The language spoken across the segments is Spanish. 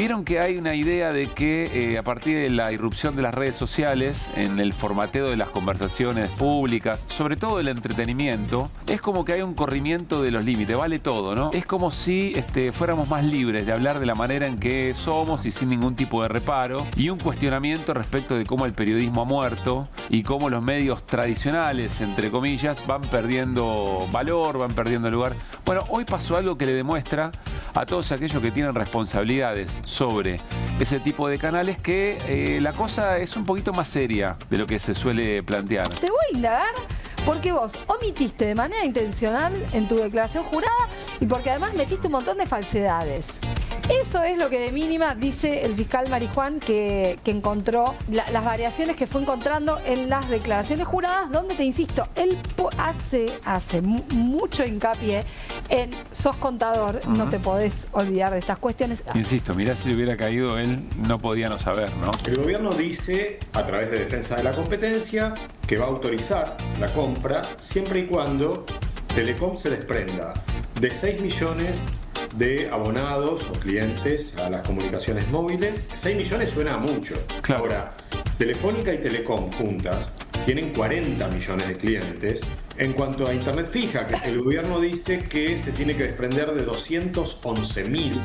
Vieron que hay una idea de que a partir de la irrupción de las redes sociales, en el formateo de las conversaciones públicas, sobre todo el entretenimiento, es como que hay un corrimiento de los límites, vale todo, ¿no? Es como si fuéramos más libres de hablar de la manera en que somos y sin ningún tipo de reparo, y un cuestionamiento respecto de cómo el periodismo ha muerto y cómo los medios tradicionales, entre comillas, van perdiendo valor, van perdiendo lugar. Bueno, hoy pasó algo que le demuestra a todos aquellos que tienen responsabilidades sobre ese tipo de canales que la cosa es un poquito más seria de lo que se suele plantear. Te voy a indagar porque vos omitiste de manera intencional en tu declaración jurada y porque además metiste un montón de falsedades. Eso es lo que de mínima dice el fiscal Marijuán que encontró, las variaciones que fue encontrando en las declaraciones juradas, donde, te insisto, él hace mucho hincapié en sos contador, no te podés olvidar de estas cuestiones. Insisto, mirá, si le hubiera caído él, no podía no saber, ¿no? El gobierno dice, a través de Defensa de la Competencia, que va a autorizar la compra siempre y cuando Telecom se desprenda de 6 millones de abonados o clientes a las comunicaciones móviles. 6 millones suena a mucho. Claro. Ahora, Telefónica y Telecom juntas tienen 40 millones de clientes. En cuanto a Internet fija, que el gobierno dice que se tiene que desprender de 211.000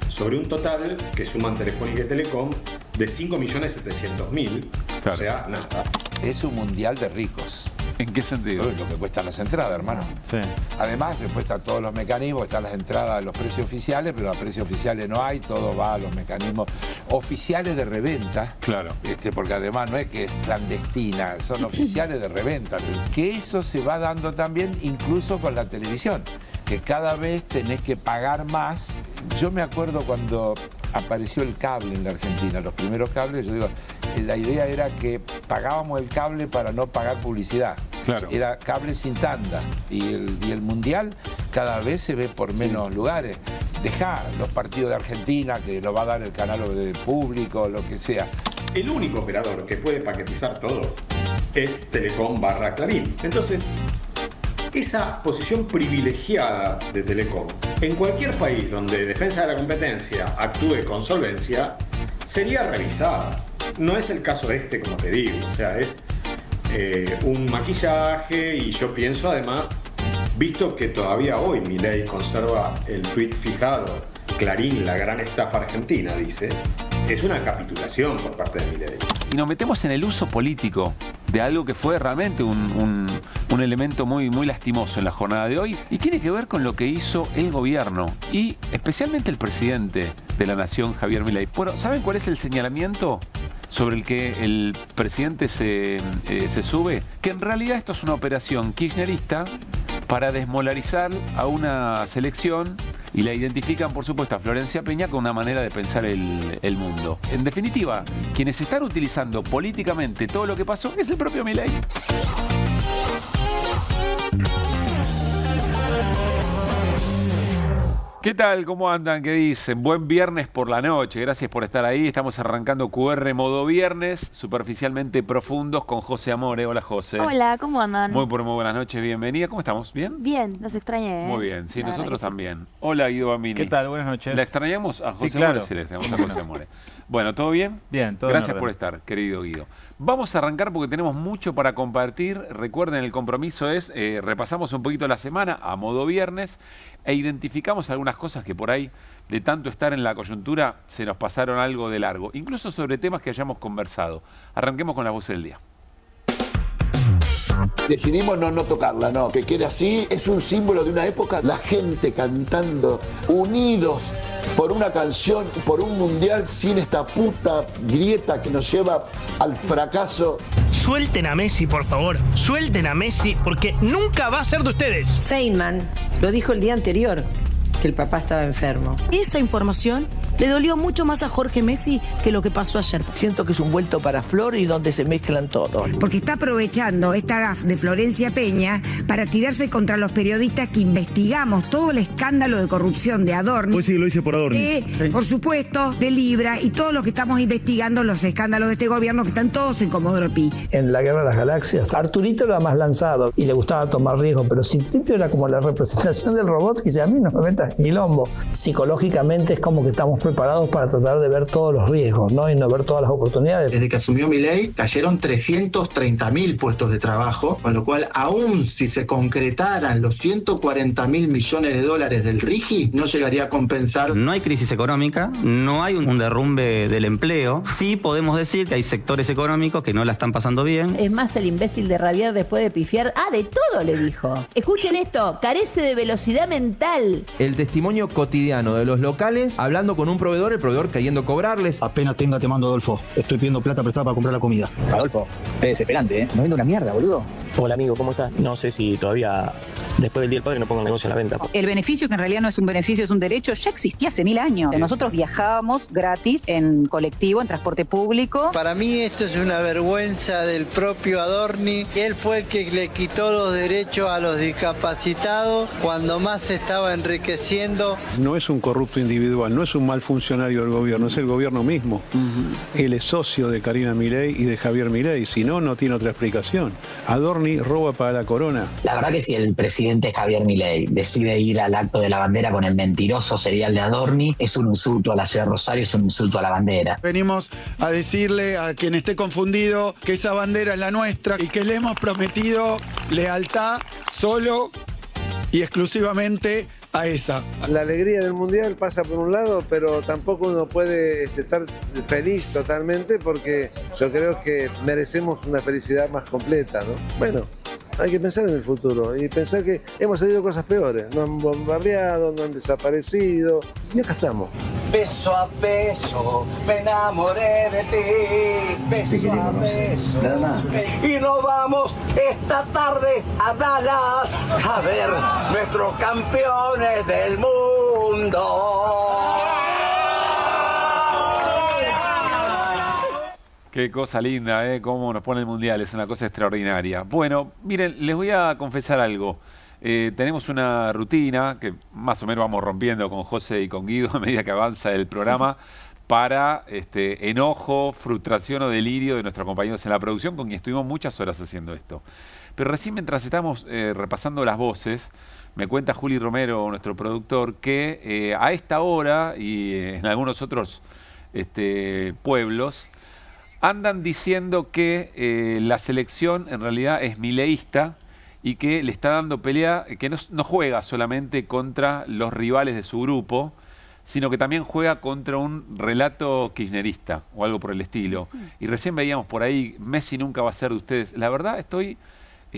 sobre un total que suman Telefónica y Telecom de 5.700.000. Claro. O sea, nada. Es un mundial de ricos. ¿En qué sentido? Lo que cuestan las entradas, hermano. Sí. Además, después están todos los mecanismos, están las entradas de los precios oficiales, pero los precios oficiales no hay, todo va a los mecanismos oficiales de reventa. Claro. Porque además no es que es clandestina, son oficiales de reventa. Que eso se va dando también incluso con la televisión, que cada vez tenés que pagar más. Yo me acuerdo cuando apareció el cable en la Argentina, los primeros cables, yo digo, la idea era que pagábamos el cable para no pagar publicidad. Claro. Era cable sin tanda. Y el Mundial cada vez se ve por menos lugares. Dejá los partidos de Argentina, que lo va a dar el canal público, lo que sea. El único operador que puede paquetizar todo es Telecom / Clarín. Entonces, esa posición privilegiada de Telecom, en cualquier país donde Defensa de la Competencia actúe con solvencia, sería revisada. No es el caso como te digo, o sea, es un maquillaje, y yo pienso además, visto que todavía hoy Milei conserva el tuit fijado, Clarín, la gran estafa argentina, dice, es una capitulación por parte de Milei. Y nos metemos en el uso político de algo que fue realmente un elemento muy, muy lastimoso en la jornada de hoy, y tiene que ver con lo que hizo el gobierno y especialmente el presidente de la nación, Javier Milei. Bueno, ¿saben cuál es el señalamiento sobre el que el presidente se sube? Que en realidad esto es una operación kirchnerista para desmolarizar a una selección, y la identifican, por supuesto, a Florencia Peña con una manera de pensar el mundo. En definitiva, quienes están utilizando políticamente todo lo que pasó es el propio Milei. ¿Qué tal? ¿Cómo andan? ¿Qué dicen? Buen viernes por la noche. Gracias por estar ahí. Estamos arrancando QR modo viernes, superficialmente profundos, con José Amore. Hola, José. Hola, ¿cómo andan? Muy buenas noches, bienvenida. ¿Cómo estamos? ¿Bien? Bien, los extrañé. Muy bien, sí, nosotros también. Hola, Guido Bambini. ¿Qué tal? Buenas noches. ¿La extrañamos a José Sí, claro. Amore? Sí, le extrañamos a José Amore. Bueno, ¿todo bien? Bien, todo Gracias en orden. por estar, querido Guido. Vamos a arrancar porque tenemos mucho para compartir. Recuerden, el compromiso es, repasamos un poquito la semana a modo viernes e identificamos algunas cosas que por ahí, de tanto estar en la coyuntura, se nos pasaron algo de largo, incluso sobre temas que hayamos conversado. Arranquemos con la voz del día. Decidimos no tocarla, no, que quede así. Es un símbolo de una época, la gente cantando, unidos por una canción, por un mundial, sin esta puta grieta que nos lleva al fracaso. Suelten a Messi, por favor. Suelten a Messi, porque nunca va a ser de ustedes. Feynman lo dijo el día anterior, que el papá estaba enfermo. Esa información le dolió mucho más a Jorge Messi que lo que pasó ayer. Siento que es un vuelto para Flor y donde se mezclan todos. Porque está aprovechando esta gaffe de Florencia Peña para tirarse contra los periodistas que investigamos todo el escándalo de corrupción de Adorni. Pues sí, lo hice por Adorni. Sí. Por supuesto, de Libra y todos los que estamos investigando los escándalos de este gobierno, que están todos en Comodoro Pi. En la Guerra de las Galaxias, Arturito era más lanzado y le gustaba tomar riesgo, pero Citripio era como la representación del robot, que dice, a mí no me metas quilombo. Psicológicamente es como que estamos preparados para tratar de ver todos los riesgos, ¿no? Y no ver todas las oportunidades. Desde que asumió Milei, cayeron 330.000 puestos de trabajo, con lo cual, aún si se concretaran los 140.000 millones de dólares del RIGI, no llegaría a compensar. No hay crisis económica, no hay un derrumbe del empleo. Sí podemos decir que hay sectores económicos que no la están pasando bien. Es más, el imbécil de Rabier después de pifiar, de todo le dijo. Escuchen esto, carece de velocidad mental. El testimonio cotidiano de los locales, hablando con un proveedor, el proveedor queriendo cobrarles. Apenas tenga te mando, Adolfo. Estoy pidiendo plata prestada para comprar la comida. Adolfo, es desesperante, ¿eh? No vendo una mierda, boludo. Hola amigo, ¿cómo estás? No sé si todavía, después del Día del Padre, no pongo el negocio a la venta. El beneficio, que en realidad no es un beneficio, es un derecho, ya existía hace 1000 años. Nosotros viajábamos gratis en colectivo, en transporte público. Para mí esto es una vergüenza del propio Adorni. Él fue el que le quitó los derechos a los discapacitados cuando más se estaba enriqueciendo. No es un corrupto individual, no es un mal funcionario del gobierno, es el gobierno mismo. Él es socio de Karina Milei y de Javier Milei, si no, no tiene otra explicación. Adorni roba para la corona. La verdad que si el presidente Javier Milei decide ir al acto de la bandera con el mentiroso serial de Adorni, es un insulto a la ciudad de Rosario, es un insulto a la bandera. Venimos a decirle a quien esté confundido que esa bandera es la nuestra y que le hemos prometido lealtad solo y exclusivamente a esa. La alegría del Mundial pasa por un lado, pero tampoco uno puede estar feliz totalmente, porque yo creo que merecemos una felicidad más completa, ¿no? Bueno, hay que pensar en el futuro y pensar que hemos salido cosas peores. Nos han bombardeado, nos han desaparecido y acá estamos. Beso a beso, me enamoré de ti. Beso a beso. Nada más. Y nos vamos esta tarde a Dallas a ver nuestros campeones del mundo. Qué cosa linda, ¿eh? Cómo nos pone el Mundial, es una cosa extraordinaria. Bueno, miren, les voy a confesar algo. Tenemos una rutina que más o menos vamos rompiendo con José y con Guido a medida que avanza el programa para enojo, frustración o delirio de nuestros compañeros en la producción, con quien estuvimos muchas horas haciendo esto. Pero recién, mientras estamos repasando las voces, me cuenta Juli Romero, nuestro productor, que a esta hora y en algunos otros pueblos andan diciendo que la selección en realidad es mileísta y que le está dando pelea, que no juega solamente contra los rivales de su grupo, sino que también juega contra un relato kirchnerista o algo por el estilo. Y recién veíamos por ahí, Messi nunca va a ser de ustedes. La verdad estoy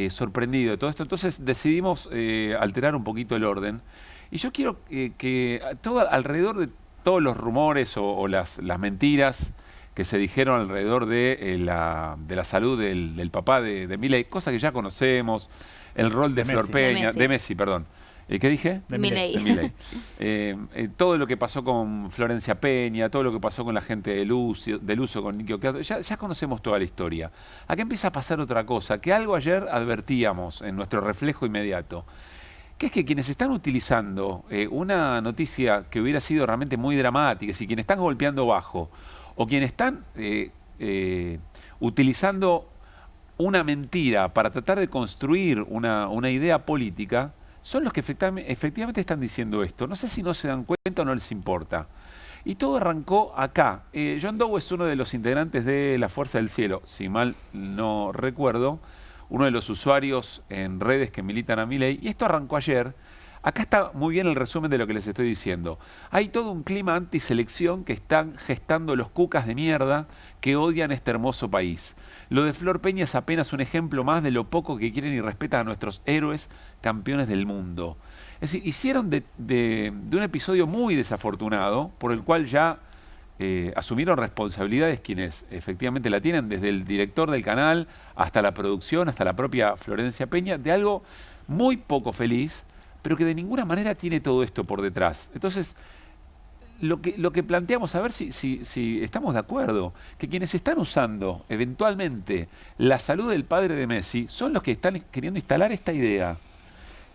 sorprendido de todo esto. Entonces decidimos alterar un poquito el orden. Y yo quiero que todo alrededor de todos los rumores o las mentiras que se dijeron alrededor de la salud del papá de Milei, cosa que ya conocemos, el rol de Flor Peña, de Messi, perdón. ¿Qué dije? De Milei. Todo lo que pasó con Florencia Peña, todo lo que pasó con la gente del uso con Nicky Oquendo, ya conocemos toda la historia. Acá empieza a pasar otra cosa, que algo ayer advertíamos en nuestro reflejo inmediato, que es que quienes están utilizando una noticia que hubiera sido realmente muy dramática, y quienes están golpeando bajo, o quienes están utilizando una mentira para tratar de construir una idea política, son los que efectivamente están diciendo esto. No sé si no se dan cuenta o no les importa. Y todo arrancó acá. John Doe es uno de los integrantes de La Fuerza del Cielo, si mal no recuerdo, uno de los usuarios en redes que militan a Milei, y esto arrancó ayer. Acá está muy bien el resumen de lo que les estoy diciendo. Hay todo un clima antiselección que están gestando los cucas de mierda que odian este hermoso país. Lo de Flor Peña es apenas un ejemplo más de lo poco que quieren y respetan a nuestros héroes campeones del mundo. Es decir, hicieron de un episodio muy desafortunado, por el cual ya asumieron responsabilidades quienes efectivamente la tienen, desde el director del canal hasta la producción, hasta la propia Florencia Peña, de algo muy poco feliz, pero que de ninguna manera tiene todo esto por detrás. Entonces, lo que planteamos, a ver si estamos de acuerdo, que quienes están usando eventualmente la salud del padre de Messi son los que están queriendo instalar esta idea,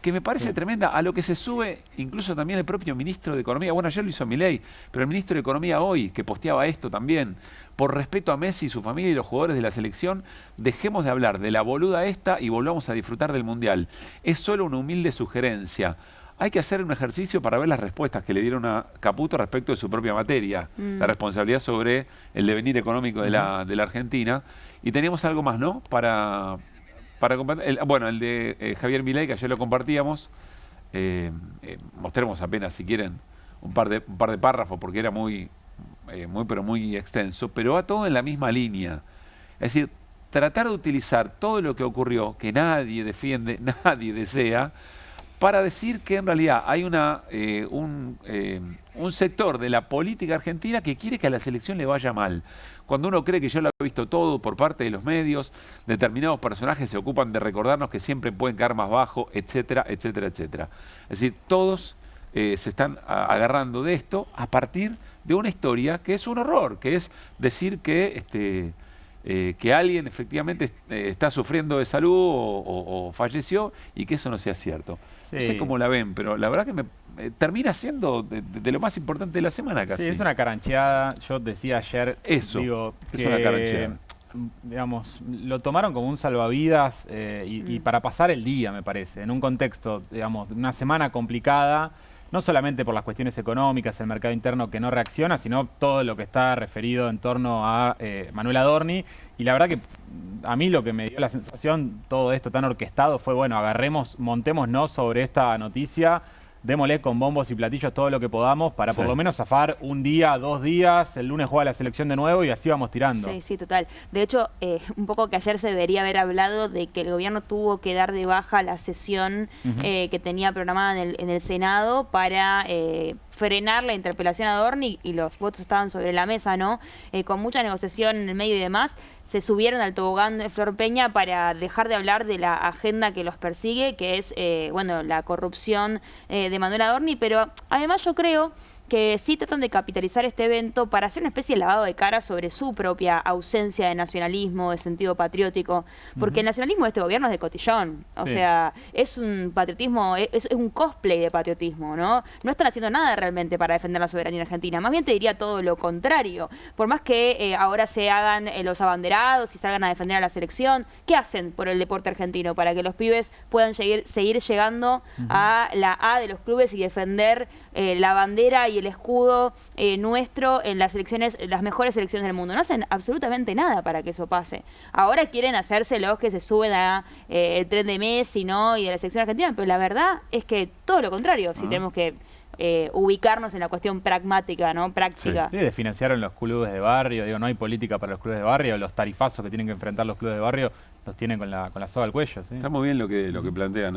que me parece tremenda, a lo que se sube incluso también el propio ministro de Economía. Bueno, ayer lo hizo Milei, pero el ministro de Economía hoy, que posteaba esto también, por respeto a Messi y su familia y los jugadores de la selección, dejemos de hablar de la boluda esta y volvamos a disfrutar del Mundial. Es solo una humilde sugerencia. hay que hacer un ejercicio para ver las respuestas que le dieron a Caputo respecto de su propia materia, la responsabilidad sobre el devenir económico de la Argentina. Y teníamos algo más, ¿no? Para bueno, el de Javier Milei, que ayer lo compartíamos. Mostremos apenas, si quieren, un par de párrafos, porque era muy extenso, pero va todo en la misma línea. Es decir, tratar de utilizar todo lo que ocurrió, que nadie defiende, nadie desea, para decir que en realidad hay un sector de la política argentina que quiere que a la selección le vaya mal. Cuando uno cree que ya lo ha visto todo por parte de los medios, determinados personajes se ocupan de recordarnos que siempre pueden caer más bajo, etcétera, etcétera, etcétera. Es decir, todos se están agarrando de esto a partir de una historia que es un horror, que es decir que alguien efectivamente está sufriendo de salud o falleció y que eso no sea cierto. Sí. No sé cómo la ven, pero la verdad que termina siendo de lo más importante de la semana casi. Sí, es una carancheada. Yo decía ayer, digo, es una carancheada. Digamos, lo tomaron como un salvavidas y para pasar el día, me parece, en un contexto, digamos, de una semana complicada, no solamente por las cuestiones económicas, el mercado interno que no reacciona, sino todo lo que está referido en torno a Manuel Adorni. Y la verdad que a mí lo que me dio la sensación, todo esto tan orquestado, fue, bueno, montémonos sobre esta noticia, démosle con bombos y platillos todo lo que podamos para por lo menos zafar un día, 2 días, el lunes juega la selección de nuevo y así vamos tirando. Sí, total. De hecho, un poco que ayer se debería haber hablado de que el gobierno tuvo que dar de baja la sesión que tenía programada en el Senado para frenar la interpelación a Adorni, y los votos estaban sobre la mesa, ¿no? Con mucha negociación en el medio y demás, se subieron al tobogán de Flor Peña para dejar de hablar de la agenda que los persigue, que es, bueno, la corrupción de Manuel Adorni, pero además yo creo que sí tratan de capitalizar este evento para hacer una especie de lavado de cara sobre su propia ausencia de nacionalismo, de sentido patriótico, porque el nacionalismo de este gobierno es de cotillón, o sea, es un patriotismo, es un cosplay de patriotismo, ¿no? No están haciendo nada realmente para defender la soberanía argentina, más bien te diría todo lo contrario. Por más que ahora se hagan los abanderados y salgan a defender a la selección, ¿qué hacen por el deporte argentino? Para que los pibes puedan seguir llegando a la A de los clubes y defender la bandera y el escudo nuestro en las selecciones, las mejores selecciones del mundo. No hacen absolutamente nada para que eso pase. Ahora quieren hacerse los que se suben a el tren de Messi, ¿no? Y de la selección argentina, pero la verdad es que todo lo contrario, si tenemos que ubicarnos en la cuestión pragmática, ¿no? Práctica. Sí, desfinanciaron los clubes de barrio, digo, no hay política para los clubes de barrio, los tarifazos que tienen que enfrentar los clubes de barrio los tienen con la soga al cuello. ¿Sí? Está muy bien lo que plantean,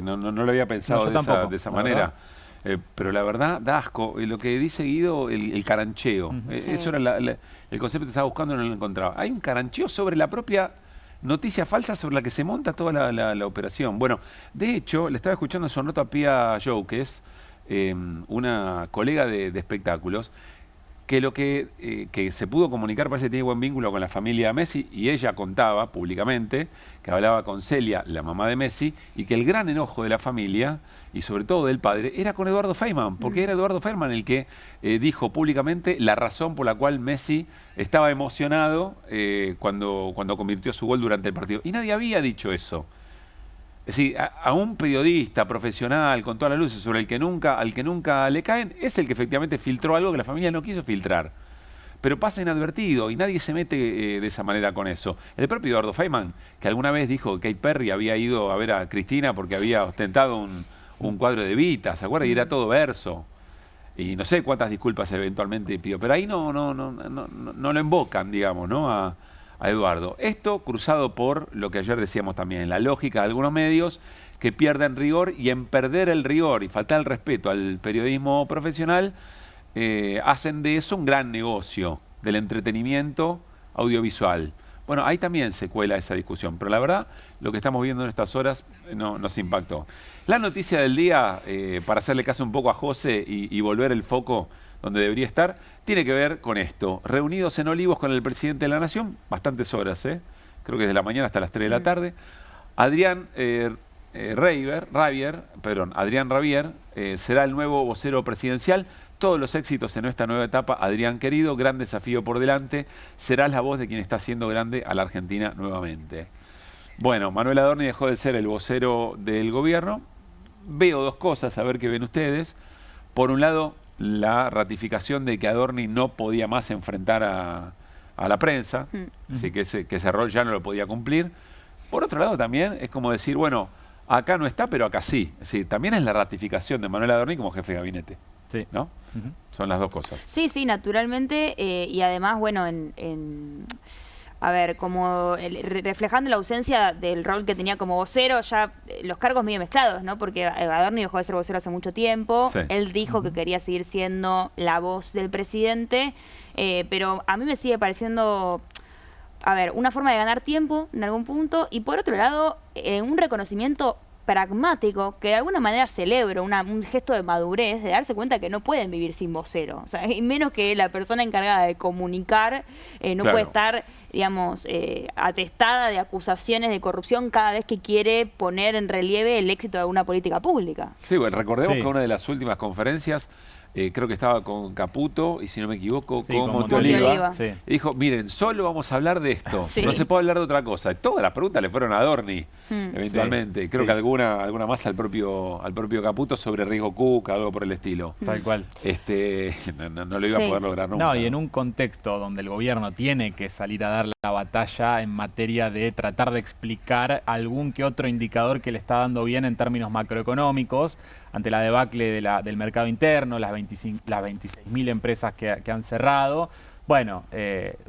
no lo había pensado de esa manera. Pero la verdad, da asco. Lo que dice Guido, el carancheo. Eso era el concepto que estaba buscando y no lo encontraba. Hay un carancheo sobre la propia noticia falsa sobre la que se monta toda la operación. Bueno, de hecho, le estaba escuchando en su nota a Pia Joe, que es una colega de espectáculos, que lo que se pudo comunicar, parece que tiene buen vínculo con la familia Messi, y ella contaba públicamente que hablaba con Celia, la mamá de Messi, y que el gran enojo de la familia, y sobre todo del padre, era con Eduardo Feynman, porque era Eduardo Feynman el que dijo públicamente la razón por la cual Messi estaba emocionado cuando convirtió su gol durante el partido. Y nadie había dicho eso. Es decir, a un periodista profesional con todas las luces al que nunca le caen, es el que efectivamente filtró algo que la familia no quiso filtrar. Pero pasa inadvertido y nadie se mete de esa manera con eso. El propio Eduardo Feynman, que alguna vez dijo que Kate Perry había ido a ver a Cristina porque había ostentado un cuadro de Evita, ¿se acuerda? Y era todo verso. Y no sé cuántas disculpas eventualmente pidió, pero ahí no lo invocan, digamos, ¿no? A Eduardo. Esto cruzado por lo que ayer decíamos también, la lógica de algunos medios que pierden rigor, y en perder el rigor y faltar el respeto al periodismo profesional, hacen de eso un gran negocio del entretenimiento audiovisual. Bueno, ahí también se cuela esa discusión, pero la verdad, lo que estamos viendo en estas horas nos impactó. La noticia del día, para hacerle caso un poco a José y volver el foco donde debería estar, tiene que ver con esto. Reunidos en Olivos con el presidente de la Nación, bastantes horas, creo que desde la mañana hasta las 3 de la tarde. Adrián Ravier será el nuevo vocero presidencial. Todos los éxitos en esta nueva etapa, Adrián querido, gran desafío por delante. Serás la voz de quien está haciendo grande a la Argentina nuevamente. Bueno, Manuel Adorni dejó de ser el vocero del gobierno veo dos cosas, a ver qué ven ustedes. Por un lado, la ratificación de que Adorni no podía más enfrentar a la prensa, así que ese rol ya no lo podía cumplir. Por otro lado, también es como decir, bueno, acá no está, pero acá sí. Es decir, también es la ratificación de Manuel Adorni como jefe de gabinete. Sí. ¿No? Son las dos cosas. Sí, sí, naturalmente. Y además, bueno, a ver, como reflejando la ausencia del rol que tenía como vocero, ya los cargos medio mezclados, ¿no? Porque Adorni dejó de ser vocero hace mucho tiempo. Sí. Él dijo que quería seguir siendo la voz del presidente, pero a mí me sigue pareciendo, a ver, una forma de ganar tiempo en algún punto, y por otro lado, un reconocimiento pragmático que de alguna manera celebro, un gesto de madurez, de darse cuenta que no pueden vivir sin vocero, o sea, y menos que la persona encargada de comunicar no puede estar, digamos, atestada de acusaciones de corrupción cada vez que quiere poner en relieve el éxito de alguna política pública. Sí, bueno, recordemos que una de las últimas conferencias creo que estaba con Caputo y, si no me equivoco, con Monteoliva. Sí. Y dijo, miren, solo vamos a hablar de esto, no se puede hablar de otra cosa. Todas las preguntas le fueron a Adorni, eventualmente. Creo que alguna más al propio Caputo sobre riesgo Cuca, algo por el estilo. Tal cual. No lo iba a poder lograr nunca. No, y en un contexto donde el gobierno tiene que salir a dar la batalla en materia de tratar de explicar algún que otro indicador que le está dando bien en términos macroeconómicos, ante la debacle del mercado interno, las 26.000 empresas que han cerrado. Bueno,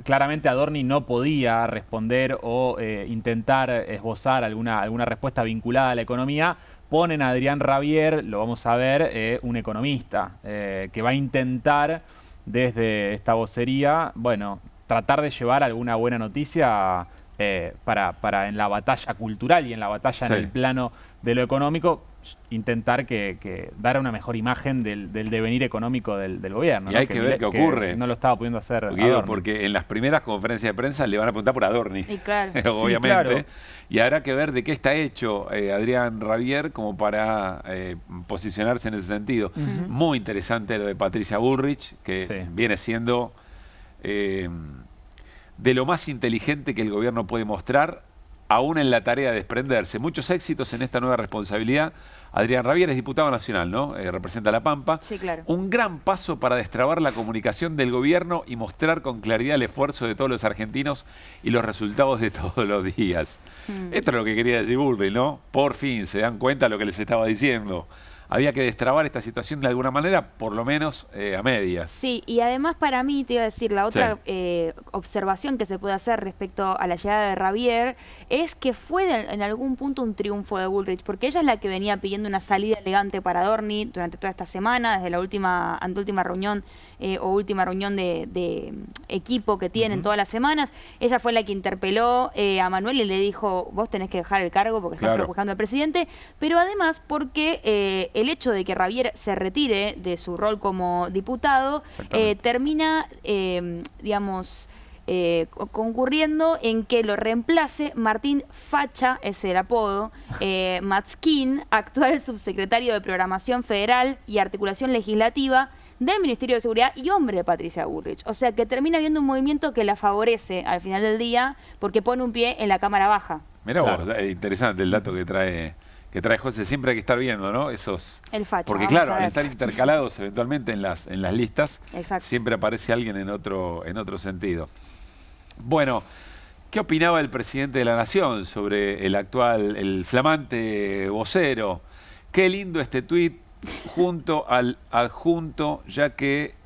claramente Adorni no podía responder o intentar esbozar alguna respuesta vinculada a la economía. Ponen a Adrián Rabier, lo vamos a ver, un economista, que va a intentar desde esta vocería, bueno, tratar de llevar alguna buena noticia para en la batalla cultural y en la batalla en el plano de lo económico, intentar que dar una mejor imagen del devenir económico del gobierno. Y hay que ver qué ocurre. No lo estaba pudiendo hacer Guido, porque en las primeras conferencias de prensa le van a preguntar por Adorni, obviamente. Sí, claro. Y habrá que ver de qué está hecho Adrián Rabier como para posicionarse en ese sentido. Muy interesante lo de Patricia Bullrich, que viene siendo de lo más inteligente que el gobierno puede mostrar, aún en la tarea de desprenderse. Muchos éxitos en esta nueva responsabilidad. Adrián Rabier es diputado nacional, ¿no? Representa La Pampa. Sí, claro. Un gran paso para destrabar la comunicación del gobierno y mostrar con claridad el esfuerzo de todos los argentinos y los resultados de todos los días. Esto es lo que quería decir Bullrich, ¿no? Por fin se dan cuenta de lo que les estaba diciendo. Había que destrabar esta situación de alguna manera, por lo menos a medias. Sí, y además para mí, te iba a decir, la otra observación que se puede hacer respecto a la llegada de Rabier es que fue en algún punto un triunfo de Bullrich, porque ella es la que venía pidiendo una salida elegante para Adorni durante toda esta semana, desde la anteúltima reunión o última reunión de equipo que tienen todas las semanas. Ella fue la que interpeló a Manuel y le dijo, vos tenés que dejar el cargo porque estás prejuzgando al presidente, pero además porque el hecho de que Rabier se retire de su rol como diputado termina, digamos, concurriendo en que lo reemplace Martín Facha, es el apodo, Matzkin, actual subsecretario de Programación Federal y Articulación Legislativa del Ministerio de Seguridad y hombre de Patricia Bullrich. O sea que termina habiendo un movimiento que la favorece al final del día porque pone un pie en la Cámara Baja. Mirá vos, interesante el dato que trae José. Siempre hay que estar viendo, ¿no? El Facha. Porque claro, al estar intercalados eventualmente en las listas, exacto, siempre aparece alguien en otro sentido. Bueno, ¿qué opinaba el presidente de la Nación sobre el flamante vocero? Qué lindo este tuit junto al adjunto, ya que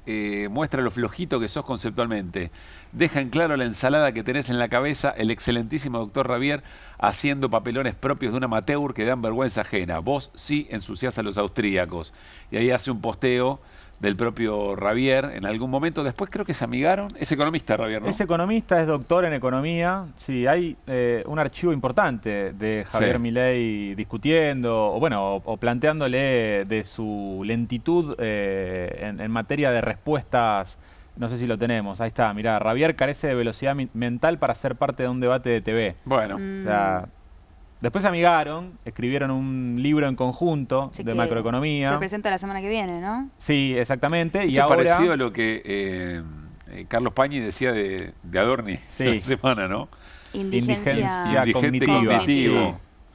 muestra lo flojito que sos conceptualmente. Deja en claro la ensalada que tenés en la cabeza el excelentísimo doctor Rabier haciendo papelones propios de un amateur que dan vergüenza ajena. Vos sí ensuciás a los austríacos. Y ahí hace un posteo del propio Rabier en algún momento. Después creo que se amigaron. Es economista Rabier, ¿no? Es economista, es doctor en economía. Sí, hay un archivo importante de Javier Milei discutiendo, o planteándole de su lentitud en materia de respuestas. No sé si lo tenemos. Ahí está, mirá. Rabier carece de velocidad mental para ser parte de un debate de TV. Bueno. O sea, después se amigaron, escribieron un libro en conjunto de macroeconomía. Se presenta la semana que viene, ¿no? Sí, exactamente. Esto es parecido a lo que Carlos Pañi decía de Adorni la semana, ¿no? Indigencia cognitiva. Sí.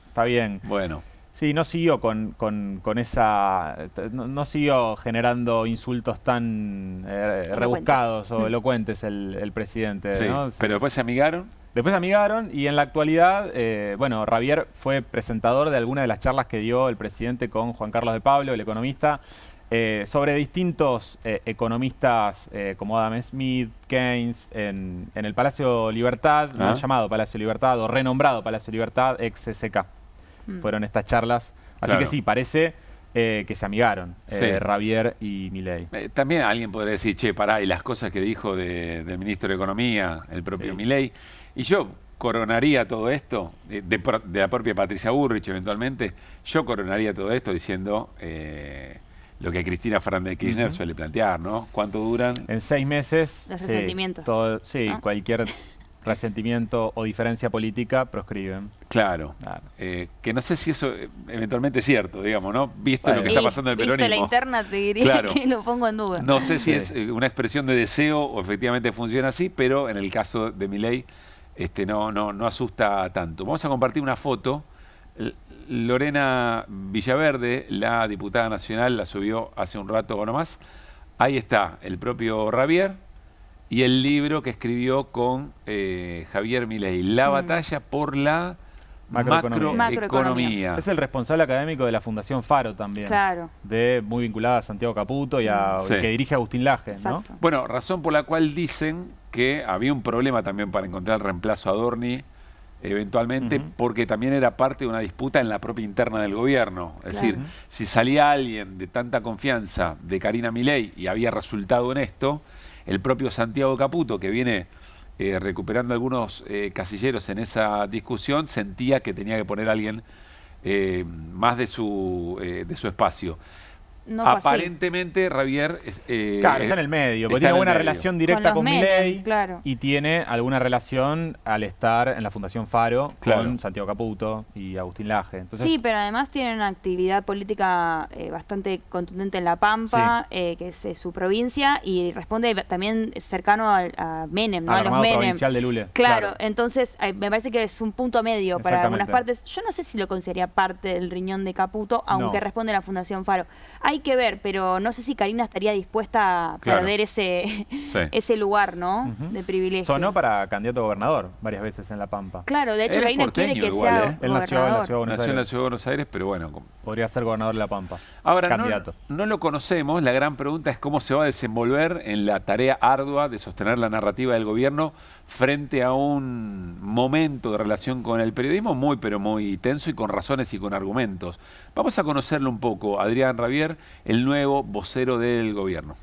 Está bien. Bueno. Sí, no siguió con esa... No siguió generando insultos tan rebuscados o elocuentes el presidente, Sí, ¿no? pero después se amigaron. Después se amigaron y en la actualidad, bueno, Ravier fue presentador de alguna de las charlas que dio el presidente con Juan Carlos de Pablo, el economista, sobre distintos economistas como Adam Smith, Keynes, en el Palacio Libertad, no llamado Palacio Libertad o renombrado Palacio Libertad, ex CCK. Fueron estas charlas. Así que sí, parece que se amigaron Ravier y Milei. También alguien podría decir, che, pará, y las cosas que dijo del ministro de Economía, el propio Milei. Y yo coronaría todo esto, de la propia Patricia Bullrich eventualmente, yo coronaría todo esto diciendo lo que Cristina Fernández de Kirchner suele plantear, ¿no? ¿Cuánto duran? En 6 meses. Los resentimientos. ¿No? Cualquier resentimiento o diferencia política proscriben. Claro. Que no sé si eso eventualmente es cierto, digamos, ¿no? Visto lo que está pasando en el peronismo. La interna te diría que lo pongo en duda. No sé si es una expresión de deseo o efectivamente funciona así, pero en el caso de Milei no asusta tanto. Vamos a compartir una foto. Lorena Villaverde, la diputada nacional, la subió hace un rato o no más. Ahí está el propio Ravier y el libro que escribió con Javier Milei, La batalla por la macroeconomía. Es el responsable académico de la Fundación Faro también. Claro. Muy vinculada a Santiago Caputo y que dirige Agustín Laje, ¿no? Bueno, razón por la cual dicen que había un problema también para encontrar el reemplazo a Adorni eventualmente, porque también era parte de una disputa en la propia interna del gobierno. Es decir, si salía alguien de tanta confianza de Karina Milei y había resultado en esto, el propio Santiago Caputo, que viene recuperando algunos casilleros en esa discusión, sentía que tenía que poner a alguien más de su espacio. No aparentemente Ravier claro, está en el medio, porque tiene buena relación directa con Milei, claro. Y tiene alguna relación al estar en la Fundación Faro con Santiago Caputo y Agustín Laje. Entonces, sí, pero además tiene una actividad política bastante contundente en La Pampa, que es su provincia, y responde también cercano a Menem, ¿no? Al a los armado Menem. provincial de Lule. Claro, entonces me parece que es un punto medio para algunas partes. Yo no sé si lo consideraría parte del riñón de Caputo, aunque responde a la Fundación Faro. Hay que ver, pero no sé si Karina estaría dispuesta a perder ese lugar, ¿no? De privilegio. Sonó para candidato a gobernador varias veces en La Pampa. Claro, de hecho Karina quiere que sea Él nació en la Ciudad de Buenos Aires. Nació en la Ciudad de Buenos Aires, pero bueno. Podría ser gobernador de La Pampa. Ahora, candidato. No lo conocemos. La gran pregunta es cómo se va a desenvolver en la tarea ardua de sostener la narrativa del gobierno frente a un momento de relación con el periodismo muy, pero muy tenso y con razones y con argumentos. Vamos a conocerlo un poco. Adrián Ravier, el nuevo vocero del gobierno.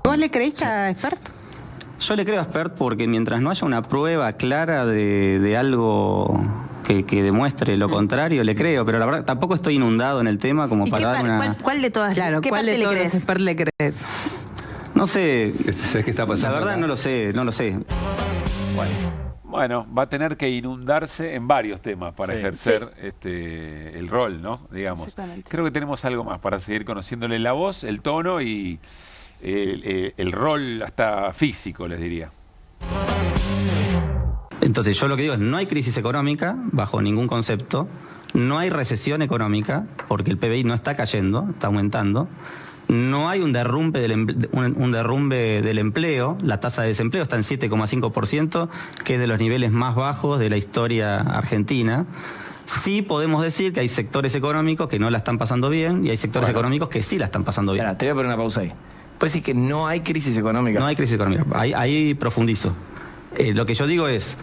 ¿Vos le creíste a Espert? Yo le creo a Espert porque mientras no haya una prueba clara de algo que demuestre lo contrario, le creo, pero la verdad tampoco estoy inundado en el tema como para dar una... ¿Cuál de todas? Claro, ¿qué ¿cuál parte de le todos crees? los Espert le crees? No sé. ¿Sabes qué está pasando? La verdad no lo sé. Bueno, va a tener que inundarse en varios temas para ejercer el rol, ¿no? Digamos. Creo que tenemos algo más para seguir conociéndole la voz, el tono y el rol hasta físico, les diría. Entonces yo lo que digo es, no hay crisis económica bajo ningún concepto, no hay recesión económica porque el PBI no está cayendo, está aumentando. No hay un derrumbe del empleo, la tasa de desempleo está en 7,5%, que es de los niveles más bajos de la historia argentina. Sí podemos decir que hay sectores económicos que no la están pasando bien y hay sectores económicos que sí la están pasando bien. Te voy a poner una pausa ahí. Puedes decir que no hay crisis económica. No hay crisis económica, ahí profundizo. Lo que yo digo es,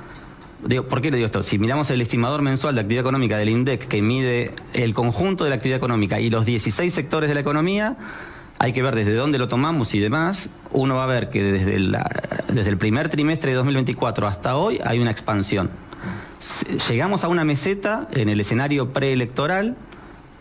¿por qué le digo esto? Si miramos el estimador mensual de actividad económica del INDEC, que mide el conjunto de la actividad económica y los 16 sectores de la economía, hay que ver desde dónde lo tomamos y demás. Uno va a ver que desde el primer trimestre de 2024 hasta hoy hay una expansión. Llegamos a una meseta en el escenario preelectoral.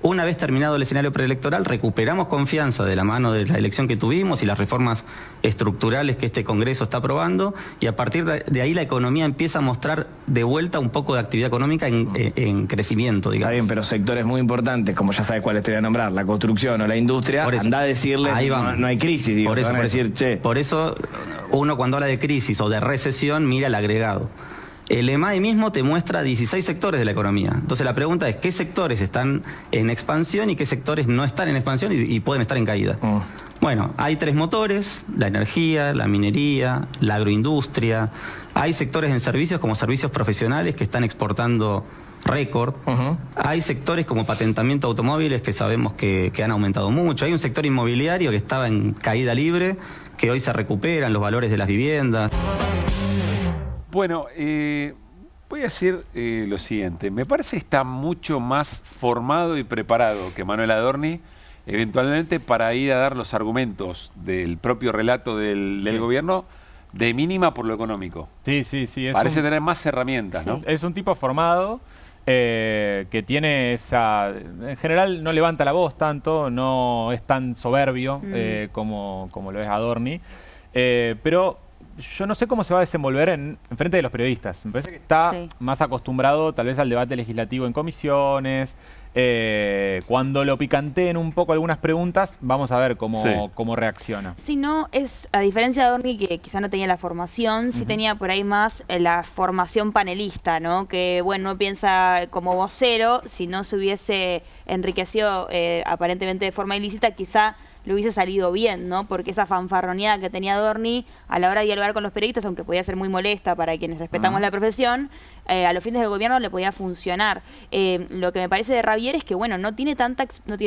Una vez terminado el escenario preelectoral, recuperamos confianza de la mano de la elección que tuvimos y las reformas estructurales que este Congreso está aprobando, y a partir de ahí la economía empieza a mostrar de vuelta un poco de actividad económica en crecimiento, digamos. Está bien, pero sectores muy importantes, como ya sabes cuáles te voy a nombrar, la construcción o la industria, anda a decirle que no hay crisis, digo, por eso uno cuando habla de crisis o de recesión mira el agregado. El EMAI mismo te muestra 16 sectores de la economía. Entonces la pregunta es, ¿qué sectores están en expansión y qué sectores no están en expansión y pueden estar en caída? Bueno, hay 3 motores: la energía, la minería, la agroindustria. Hay sectores en servicios como servicios profesionales que están exportando récord. Hay sectores como patentamiento de automóviles que sabemos que han aumentado mucho. Hay un sector inmobiliario que estaba en caída libre, que hoy se recuperan los valores de las viviendas. Bueno, voy a decir lo siguiente. Me parece que está mucho más formado y preparado que Manuel Adorni, eventualmente, para ir a dar los argumentos del propio relato del gobierno, de mínima por lo económico. Sí. Parece tener más herramientas, ¿no? Es un tipo formado que tiene esa... En general no levanta la voz tanto, no es tan soberbio como lo es Adorni, pero yo no sé cómo se va a desenvolver en frente de los periodistas. Me parece que está más acostumbrado tal vez al debate legislativo en comisiones. Cuando lo picanteen un poco algunas preguntas, vamos a ver cómo reacciona. Si no, es a diferencia de Adorni, que quizá no tenía la formación, sí tenía por ahí más la formación panelista, ¿no? Que, bueno, no piensa como vocero. Si no se hubiese enriquecido aparentemente de forma ilícita, quizá le hubiese salido bien, ¿no? Porque esa fanfarroneada que tenía Adorni a la hora de dialogar con los periodistas, aunque podía ser muy molesta para quienes respetamos la profesión, a los fines del gobierno le podía funcionar. Lo que me parece de Ravier es que, bueno, no tiene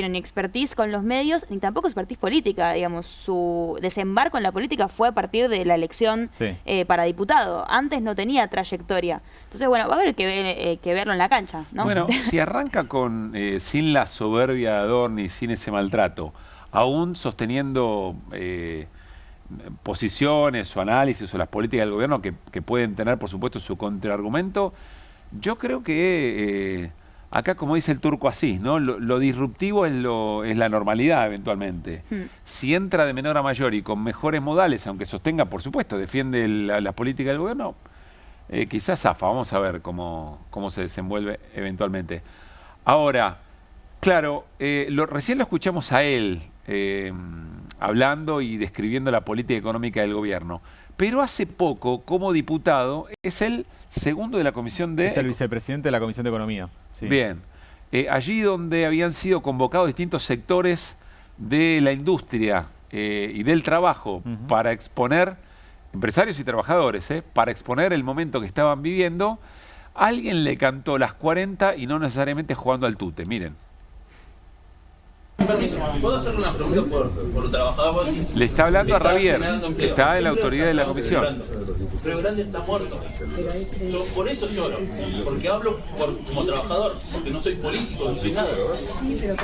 ni expertise con los medios, ni tampoco expertise política. Digamos, su desembarco en la política fue a partir de la elección para diputado. Antes no tenía trayectoria. Entonces, bueno, va a haber que verlo en la cancha, ¿no? Bueno, si arranca con sin la soberbia de Adorni, sin ese maltrato, aún sosteniendo posiciones o análisis o las políticas del gobierno que pueden tener, por supuesto, su contraargumento, yo creo que acá, como dice el Turco Asís, ¿no? Lo disruptivo es la normalidad eventualmente. Si entra de menor a mayor y con mejores modales, aunque sostenga, por supuesto, defiende las políticas del gobierno, quizás zafa. Vamos a ver cómo se desenvuelve eventualmente. Ahora, claro, recién lo escuchamos a él hablando y describiendo la política económica del gobierno. Pero hace poco, como diputado, es el segundo de la comisión de... Es el vicepresidente de la Comisión de Economía. Sí. Bien. Allí donde habían sido convocados distintos sectores de la industria y del trabajo para exponer, empresarios y trabajadores, para exponer el momento que estaban viviendo, alguien le cantó las 40 y no necesariamente jugando al tute. Miren. Permiso, ¿puedo hacerle una pregunta por trabajador? Le está hablando a Ravier, está en la autoridad de la comisión. Río Grande está muerto. Yo por eso lloro, porque hablo como trabajador, porque no soy político, no soy nada.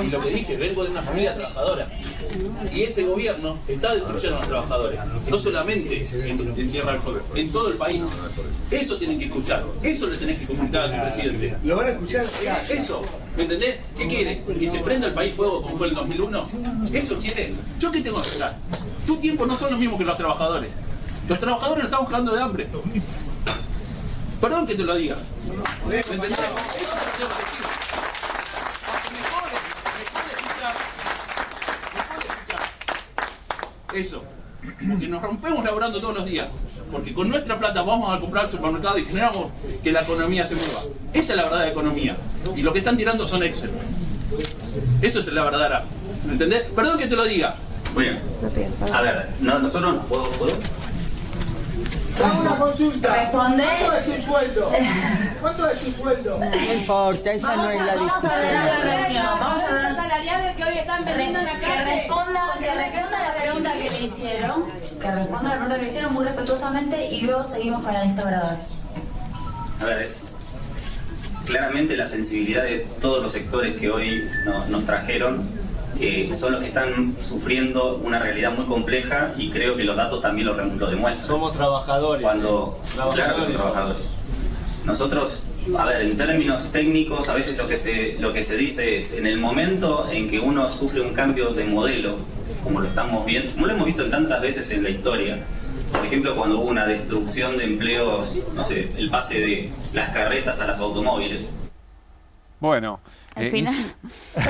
Y lo que dije, vengo de una familia trabajadora. Y este gobierno está destruyendo a los trabajadores, no solamente en Tierra del Fuego, en todo el país. Eso tienen que escuchar, eso le tenés que comunicar a tu presidente. ¿Lo van a escuchar? Eso, ¿me entendés? ¿Qué quiere? ¿Que se prenda el país fuego como fue el 2001? ¿Eso quiere? ¿Yo qué tengo que hacer? Tu tiempo no son los mismos que los trabajadores. Los trabajadores no están buscando de hambre. Perdón que te lo diga. ¿Me entendés? Eso es lo que tengo que decir. Eso. Porque nos rompemos laburando todos los días. Porque con nuestra plata vamos a comprar al supermercado y generamos que la economía se mueva. Esa es la verdadera economía. Y lo que están tirando son Excel. Eso es la verdadera. ¿Me entendés? Perdón que te lo diga. Muy bien. A ver, nosotros no puedo. Hago una consulta. ¿Responde? ¿Cuánto es tu sueldo? ¿Cuánto es tu sueldo? No importa, esa no es la discusión. Vamos a hablar salariales que hoy están perdiendo en la calle. Que responda a la pregunta que le hicieron. Que responda a la pregunta que le hicieron muy respetuosamente y luego seguimos con las instauradoras. A ver, es claramente la sensibilidad de todos los sectores que hoy nos trajeron. Son los que están sufriendo una realidad muy compleja y creo que los datos también lo demuestran. Somos trabajadores. Claro que son trabajadores. Nosotros, a ver, en términos técnicos, a veces lo que se dice es, en el momento en que uno sufre un cambio de modelo, como lo estamos viendo, como lo hemos visto tantas veces en la historia, por ejemplo, cuando hubo una destrucción de empleos, no sé, el pase de las carretas a los automóviles. Bueno, al final,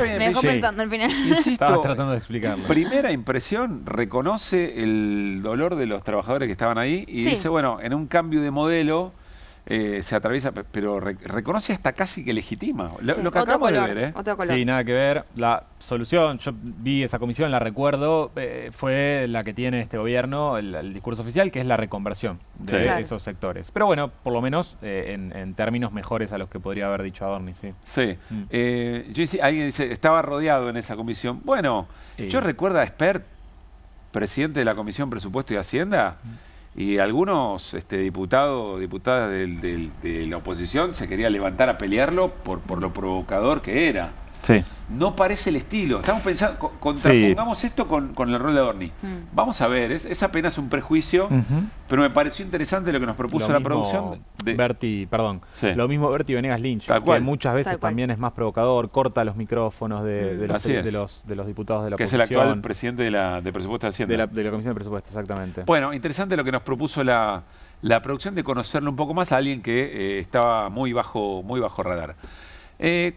me dejó pensando al final. Insisto, estabas tratando de explicarlo. Primera impresión, reconoce el dolor de los trabajadores que estaban ahí y dice, bueno, en un cambio de modelo se atraviesa, pero reconoce hasta casi que legitima. Lo que otro acabamos color, de ver, ¿eh? Otro color. Sí, nada que ver. La solución, yo vi esa comisión, la recuerdo, fue la que tiene este gobierno, el discurso oficial, que es la reconversión de esos sectores. Pero bueno, por lo menos en términos mejores a los que podría haber dicho Adorni, sí. Sí. Alguien dice, estaba rodeado en esa comisión. Bueno, yo recuerdo a Espert, presidente de la Comisión Presupuesto y Hacienda, y algunos diputadas de la oposición se querían levantar a pelearlo por lo provocador que era. Sí. No parece el estilo. Estamos pensando, contrapongamos esto con el rol de Adorni. Vamos a ver, es apenas un prejuicio, pero me pareció interesante lo que nos propuso la producción. Lo mismo Berti Venegas Lynch, que muchas veces también es más provocador, corta los micrófonos de los diputados de la oposición. Que es el actual presidente de Presupuesto de Hacienda. De la Comisión de Presupuesto, exactamente. Bueno, interesante lo que nos propuso la producción de conocerlo un poco más a alguien que estaba muy bajo radar.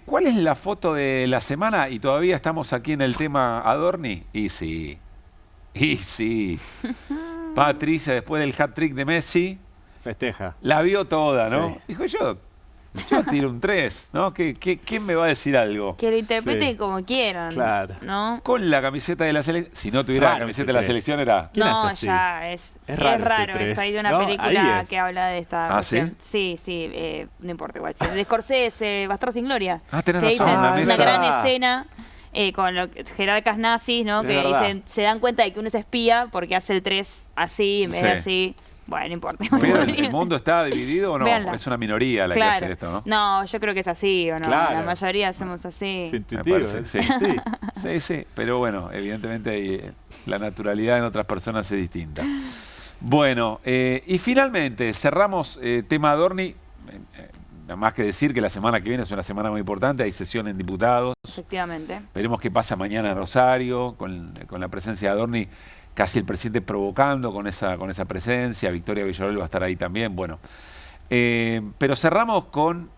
¿Cuál es la foto de la semana? Y todavía estamos aquí en el tema Adorni. Y sí. Patricia, después del hat-trick de Messi, festeja. La vio toda, ¿no? Sí. Dijo, yo tiro un 3, ¿no? ¿Quién me va a decir algo? Que lo interpreten como quieran, claro, ¿no? Con la camiseta de la selección. Si no tuviera la camiseta de la selección era... No, ya es raro. Está ahí de una película que habla de esta cuestión. ¿Sí? Sí, no importa igual. De Scorsese, Bastardos sin Gloria. Tenés razón. Dicen una gran escena con jerarcas nazis, ¿no? Que dicen, se dan cuenta de que uno es espía porque hace el 3 así en vez de así. Bueno, no importa. Pero ¿el mundo está dividido o no? Véanla. Es una minoría la que hace esto, ¿no? No, yo creo que es así, ¿o no? Claro. La mayoría hacemos así. Es intuitivo, me parece, sí. Pero bueno, evidentemente la naturalidad en otras personas es distinta. Bueno, y finalmente cerramos tema Adorni. Nada más que decir que la semana que viene es una semana muy importante, hay sesión en diputados. Efectivamente. Veremos qué pasa mañana en Rosario, con la presencia de Adorni. Casi el presidente provocando con esa presencia. Victoria Villarroel va a estar ahí también. Bueno, pero cerramos con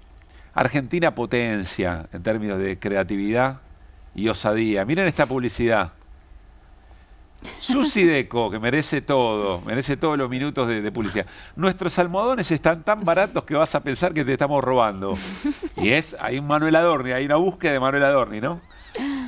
Argentina potencia en términos de creatividad y osadía. Miren esta publicidad. Susi Deco, que merece todos los minutos de publicidad. Nuestros almohadones están tan baratos que vas a pensar que te estamos robando. Y hay un Manuel Adorni, hay una búsqueda de Manuel Adorni, ¿no?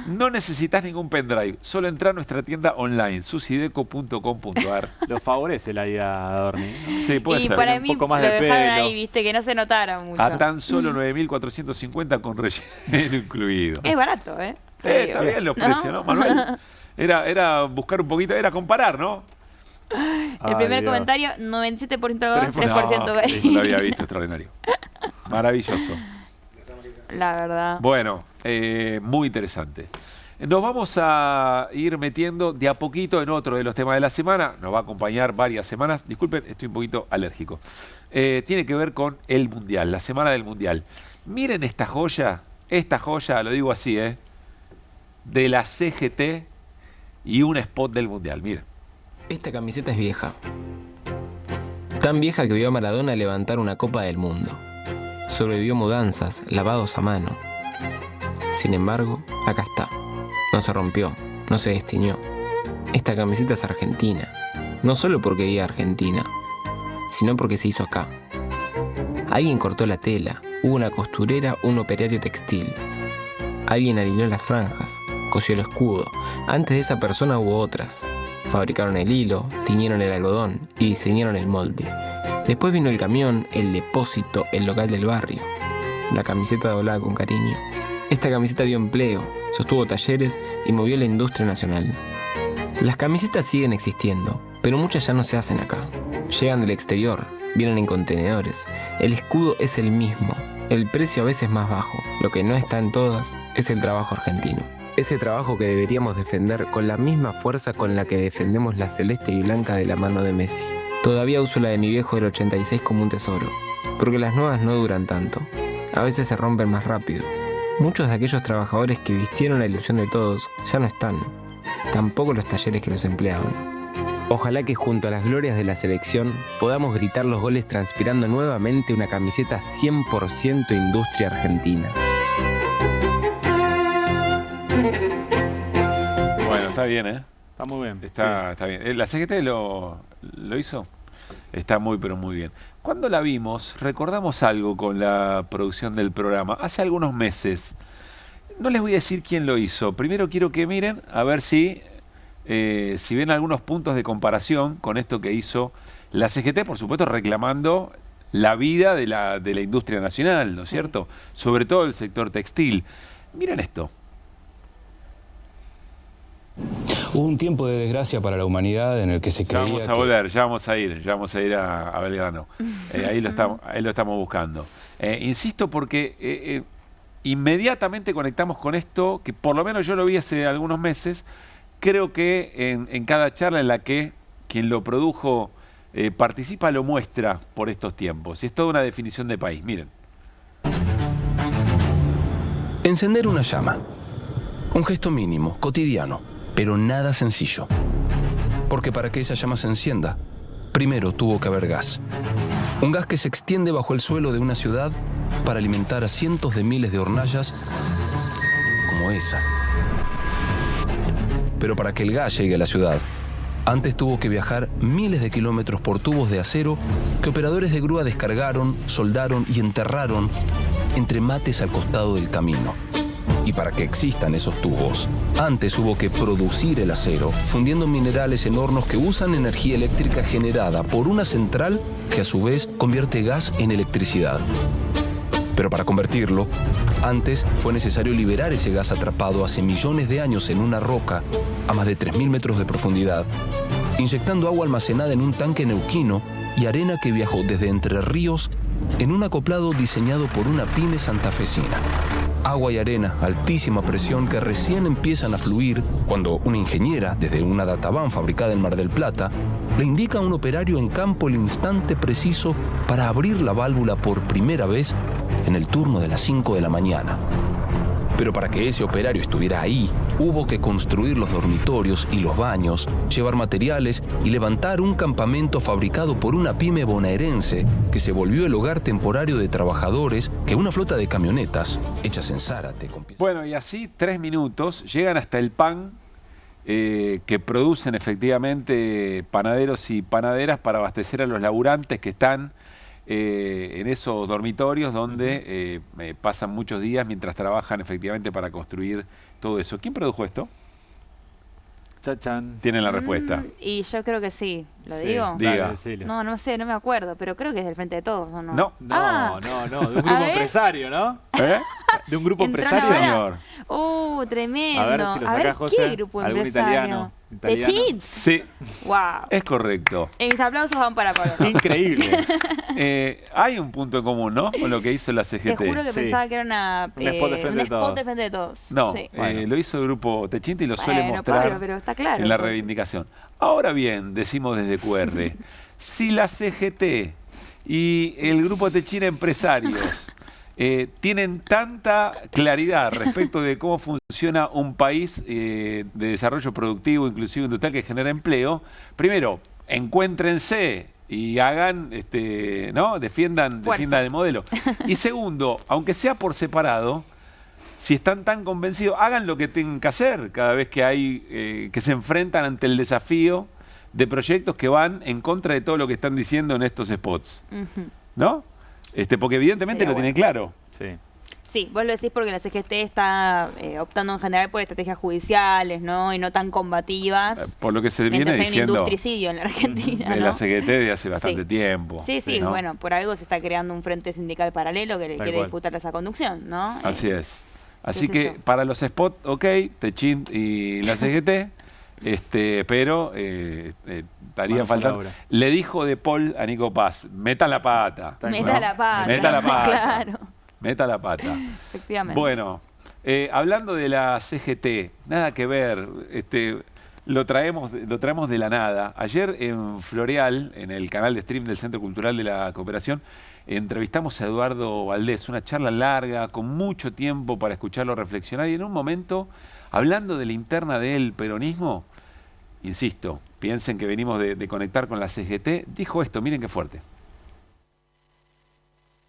No necesitas ningún pendrive, solo entra a nuestra tienda online, susideco.com.ar. Lo favorece la idea de Adorni, ¿no? Sí, puede ser. Y para mí un poco más lo de dejaron pelo. ahí, viste, que no se notara mucho. A tan solo 9.450 con relleno incluido. Es barato, ¿eh? Está bien los precios, ¿no, Manuel? Era buscar un poquito, era comparar, ¿no? El primer comentario, 97% algodón, 3% No lo había visto, extraordinario. Maravilloso. La verdad. Bueno, muy interesante. Nos vamos a ir metiendo de a poquito en otro de los temas de la semana. Nos va a acompañar varias semanas. Disculpen, estoy un poquito alérgico. Tiene que ver con el Mundial, la semana del Mundial. Miren esta joya, lo digo así, de la CGT y un spot del Mundial. Miren. Esta camiseta es vieja. Tan vieja que vio a Maradona levantar una Copa del Mundo. Sobrevivió mudanzas, lavados a mano. Sin embargo, acá está. No se rompió, no se destiñó. Esta camiseta es argentina. No solo porque diga Argentina, sino porque se hizo acá. Alguien cortó la tela, hubo una costurera, un operario textil. Alguien alineó las franjas, cosió el escudo. Antes de esa persona hubo otras. Fabricaron el hilo, tiñeron el algodón y diseñaron el molde. Después vino el camión, el depósito, el local del barrio. La camiseta doblada con cariño. Esta camiseta dio empleo, sostuvo talleres y movió la industria nacional. Las camisetas siguen existiendo, pero muchas ya no se hacen acá. Llegan del exterior, vienen en contenedores. El escudo es el mismo, el precio a veces más bajo. Lo que no está en todas es el trabajo argentino. Ese trabajo que deberíamos defender con la misma fuerza con la que defendemos la celeste y blanca de la mano de Messi. Todavía uso la de mi viejo del 86 como un tesoro, porque las nuevas no duran tanto. A veces se rompen más rápido. Muchos de aquellos trabajadores que vistieron la ilusión de todos ya no están. Tampoco los talleres que los empleaban. Ojalá que junto a las glorias de la selección podamos gritar los goles transpirando nuevamente una camiseta 100% industria argentina. Bueno, está bien, ¿eh? Está muy bien. Está bien. ¿La CGT lo hizo? Está muy, pero muy bien. Cuando la vimos, recordamos algo con la producción del programa, hace algunos meses. No les voy a decir quién lo hizo. Primero quiero que miren a ver si ven algunos puntos de comparación con esto que hizo la CGT, por supuesto reclamando la vida de la industria nacional, ¿no es cierto? Sobre todo el sector textil. Miren esto. Hubo un tiempo de desgracia para la humanidad en el que se creía... Ya vamos a volver, ya vamos a ir a Belgrano. Ahí lo estamos buscando. Insisto porque inmediatamente conectamos con esto, que por lo menos yo lo vi hace algunos meses. Creo que en cada charla en la que quien lo produjo participa, lo muestra por estos tiempos. Y es toda una definición de país. Miren. Encender una llama. Un gesto mínimo, cotidiano, pero nada sencillo. Porque para que esa llama se encienda, primero tuvo que haber gas. Un gas que se extiende bajo el suelo de una ciudad para alimentar a cientos de miles de hornallas como esa. Pero para que el gas llegue a la ciudad, antes tuvo que viajar miles de kilómetros por tubos de acero que operadores de grúa descargaron, soldaron y enterraron entre mates al costado del camino. Y para que existan esos tubos, antes hubo que producir el acero, fundiendo minerales en hornos que usan energía eléctrica generada por una central que a su vez convierte gas en electricidad. Pero para convertirlo, antes fue necesario liberar ese gas atrapado hace millones de años en una roca a más de 3.000 metros de profundidad, inyectando agua almacenada en un tanque neuquino y arena que viajó desde Entre Ríos en un acoplado diseñado por una pyme santafesina. Agua y arena a altísima presión que recién empiezan a fluir cuando una ingeniera, desde una Databan fabricada en Mar del Plata, le indica a un operario en campo el instante preciso para abrir la válvula por primera vez en el turno de las 5 de la mañana. Pero para que ese operario estuviera ahí, hubo que construir los dormitorios y los baños, llevar materiales y levantar un campamento fabricado por una pyme bonaerense que se volvió el hogar temporario de trabajadores que una flota de camionetas hechas en Zárate. Bueno, y así 3 minutos llegan hasta el pan que producen efectivamente panaderos y panaderas para abastecer a los laburantes que están en esos dormitorios donde pasan muchos días mientras trabajan efectivamente para construir todo eso. ¿Quién produjo esto? Chachán. Tienen la respuesta. Y yo creo que sí. ¿Lo digo? Diga. No sé, no me acuerdo, pero creo que es del Frente de Todos, ¿o no? No. No, de un grupo empresario, ¿no? De un grupo empresario. Señor. Tremendo. A ver si lo saca José. ¿Qué grupo ¿Algún empresario? italiano? Sí. Wow. Es correcto. Mis aplausos van para Pablo. Increíble. Hay un punto en común, ¿no? Con lo que hizo la CGT. Te juro que pensaba que era un spot de Frente de Todos. No, sí. lo hizo el grupo Techint y lo suele mostrar Pablo, pero está claro, en la reivindicación. Ahora bien, decimos desde QR, si la CGT y el grupo Techint Empresarios tienen tanta claridad respecto de cómo funciona un país de desarrollo productivo, inclusivo industrial, que genera empleo, primero, encuéntrense y hagan, defiendan el modelo. Y segundo, aunque sea por separado, si están tan convencidos, hagan lo que tengan que hacer cada vez que hay que se enfrentan ante el desafío de proyectos que van en contra de todo lo que están diciendo en estos spots. ¿No? Porque evidentemente lo tienen claro. Sí, vos lo decís porque la CGT está optando en general por estrategias judiciales, ¿no? Y no tan combativas. Por lo que se viene diciendo. Hay un industricidio en la Argentina, de la CGT de hace bastante tiempo. Sí, ¿no? Bueno, por algo se está creando un frente sindical paralelo que le quiere disputar esa conducción, ¿no? Así es. Así que para los spots, Techint y la CGT, pero estaría faltando. Le dijo De Paul a Nico Paz, meta la pata. Meta la pata. Claro. Meta la pata. Efectivamente. Bueno, hablando de la CGT, nada que ver, lo traemos de la nada. Ayer en Floreal, en el canal de stream del Centro Cultural de la Cooperación, entrevistamos a Eduardo Valdés, una charla larga, con mucho tiempo para escucharlo reflexionar, y en un momento, hablando de la interna del peronismo, insisto, piensen que venimos de conectar con la CGT, dijo esto, miren qué fuerte.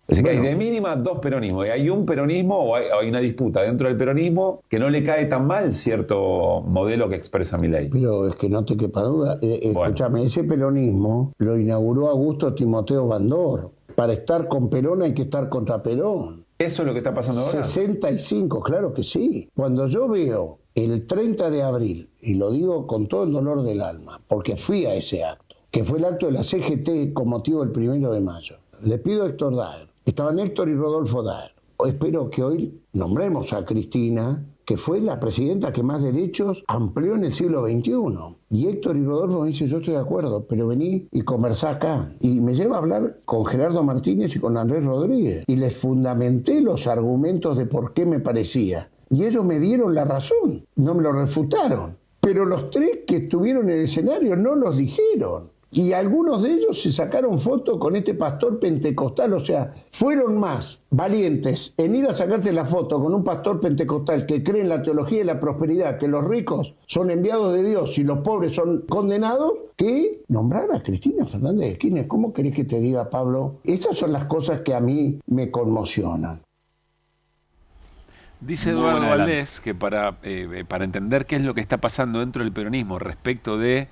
Así que hay de mínima 2 peronismos. Y hay un peronismo o hay una disputa dentro del peronismo que no le cae tan mal cierto modelo que expresa Milei. Pero es que no te quepa duda. Escúchame, ese peronismo lo inauguró Augusto Timoteo Bandor. Para estar con Perón hay que estar contra Perón. ¿Eso es lo que está pasando ahora? 65, claro que sí. Cuando yo veo el 30 de abril, y lo digo con todo el dolor del alma, porque fui a ese acto, que fue el acto de la CGT con motivo del 1 de mayo. Le pido a Héctor Daer. Estaban Héctor y Rodolfo Daer. Espero que hoy nombremos a Cristina, que fue la presidenta que más derechos amplió en el siglo XXI. Y Héctor y Rodolfo me dicen, yo estoy de acuerdo, pero vení y conversá acá. Y me lleva a hablar con Gerardo Martínez y con Andrés Rodríguez. Y les fundamenté los argumentos de por qué me parecía. Y ellos me dieron la razón, no me lo refutaron. Pero los 3 que estuvieron en el escenario no los dijeron. Y algunos de ellos se sacaron fotos con este pastor pentecostal, o sea, fueron más valientes en ir a sacarse la foto con un pastor pentecostal que cree en la teología de la prosperidad, que los ricos son enviados de Dios y los pobres son condenados, que nombrar a Cristina Fernández de Kirchner. ¿Cómo querés que te diga, Pablo? Esas son las cosas que a mí me conmocionan. Dice Eduardo Valdés que para entender qué es lo que está pasando dentro del peronismo respecto del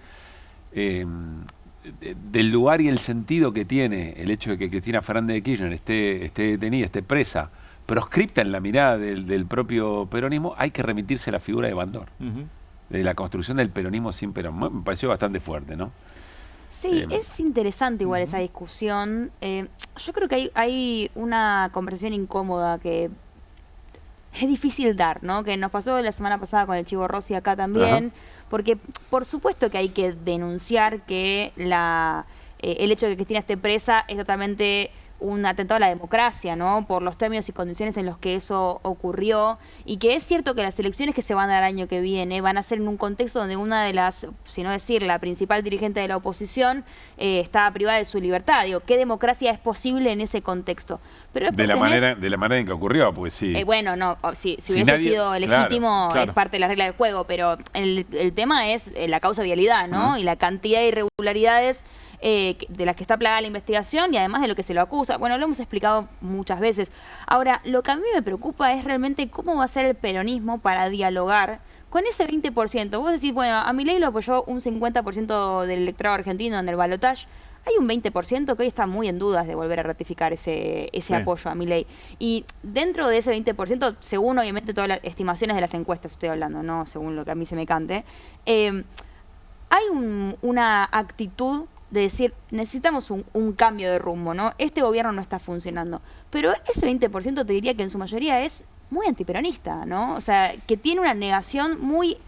lugar y el sentido que tiene el hecho de que Cristina Fernández de Kirchner esté detenida, esté presa, proscripta en la mirada del propio peronismo, hay que remitirse a la figura de Bandor, de la construcción del peronismo sin Perón. Me pareció bastante fuerte, ¿no? Sí, es interesante igual esa discusión. Yo creo que hay una conversación incómoda que es difícil dar, ¿no? Que nos pasó la semana pasada con el Chivo Rossi acá también. Ajá. Porque por supuesto que hay que denunciar que el hecho de que Cristina esté presa es totalmente un atentado a la democracia, ¿no? Por los términos y condiciones en los que eso ocurrió, y que es cierto que las elecciones que se van a dar el año que viene van a ser en un contexto donde una de las, si no decir la principal dirigente de la oposición, está privada de su libertad. Digo, ¿qué democracia es posible en ese contexto? Pero de la manera en que ocurrió, pues sí. Bueno, no, si hubiese sido legítimo, claro, es parte de la regla del juego, pero el tema es la causa-vialidad, ¿no? Y la cantidad de irregularidades de las que está plagada la investigación y además de lo que se lo acusa. Bueno, lo hemos explicado muchas veces. Ahora, lo que a mí me preocupa es realmente cómo va a ser el peronismo para dialogar con ese 20%. Vos decís, bueno, a Milei lo apoyó un 50% del electorado argentino en el balotaje. Hay un 20% que hoy está muy en dudas de volver a ratificar ese apoyo a Milei. Y dentro de ese 20%, según obviamente todas las estimaciones de las encuestas estoy hablando, no según lo que a mí se me cante, hay una actitud de decir, necesitamos un cambio de rumbo, ¿no? Este gobierno no está funcionando. Pero ese 20% te diría que en su mayoría es muy antiperonista, ¿no? O sea, que tiene una negación muy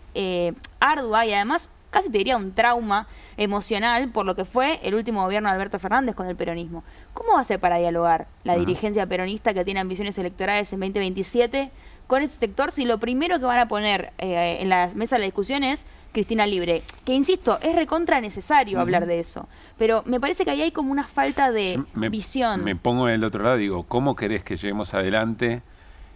ardua y además casi te diría un trauma emocional por lo que fue el último gobierno de Alberto Fernández con el peronismo. ¿Cómo va a ser para dialogar la dirigencia peronista que tiene ambiciones electorales en 2027 con ese sector si lo primero que van a poner en la mesa de la discusión es Cristina libre? Que insisto, es recontra necesario hablar de eso, pero me parece que ahí hay como una falta de visión. Me pongo del otro lado, digo, ¿cómo querés que llevemos adelante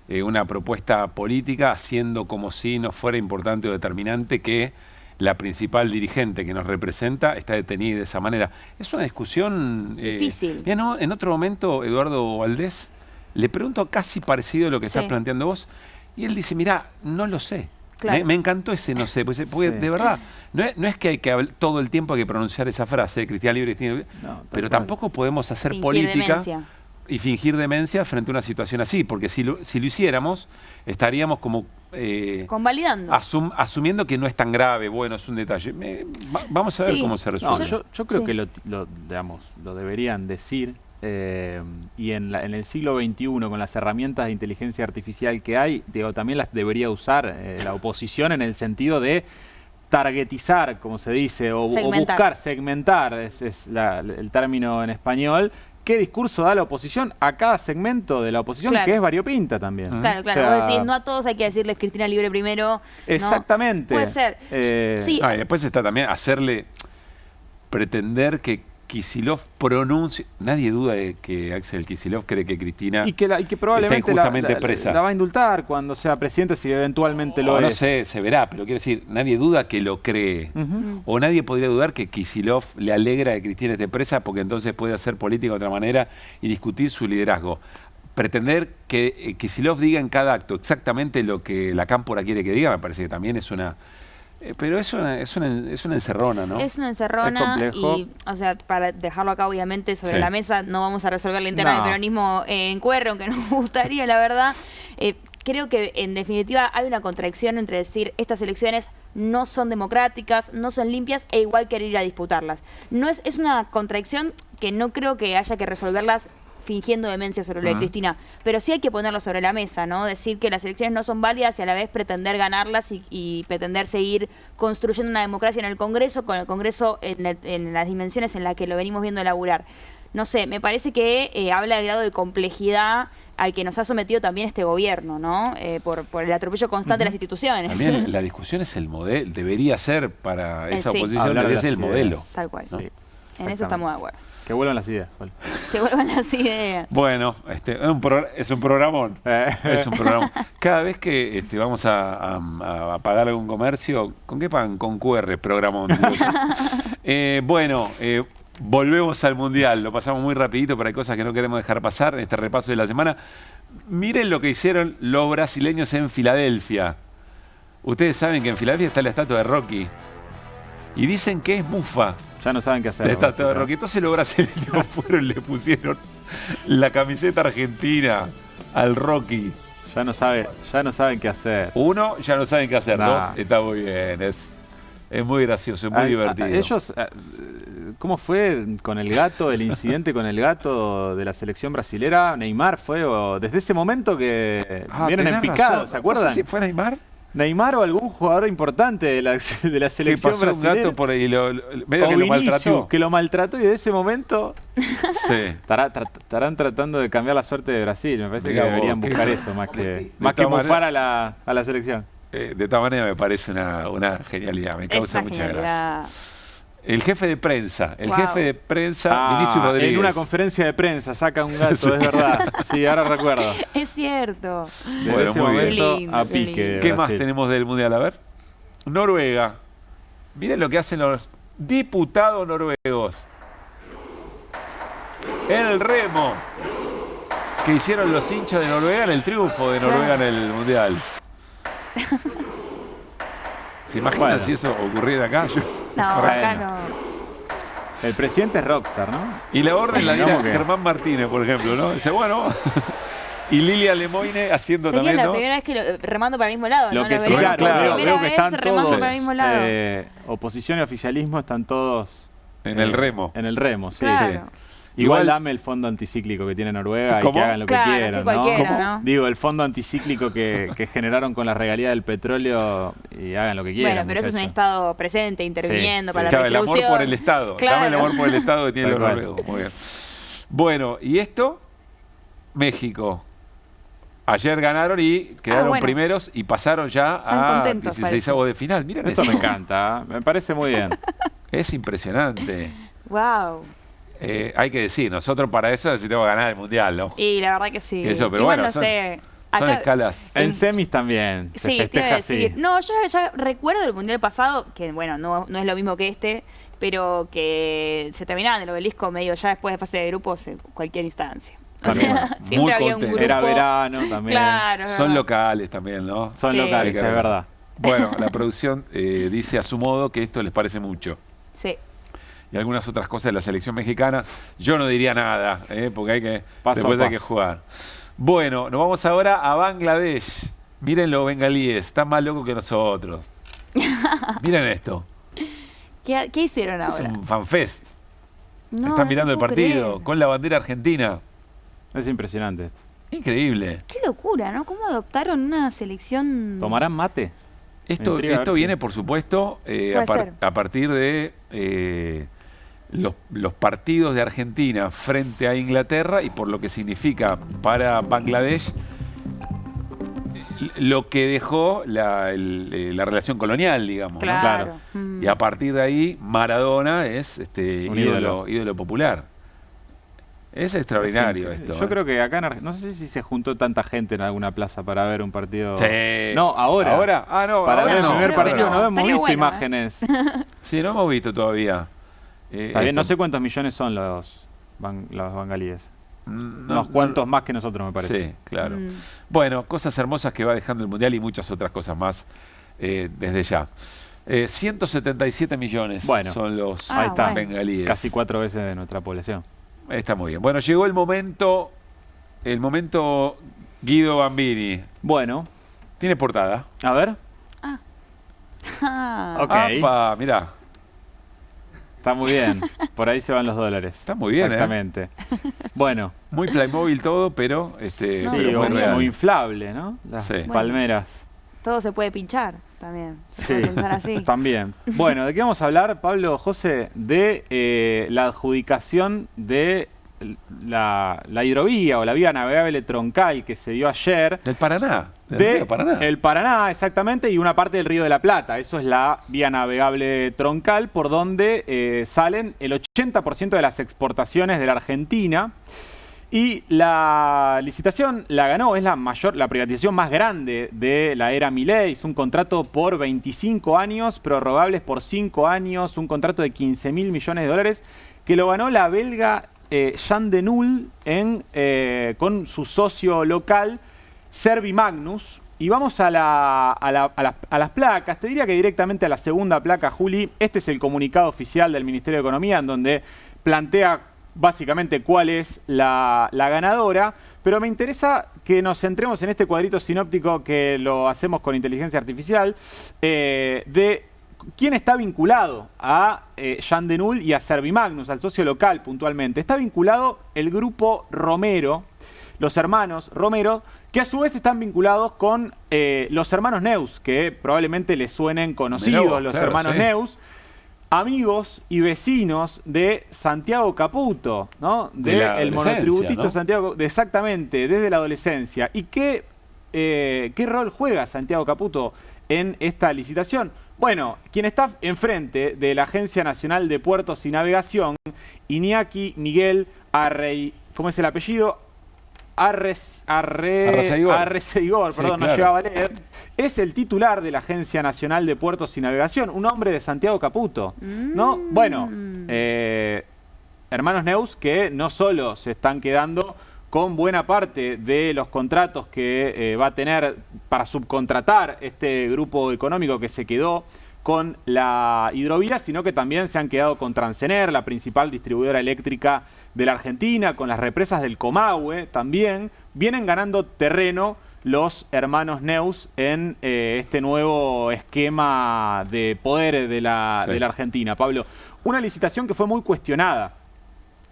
una propuesta política haciendo como si no fuera importante o determinante que la principal dirigente que nos representa está detenida de esa manera? Es una discusión difícil. En otro momento, Eduardo Valdés, le pregunto casi parecido a lo que estás planteando vos, y él dice, mirá, no lo sé. Claro. Me encantó ese no sé, porque de verdad, no es que hay que todo el tiempo hay que pronunciar esa frase, Cristina libre, Cristina libre, pero tampoco podemos hacer política y fingir demencia frente a una situación así, porque si lo hiciéramos, estaríamos como convalidando. Asumiendo que no es tan grave, bueno, es un detalle. Vamos a ver cómo se resuelve. Yo creo que lo deberían decir. Y en el siglo XXI, con las herramientas de inteligencia artificial que hay, también las debería usar la oposición en el sentido de targetizar, como se dice, o buscar, segmentar, es el término en español, qué discurso da la oposición a cada segmento de la oposición, que es variopinta también. Claro, claro. O sea, vos decís, no a todos hay que decirles Cristina libre primero. Exactamente. ¿no? Puede ser. Y después está también pretender que Kicillof pronuncie. Nadie duda de que Axel Kicillof cree que Cristina y que probablemente está injustamente presa. La va a indultar cuando sea presidente, si eventualmente lo es. No sé, se verá, pero quiero decir, nadie duda que lo cree. O nadie podría dudar que Kicillof le alegra que Cristina esté presa, porque entonces puede hacer política de otra manera y discutir su liderazgo. Pretender que Kicillof diga en cada acto exactamente lo que la cámpora quiere que diga, me parece que también es una... Pero es una encerrona, ¿no? Es una encerrona y, o sea, para dejarlo acá obviamente sobre la mesa, no vamos a resolver la interna del peronismo en QR, aunque nos gustaría, la verdad. Creo que en definitiva hay una contradicción entre decir estas elecciones no son democráticas, no son limpias e igual querer ir a disputarlas. Es una contradicción que no creo que haya que resolverlas fingiendo demencia sobre lo de Cristina, pero sí hay que ponerlo sobre la mesa, ¿no? Decir que las elecciones no son válidas y a la vez pretender ganarlas y pretender seguir construyendo una democracia en el Congreso, con el Congreso en las dimensiones en las que lo venimos viendo laburar. No sé, me parece que habla del grado de complejidad al que nos ha sometido también este gobierno, ¿no? Por el atropello constante de las instituciones. También la discusión es el modelo, debería ser para esa oposición, es el modelo. Tal cual. ¿no? Sí. En eso estamos de acuerdo. Que vuelvan las ideas. Que vuelvan las ideas. Bueno, es un programón. Es un programón. Cada vez que vamos a pagar algún comercio, ¿con qué pagan? Con QR, programón. Volvemos al Mundial. Lo pasamos muy rapidito, pero hay cosas que no queremos dejar pasar en este repaso de la semana. Miren lo que hicieron los brasileños en Filadelfia. Ustedes saben que en Filadelfia está la estatua de Rocky. Y dicen que es mufa. Ya no saben qué hacer. La estatua de Rocky. Entonces los brasileños fueron y le pusieron la camiseta argentina al Rocky. Ya no saben qué hacer. Uno, ya no saben qué hacer. Dos, está muy bien. Es muy gracioso, es muy divertido. Ellos, ¿cómo fue con el gato, el incidente con el gato de la selección brasilera? Neymar fue, desde ese momento que vienen en picado, ¿se acuerdan? No sé si fue Neymar. Neymar o algún jugador importante de la selección pasó brasileña. Un gato por ahí medio que lo maltrató. Que lo maltrató y desde ese momento estarán tratando de cambiar la suerte de Brasil. Me parece que deberían buscar eso más que mufar a la selección. De todas maneras me parece una genialidad, me causa mucha gracia. El jefe de prensa, Vinicius Rodríguez. En una conferencia de prensa saca un gato, es verdad. Sí, ahora recuerdo. Es cierto. Bueno, muy bien. Lindo, a pique. ¿Qué más tenemos del Mundial? A ver. Noruega. Miren lo que hacen los diputados noruegos. El remo que hicieron los hinchas de Noruega en el triunfo de Noruega en el Mundial. ¿Se imaginan si eso ocurriera acá? Acá no. El presidente es rockstar, ¿no? Y la orden la diera Germán Martínez, por ejemplo, ¿no? Dice, bueno. Y Lilia Lemoine haciendo también, ¿no? La primera vez que remando para el mismo lado, ¿no? Claro, veo que están todos para el mismo lado. Oposición y oficialismo están todos en el remo. En el remo, sí. Claro. Igual dame el fondo anticíclico que tiene Noruega y que hagan lo que quieran, ¿no? Digo, el fondo anticíclico que generaron con la regalía del petróleo y hagan lo que quieran. Bueno, pero eso es un Estado presente, interviniendo para la retribución. El amor por el Estado. Claro. Dame el amor por el Estado que tiene los noruegos. Muy bien. Bueno, ¿y esto? México. Ayer ganaron y quedaron primeros y pasaron ya a 16avos de final. Miren esto. Me encanta, me parece muy bien. Es impresionante. Wow. Hay que decir, nosotros para eso necesitamos ganar el Mundial, ¿no? Y la verdad que sí. Eso, pero bueno, son escalas. En semis también se festeja así. No, yo ya recuerdo el Mundial pasado, que bueno, no es lo mismo que este, pero que se terminaba en el obelisco medio ya después de fase de grupos en cualquier instancia. O sea, siempre había un grupo. Era verano también. Claro, son locales también, ¿no? Son locales, es verdad. Bueno, la producción dice a su modo que esto les parece mucho. Sí. Y algunas otras cosas de la selección mexicana. Yo no diría nada, porque hay que hay que jugar. Bueno, nos vamos ahora a Bangladesh. Miren los bengalíes, están más locos que nosotros. Miren esto. ¿Qué hicieron ahora? Es un fanfest. Están mirando el partido con la bandera argentina. Es impresionante esto. Increíble. Qué locura, ¿no? ¿Cómo adoptaron una selección? ¿Tomarán mate? Esto viene, por supuesto, a partir de los partidos de Argentina frente a Inglaterra y por lo que significa para Bangladesh lo que dejó la relación colonial, digamos. Claro. ¿no? Y a partir de ahí, Maradona es Un ídolo popular. Es extraordinario esto. Yo creo que acá no sé si se juntó tanta gente en alguna plaza para ver un partido. Sí. No, ahora. ¿Ahora? Ah, no. Para ahora ver el primer partido no hemos Estaría visto bueno, imágenes. Sí, no hemos visto todavía. Está bien, no sé cuántos millones son los bengalíes. Unos cuantos más que nosotros, me parece. Sí, claro. Bueno, cosas hermosas que va dejando el Mundial y muchas otras cosas más desde ya. 177 millones son los bengalíes. Casi 4 veces de nuestra población. Está muy bien. Bueno, llegó el momento Guido Bambini. Bueno. Tiene portada. A ver. Ok. ¡Apa! Mirá. Está muy bien. Por ahí se van los dólares. Está muy bien, exactamente. Bueno. Muy Playmobil todo, pero, pero muy inflable, ¿no? Las palmeras. Todo se puede pinchar también. Se Sí, puede pensar así. también. Bueno, ¿de qué vamos a hablar, Pablo, José? De la adjudicación de la hidrovía o la vía navegable troncal que se dio ayer. Del Paraná. Río Paraná. El Paraná, exactamente, y una parte del Río de la Plata. Eso es la vía navegable troncal por donde salen el 80% de las exportaciones de la Argentina. Y la licitación la ganó, es la privatización más grande de la era Milei. Es un contrato por 25 años, prorrogables por 5 años, un contrato de 15.000 millones de dólares, que lo ganó la belga Jan de Nul con su socio local, Servimagnus. Y vamos a las placas. Te diría que directamente a la segunda placa, Juli. Este es el comunicado oficial del Ministerio de Economía, en donde plantea básicamente cuál es la ganadora, pero me interesa que nos centremos en este cuadrito sinóptico que lo hacemos con inteligencia artificial, de quién está vinculado a Jan de Nul y a Servimagnus, al socio local puntualmente. Está vinculado el grupo Romero, los hermanos Romero, que a su vez están vinculados con los hermanos Neus, que probablemente les suenen conocidos, los hermanos Neus. Amigos y vecinos de Santiago Caputo, ¿no? El monotributista, ¿no? Santiago, exactamente, desde la adolescencia. ¿Y qué rol juega Santiago Caputo en esta licitación? Bueno, quien está enfrente de la Agencia Nacional de Puertos y Navegación, Iñaki Miguel ¿cómo es el apellido? Arreceigor, perdón, sí, claro. No llegaba a leer. Es el titular de la Agencia Nacional de Puertos y Navegación, un hombre de Santiago Caputo, ¿no? Bueno, hermanos Neus que no solo se están quedando con buena parte de los contratos que va a tener para subcontratar este grupo económico que se quedó con la hidrovía, sino que también se han quedado con Transener, la principal distribuidora eléctrica de la Argentina, con las represas del Comahue también. Vienen ganando terreno los hermanos Neus en este nuevo esquema de poder de la Argentina. Pablo, una licitación que fue muy cuestionada.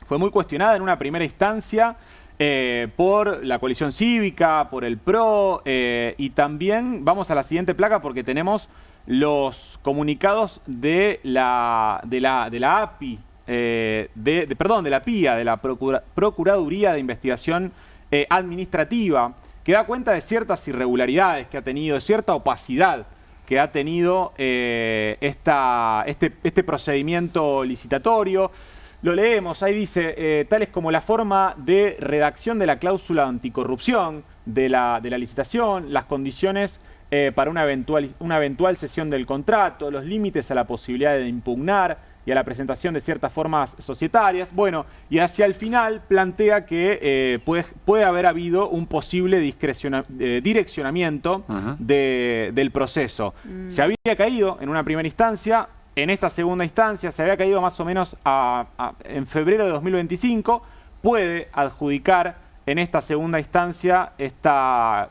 Fue muy cuestionada en una primera instancia por la coalición cívica, por el PRO, y también vamos a la siguiente placa porque tenemos los comunicados de la API, de la PIA, de la Procuraduría de Investigación Administrativa, que da cuenta de ciertas irregularidades que ha tenido, de cierta opacidad que ha tenido este procedimiento licitatorio. Lo leemos, ahí dice, tales como la forma de redacción de la cláusula anticorrupción de la licitación, las condiciones para una eventual cesión del contrato, los límites a la posibilidad de impugnar y a la presentación de ciertas formas societarias. Bueno, y hacia el final plantea que puede haber habido un posible direccionamiento del proceso. Se había caído en una primera instancia. En esta segunda instancia se había caído más o menos en febrero de 2025. Puede adjudicar en esta segunda instancia la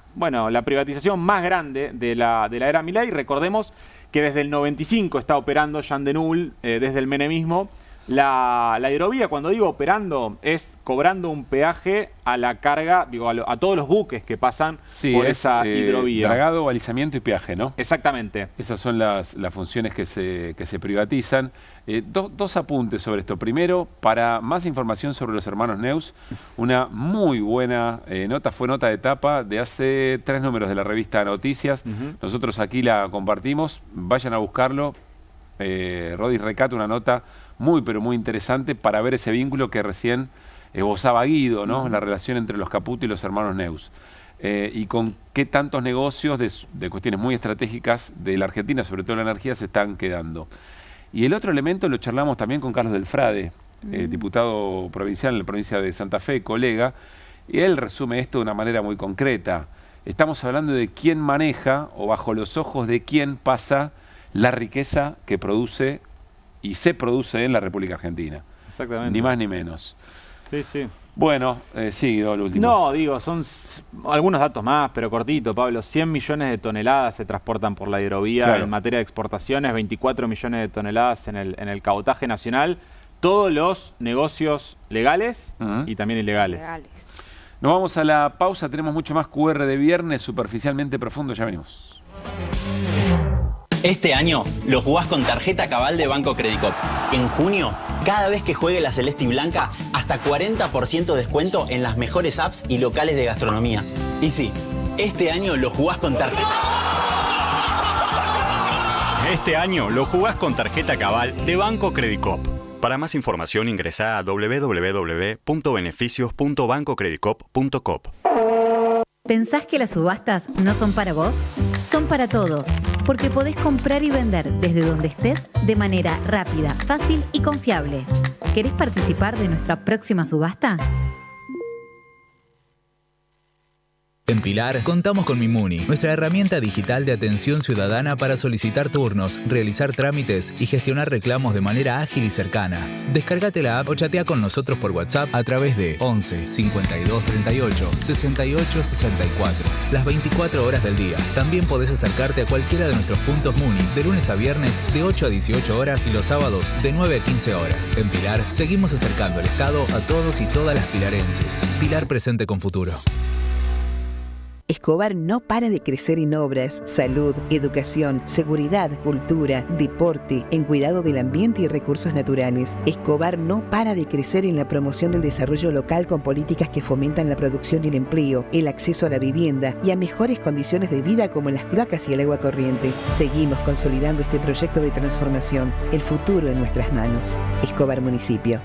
privatización más grande de la era Milei. Recordemos que desde el 95 está operando Jan de Nul, desde el menemismo, La hidrovía, cuando digo operando, es cobrando un peaje a la carga, digo, a todos los buques que pasan por esa hidrovía. Dragado, balizamiento y peaje, ¿no? Exactamente. Esas son las funciones que se privatizan. Dos apuntes sobre esto. Primero, para más información sobre los hermanos Neus, una muy buena nota, fue nota de tapa de hace 3 números de la revista Noticias. Nosotros aquí la compartimos, vayan a buscarlo. Rodi recata una nota muy, pero muy interesante para ver ese vínculo que recién esbozaba Guido, ¿no? La relación entre los Caputo y los hermanos Neus. Y con qué tantos negocios de cuestiones muy estratégicas de la Argentina, sobre todo la energía, se están quedando. Y el otro elemento lo charlamos también con Carlos Delfrade, diputado provincial en la provincia de Santa Fe, colega, y él resume esto de una manera muy concreta. Estamos hablando de quién maneja o bajo los ojos de quién pasa la riqueza que produce y se produce en la República Argentina. Exactamente. Ni más ni menos. Sí, sí. Bueno, sí, lo último. No, digo, son algunos datos más, pero cortito, Pablo. 100 millones de toneladas se transportan por la hidrovía en materia de exportaciones, 24 millones de toneladas en el cabotaje nacional. Todos los negocios legales y también ilegales. Nos vamos a la pausa, tenemos mucho más QR de viernes, superficialmente profundo, ya venimos. Este año lo jugás con tarjeta Cabal de Banco Credicop. En junio, cada vez que juegue la celeste y blanca, hasta 40% de descuento en las mejores apps y locales de gastronomía. Y sí, este año lo jugás con tarjeta. Este año lo jugás con tarjeta Cabal de Banco Credicop. Para más información ingresá a www.beneficios.bancocredicop.com. ¿Pensás que las subastas no son para vos? Son para todos, porque podés comprar y vender desde donde estés de manera rápida, fácil y confiable. ¿Querés participar de nuestra próxima subasta? En Pilar contamos con Mimuni, nuestra herramienta digital de atención ciudadana para solicitar turnos, realizar trámites y gestionar reclamos de manera ágil y cercana. Descárgate la app o chatea con nosotros por WhatsApp a través de 11 52 38 68 64, las 24 horas del día. También podés acercarte a cualquiera de nuestros puntos Muni de lunes a viernes de 8 a 18 horas y los sábados de 9 a 15 horas. En Pilar seguimos acercando el Estado a todos y todas las pilarenses. Pilar presente con futuro. Escobar no para de crecer en obras, salud, educación, seguridad, cultura, deporte, en cuidado del ambiente y recursos naturales. Escobar no para de crecer en la promoción del desarrollo local con políticas que fomentan la producción y el empleo, el acceso a la vivienda y a mejores condiciones de vida como las cloacas y el agua corriente. Seguimos consolidando este proyecto de transformación, el futuro en nuestras manos. Escobar Municipio.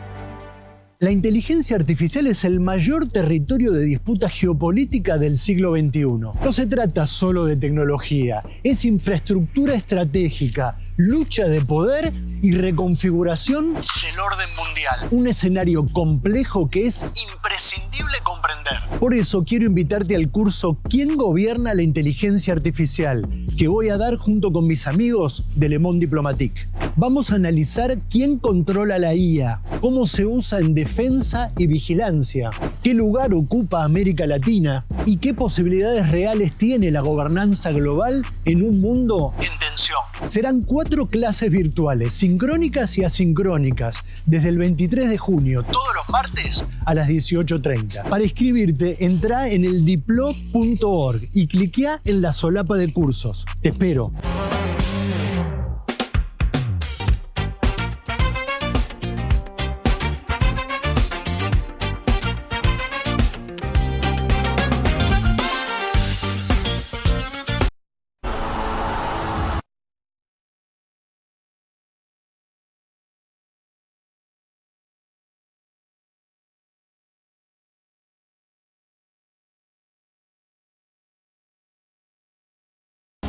La inteligencia artificial es el mayor territorio de disputa geopolítica del siglo XXI. No se trata solo de tecnología, es infraestructura estratégica, lucha de poder y reconfiguración del orden mundial. Un escenario complejo que es imprescindible comprender. Por eso quiero invitarte al curso ¿Quién gobierna la inteligencia artificial?, que voy a dar junto con mis amigos de Le Monde Diplomatique. Vamos a analizar quién controla la IA, cómo se usa en defensa y vigilancia, qué lugar ocupa América Latina y qué posibilidades reales tiene la gobernanza global en un mundo en tensión. Serán 4 clases virtuales, sincrónicas y asincrónicas, desde el 23 de junio, todos los martes a las 18:30. Para inscribirte, entra en el diplo.org y cliquea en la solapa de cursos. Te espero.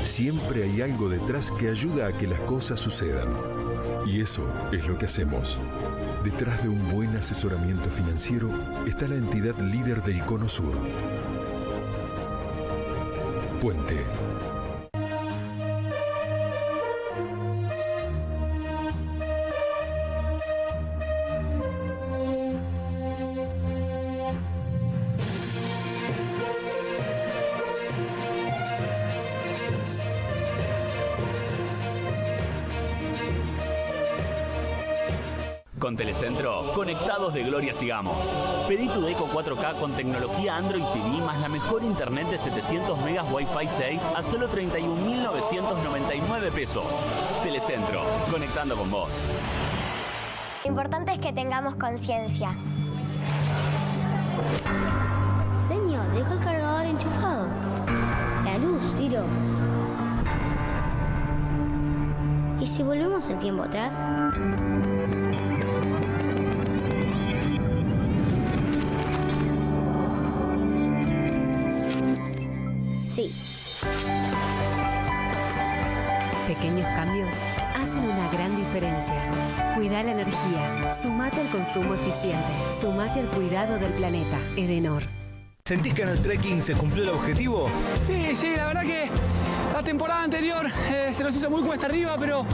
Siempre hay algo detrás que ayuda a que las cosas sucedan. Y eso es lo que hacemos. Detrás de un buen asesoramiento financiero está la entidad líder del Cono Sur. Puente. Con Telecentro, conectados de gloria sigamos. Pedí tu Deco 4K con tecnología Android TV más la mejor internet de 700 megas Wi-Fi 6 a solo 31.999 pesos. Telecentro, conectando con vos. Lo importante es que tengamos conciencia. Señor, deja el cargador enchufado. La luz, Ciro. ¿Y si volvemos el tiempo atrás? Sí. Pequeños cambios hacen una gran diferencia. Cuida la energía. Sumate al consumo eficiente. Sumate al cuidado del planeta. Edenor. ¿Sentís que en el trekking se cumplió el objetivo? Sí, la verdad que la temporada anterior se nos hizo muy cuesta arriba, pero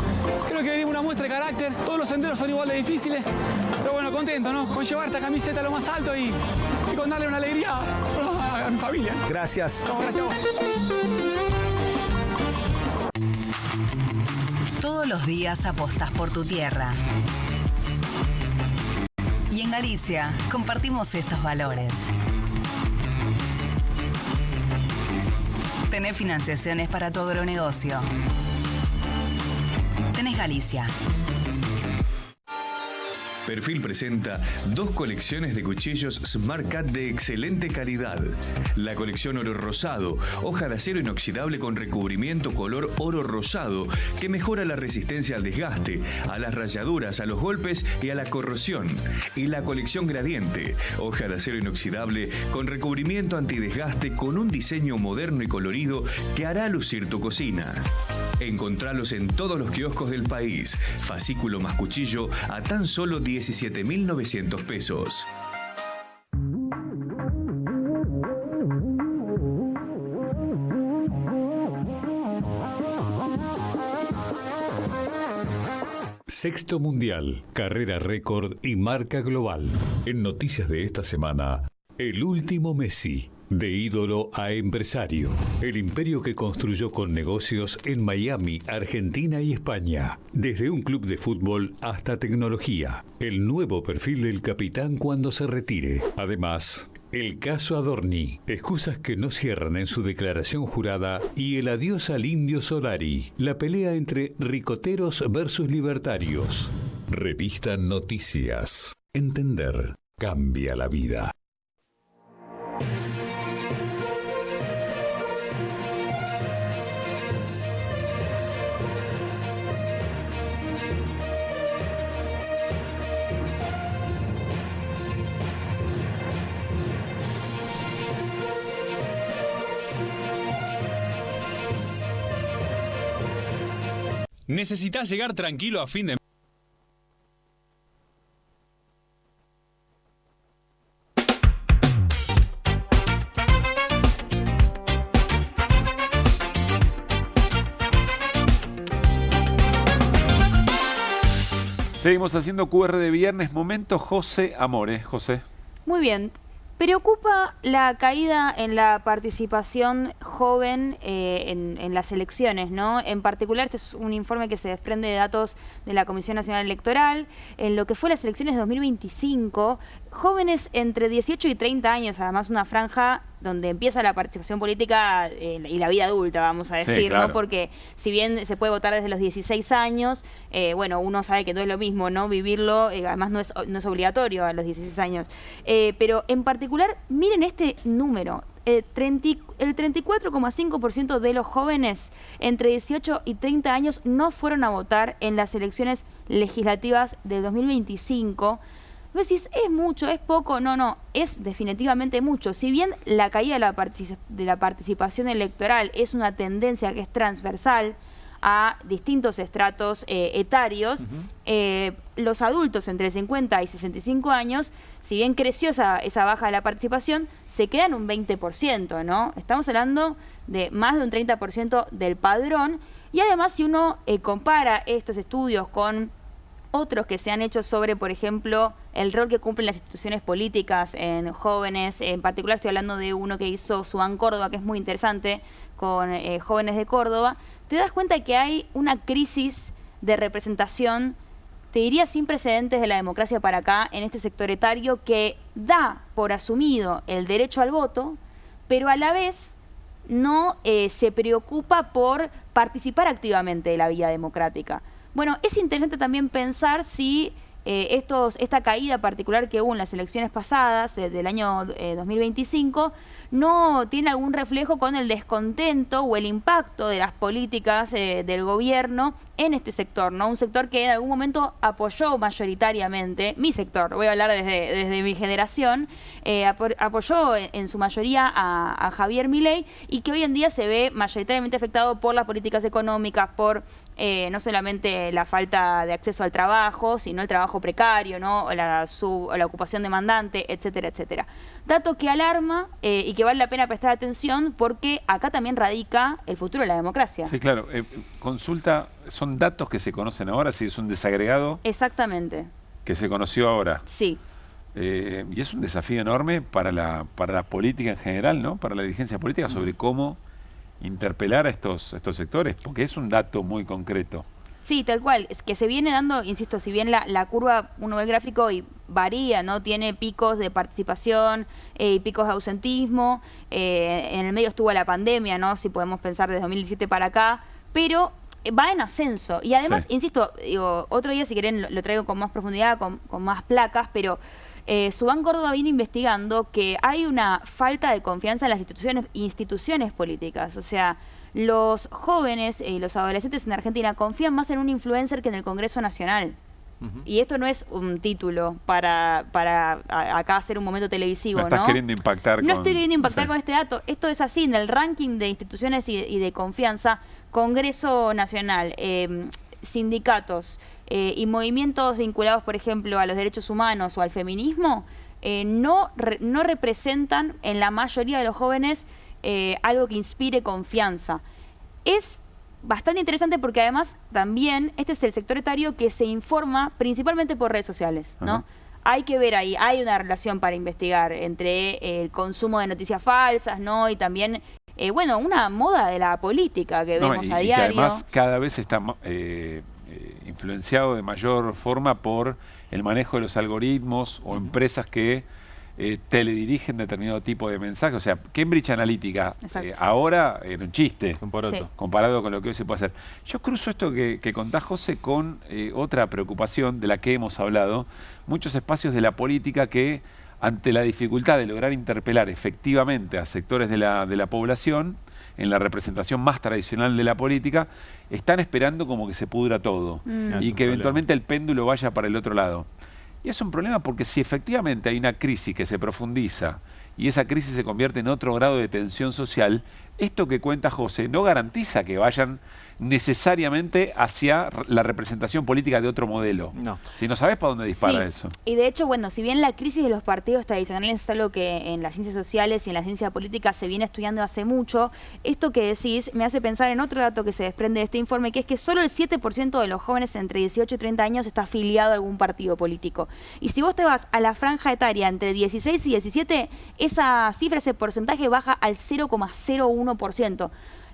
creo que venimos una muestra de carácter. Todos los senderos son igual de difíciles, pero bueno, contento, ¿no? Con llevar esta camiseta a lo más alto y con darle una alegría a mi familia. Gracias. No, gracias a vos. Todos los días apostas por tu tierra. Y en Galicia compartimos estos valores. Tenés financiaciones para tu agronegocio. Tenés Galicia. Perfil presenta 2 colecciones de cuchillos Smart Cut de excelente calidad. La colección oro rosado, hoja de acero inoxidable con recubrimiento color oro rosado, que mejora la resistencia al desgaste, a las rayaduras, a los golpes y a la corrosión. Y la colección gradiente, hoja de acero inoxidable con recubrimiento antidesgaste con un diseño moderno y colorido que hará lucir tu cocina. Encontralos en todos los kioscos del país. Fascículo más cuchillo a tan solo 17.900 pesos. Sexto Mundial, carrera récord y marca global. En noticias de esta semana, el último Messi. De ídolo a empresario, el imperio que construyó con negocios en Miami, Argentina y España. Desde un club de fútbol hasta tecnología. El nuevo perfil del capitán cuando se retire. Además, el caso Adorni, excusas que no cierran en su declaración jurada y el adiós al Indio Solari. La pelea entre ricoteros versus libertarios. Revista Noticias. Entender cambia la vida. ¿Necesitas llegar tranquilo a fin de mes? Seguimos haciendo QR de viernes. Momento José Amore. José. Muy bien. Preocupa la caída en la participación joven en las elecciones, ¿no? En particular, este es un informe que se desprende de datos de la Comisión Nacional Electoral. En lo que fue las elecciones de 2025, jóvenes entre 18 y 30 años, además una franja donde empieza la participación política y la vida adulta, vamos a decir, sí, claro, ¿no? Porque si bien se puede votar desde los 16 años, bueno, uno sabe que no es lo mismo, ¿no? Vivirlo, además no es obligatorio a los 16 años. Pero en particular, miren este número. El 34,5% de los jóvenes entre 18 y 30 años no fueron a votar en las elecciones legislativas de 2025. Vos decís, ¿es mucho? ¿Es poco? No, es definitivamente mucho. Si bien la caída de la participación electoral es una tendencia que es transversal a distintos estratos etarios, los adultos entre 50 y 65 años, si bien creció esa baja de la participación, se quedan un 20%, ¿no? Estamos hablando de más de un 30% del padrón. Y además, si uno compara estos estudios con otros que se han hecho sobre, por ejemplo, el rol que cumplen las instituciones políticas en jóvenes, en particular estoy hablando de uno que hizo Suán Córdoba, que es muy interesante, con jóvenes de Córdoba, te das cuenta que hay una crisis de representación te diría sin precedentes de la democracia para acá, en este sector etario que da por asumido el derecho al voto, pero a la vez no se preocupa por participar activamente de la vida democrática. Bueno, es interesante también pensar si esta caída particular que hubo en las elecciones pasadas, del año 2025, no tiene algún reflejo con el descontento o el impacto de las políticas del gobierno en este sector, ¿no? Un sector que en algún momento apoyó mayoritariamente, mi sector, voy a hablar desde mi generación, apoyó en su mayoría a Javier Milei y que hoy en día se ve mayoritariamente afectado por las políticas económicas, por no solamente la falta de acceso al trabajo, sino el trabajo precario, ¿no? o la ocupación demandante, etcétera, etcétera. Dato que alarma y que vale la pena prestar atención porque acá también radica el futuro de la democracia. Sí, claro. Consulta, ¿son datos que se conocen ahora? Si es un desagregado. Exactamente. Que se conoció ahora. Sí. Y es un desafío enorme para la política en general, ¿no? Para la dirigencia política sobre cómo interpelar a estos sectores, porque es un dato muy concreto. Sí, tal cual, es que se viene dando, insisto, si bien la curva, uno ve el gráfico y varía, ¿no? Tiene picos de participación y picos de ausentismo, en el medio estuvo la pandemia, ¿no? Si podemos pensar desde 2017 para acá, pero va en ascenso. Y además, sí, insisto, digo, otro día si quieren lo traigo con más profundidad, con más placas, pero Subán Córdoba viene investigando que hay una falta de confianza en las instituciones políticas, o sea, los jóvenes y los adolescentes en Argentina confían más en un influencer que en el Congreso Nacional. Y esto no es un título para acá hacer un momento televisivo, ¿no? Estás queriendo impactar No estoy queriendo impactar con este dato. Esto es así, en el ranking de instituciones y de confianza, Congreso Nacional, sindicatos y movimientos vinculados, por ejemplo, a los derechos humanos o al feminismo, no representan en la mayoría de los jóvenes algo que inspire confianza. Es bastante interesante porque además también este es el sector etario que se informa principalmente por redes sociales, ¿no? Hay que ver ahí, hay una relación para investigar entre el consumo de noticias falsas, ¿no? Y también, bueno, una moda de la política que vemos a diario. Y que además cada vez está influenciado de mayor forma por el manejo de los algoritmos o empresas que teledirigen determinado tipo de mensaje. O sea, Cambridge Analytica ahora era un chiste comparado con lo que hoy se puede hacer. Yo cruzo esto que contás, José, con otra preocupación de la que hemos hablado. Muchos espacios de la política que, ante la dificultad de lograr interpelar efectivamente a sectores de la población, en la representación más tradicional de la política, están esperando como que se pudra todo y que eventualmente el péndulo vaya para el otro lado. Y es un problema porque si efectivamente hay una crisis que se profundiza y esa crisis se convierte en otro grado de tensión social, esto que cuenta José no garantiza que vayan necesariamente hacia la representación política de otro modelo. No. Si no sabes para dónde dispara eso. Y de hecho, bueno, si bien la crisis de los partidos tradicionales es algo que en las ciencias sociales y en la ciencia política se viene estudiando hace mucho, esto que decís me hace pensar en otro dato que se desprende de este informe, que es que solo el 7% de los jóvenes entre 18 y 30 años está afiliado a algún partido político. Y si vos te vas a la franja etaria entre 16 y 17, esa cifra, ese porcentaje baja al 0,01%.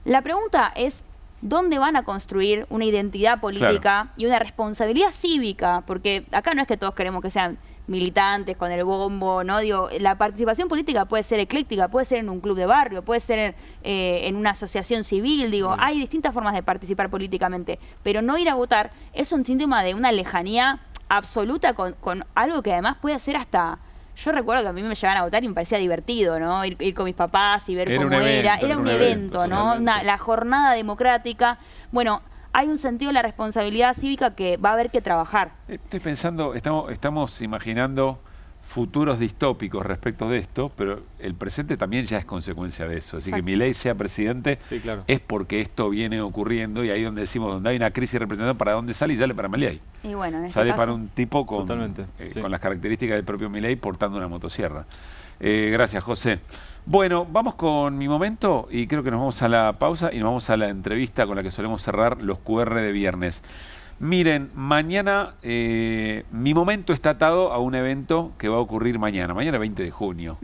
La pregunta es, ¿dónde van a construir una identidad política y una responsabilidad cívica? Porque acá no es que todos queremos que sean militantes con el bombo, ¿no? Digo, la participación política puede ser ecléctica, puede ser en un club de barrio, puede ser en una asociación civil, digo, hay distintas formas de participar políticamente, pero no ir a votar es un síntoma de una lejanía absoluta con algo que además puede ser hasta... Yo recuerdo que a mí me llevaban a votar y me parecía divertido, ¿no? Ir con mis papás y ver cómo era. Era un evento, ¿no? La jornada democrática. Bueno, hay un sentido de la responsabilidad cívica que va a haber que trabajar. Estoy pensando, estamos imaginando futuros distópicos respecto de esto, pero el presente también ya es consecuencia de eso. Así que Milei sea presidente es porque esto viene ocurriendo y ahí donde decimos, donde hay una crisis representativa, ¿para dónde sale? Y sale para Milei. Y bueno, en este sale caso, para un tipo con las características del propio Milei portando una motosierra. Gracias, José. Bueno, vamos con mi momento y creo que nos vamos a la pausa y nos vamos a la entrevista con la que solemos cerrar los QR de viernes. Miren, mañana mi momento está atado a un evento que va a ocurrir mañana 20 de junio.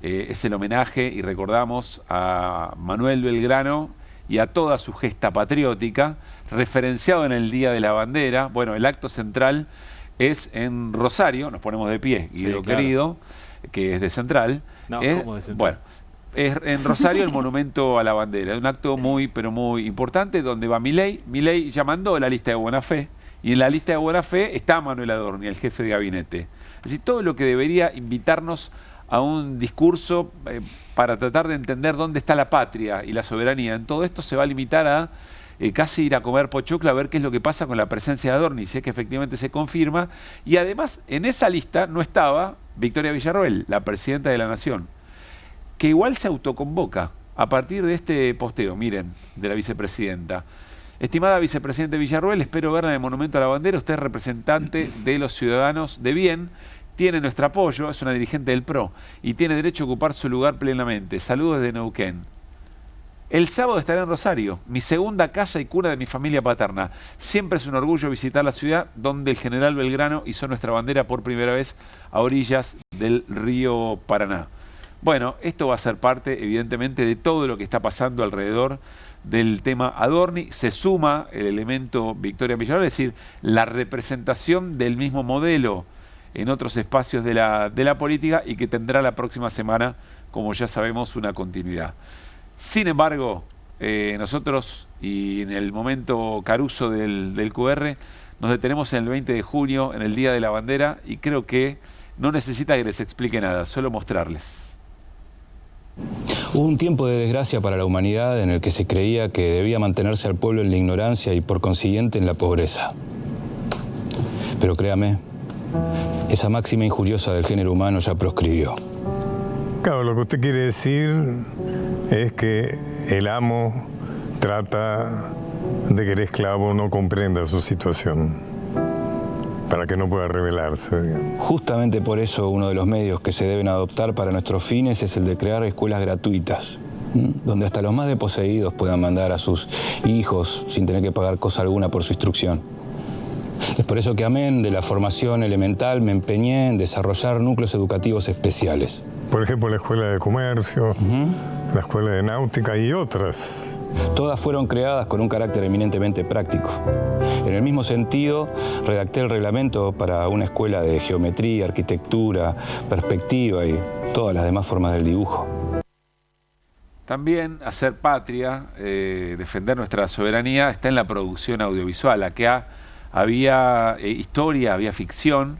Es el homenaje y recordamos a Manuel Belgrano y a toda su gesta patriótica, referenciado en el Día de la Bandera. Bueno, el acto central es en Rosario, nos ponemos de pie, Guido, sí, claro, querido, que es de Central. No, ¿cómo de Central? Bueno, es en Rosario el monumento a la bandera. Es un acto muy, pero muy importante, donde va Milei. Milei ya mandó la lista de buena fe, y en la lista de buena fe está Manuel Adorni, el jefe de gabinete. Es decir, todo lo que debería invitarnos a un discurso para tratar de entender dónde está la patria y la soberanía. En todo esto se va a limitar a casi ir a comer pochoclo a ver qué es lo que pasa con la presencia de Adorni, si es que efectivamente se confirma. Y además, en esa lista no estaba Victoria Villarroel, la presidenta de la Nación, que igual se autoconvoca a partir de este posteo, miren, de la vicepresidenta. Estimada vicepresidenta Villarroel, espero verla en el Monumento a la Bandera. Usted es representante de los ciudadanos de bien, tiene nuestro apoyo, es una dirigente del PRO y tiene derecho a ocupar su lugar plenamente. Saludos desde Neuquén. El sábado estaré en Rosario, mi segunda casa y cuna de mi familia paterna. Siempre es un orgullo visitar la ciudad donde el general Belgrano hizo nuestra bandera por primera vez a orillas del río Paraná. Bueno, esto va a ser parte, evidentemente, de todo lo que está pasando alrededor del tema Adorni. Se suma el elemento Victoria Villarroel, es decir, la representación del mismo modelo en otros espacios de la política y que tendrá la próxima semana, como ya sabemos, una continuidad. Sin embargo, nosotros, y en el momento Caruso del QR, nos detenemos en el 20 de junio, en el Día de la Bandera, y creo que no necesita que les explique nada, solo mostrarles. Hubo un tiempo de desgracia para la humanidad en el que se creía que debía mantenerse al pueblo en la ignorancia y por consiguiente en la pobreza. Pero créame, esa máxima injuriosa del género humano ya proscribió. Claro, lo que usted quiere decir es que el amo trata de que el esclavo no comprenda su situación, para que no pueda rebelarse, digamos. Justamente por eso uno de los medios que se deben adoptar para nuestros fines es el de crear escuelas gratuitas, donde hasta los más desposeídos puedan mandar a sus hijos sin tener que pagar cosa alguna por su instrucción. Es por eso que, amén de la formación elemental, me empeñé en desarrollar núcleos educativos especiales. Por ejemplo, la Escuela de Comercio, la Escuela de Náutica y otras. Todas fueron creadas con un carácter eminentemente práctico. En el mismo sentido, redacté el reglamento para una escuela de geometría, arquitectura, perspectiva y todas las demás formas del dibujo. También hacer patria, defender nuestra soberanía, está en la producción audiovisual. Acá había historia, había ficción.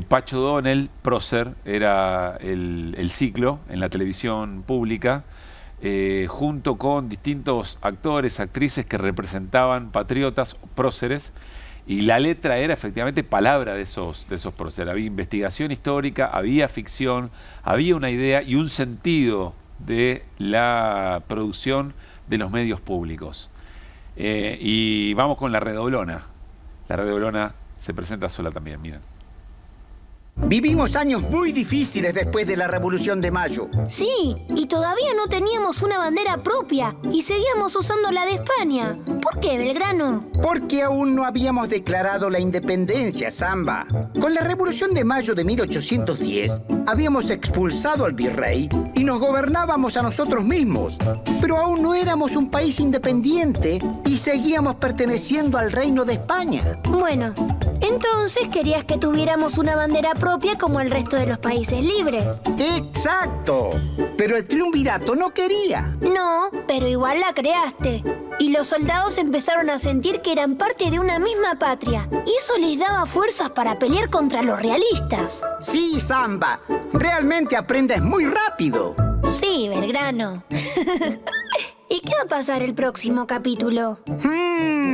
Pacho Donel, prócer, era el ciclo en la televisión pública, junto con distintos actores, actrices que representaban patriotas, próceres, y la letra era efectivamente palabra de esos próceres. Había investigación histórica, había ficción, había una idea y un sentido de la producción de los medios públicos. Y vamos con la redoblona. La redoblona se presenta sola también, miren. Vivimos años muy difíciles después de la Revolución de Mayo. Sí, y todavía no teníamos una bandera propia y seguíamos usando la de España. ¿Por qué, Belgrano? Porque aún no habíamos declarado la independencia, Samba. Con la Revolución de Mayo de 1810, habíamos expulsado al virrey y nos gobernábamos a nosotros mismos. Pero aún no éramos un país independiente y seguíamos perteneciendo al Reino de España. Bueno, entonces querías que tuviéramos una bandera propia como el resto de los países libres. ¡Exacto! Pero el triunvirato no quería. No, pero igual la creaste. Y los soldados empezaron a sentir que eran parte de una misma patria. Y eso les daba fuerzas para pelear contra los realistas. Sí, Samba. Realmente aprendes muy rápido. Sí, Belgrano. ¿Y qué va a pasar el próximo capítulo?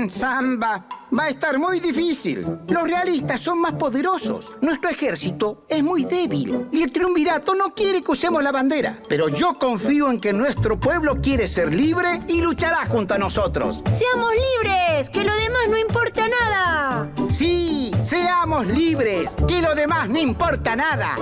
Samba, va a estar muy difícil. Los realistas son más poderosos. Nuestro ejército es muy débil. Y el triunvirato no quiere que usemos la bandera. Pero yo confío en que nuestro pueblo quiere ser libre y luchará junto a nosotros. ¡Seamos libres! ¡Que lo demás no importa nada! Sí, seamos libres. ¡Que lo demás no importa nada!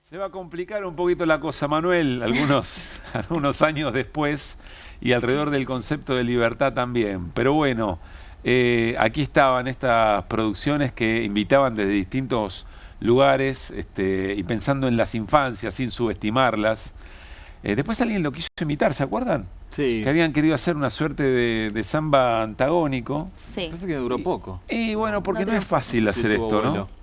Se va a complicar un poquito la cosa, Manuel, algunos años después, y alrededor del concepto de libertad también. Pero bueno, aquí estaban estas producciones que invitaban desde distintos lugares, y pensando en las infancias, sin subestimarlas. Después alguien lo quiso imitar, ¿se acuerdan? Sí. Que habían querido hacer una suerte de samba antagónico. Sí. Parece que duró poco. Y bueno, porque no es fácil hacer esto, ¿no?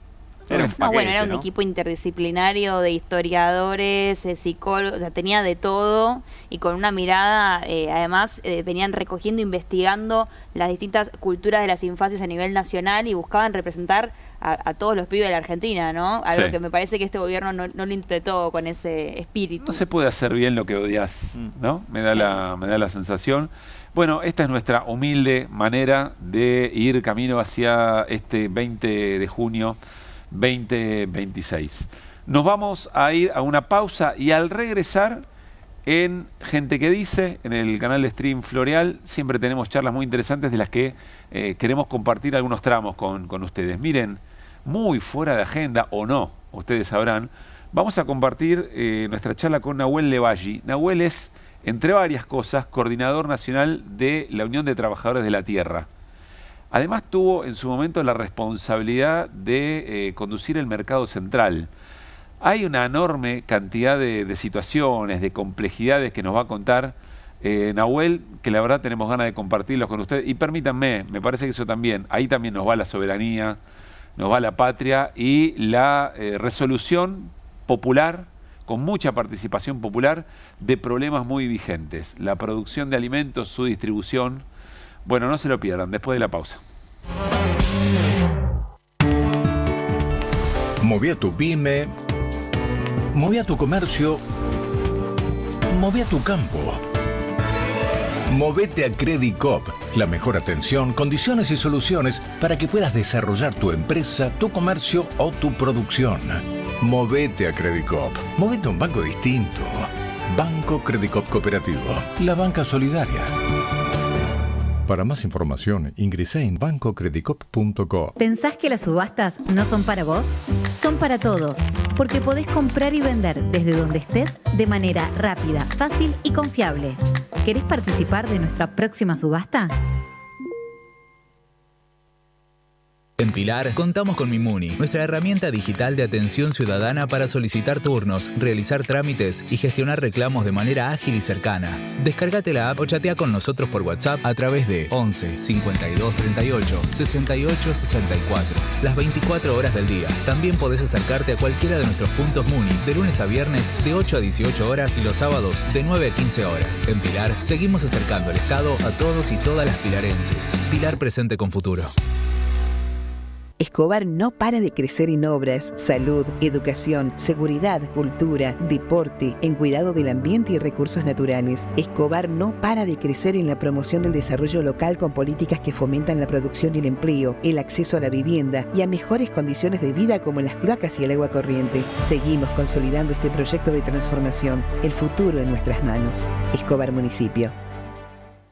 Era un paquete, bueno, era un equipo interdisciplinario de historiadores, psicólogos, o sea, tenía de todo y con una mirada, además, venían recogiendo, investigando las distintas culturas de las infancias a nivel nacional y buscaban representar a todos los pibes de la Argentina, ¿no? Algo que me parece que este gobierno no lo intentó con ese espíritu. No se puede hacer bien lo que odias, ¿no? Me da la sensación. Bueno, esta es nuestra humilde manera de ir camino hacia este 20 de junio 2026. Nos vamos a ir a una pausa y al regresar en Gente que Dice, en el canal de Stream Floreal, siempre tenemos charlas muy interesantes de las que queremos compartir algunos tramos con ustedes. Miren, muy fuera de agenda o no, ustedes sabrán, vamos a compartir nuestra charla con Nahuel Levalli. Nahuel es, entre varias cosas, coordinador nacional de la Unión de Trabajadores de la Tierra. Además tuvo en su momento la responsabilidad de conducir el mercado central. Hay una enorme cantidad de situaciones, de complejidades que nos va a contar Nahuel, que la verdad tenemos ganas de compartirlos con ustedes. Y permítanme, me parece que eso también, ahí también nos va la soberanía, nos va la patria y la resolución popular, con mucha participación popular, de problemas muy vigentes. La producción de alimentos, su distribución. Bueno, no se lo pierdan, después de la pausa. Moví a tu pyme, moví a tu comercio, moví a tu campo. Movete a Credicop, la mejor atención, condiciones y soluciones para que puedas desarrollar tu empresa, tu comercio o tu producción. Movete a Credicop, movete a un banco distinto. Banco Credicop Cooperativo, la banca solidaria. Para más información, ingresá en bancocredicop.co. ¿Pensás que las subastas no son para vos? Son para todos, porque podés comprar y vender desde donde estés de manera rápida, fácil y confiable. ¿Querés participar de nuestra próxima subasta? En Pilar contamos con Mimuni, nuestra herramienta digital de atención ciudadana para solicitar turnos, realizar trámites y gestionar reclamos de manera ágil y cercana. Descárgate la app o chatea con nosotros por WhatsApp a través de 11 52 38 68 64, las 24 horas del día. También podés acercarte a cualquiera de nuestros puntos Muni de lunes a viernes de 8 a 18 horas y los sábados de 9 a 15 horas. En Pilar seguimos acercando el Estado a todos y todas las pilarenses. Pilar presente con futuro. Escobar no para de crecer en obras, salud, educación, seguridad, cultura, deporte, en cuidado del ambiente y recursos naturales. Escobar no para de crecer en la promoción del desarrollo local con políticas que fomentan la producción y el empleo, el acceso a la vivienda y a mejores condiciones de vida como las cloacas y el agua corriente. Seguimos consolidando este proyecto de transformación, el futuro en nuestras manos. Escobar Municipio.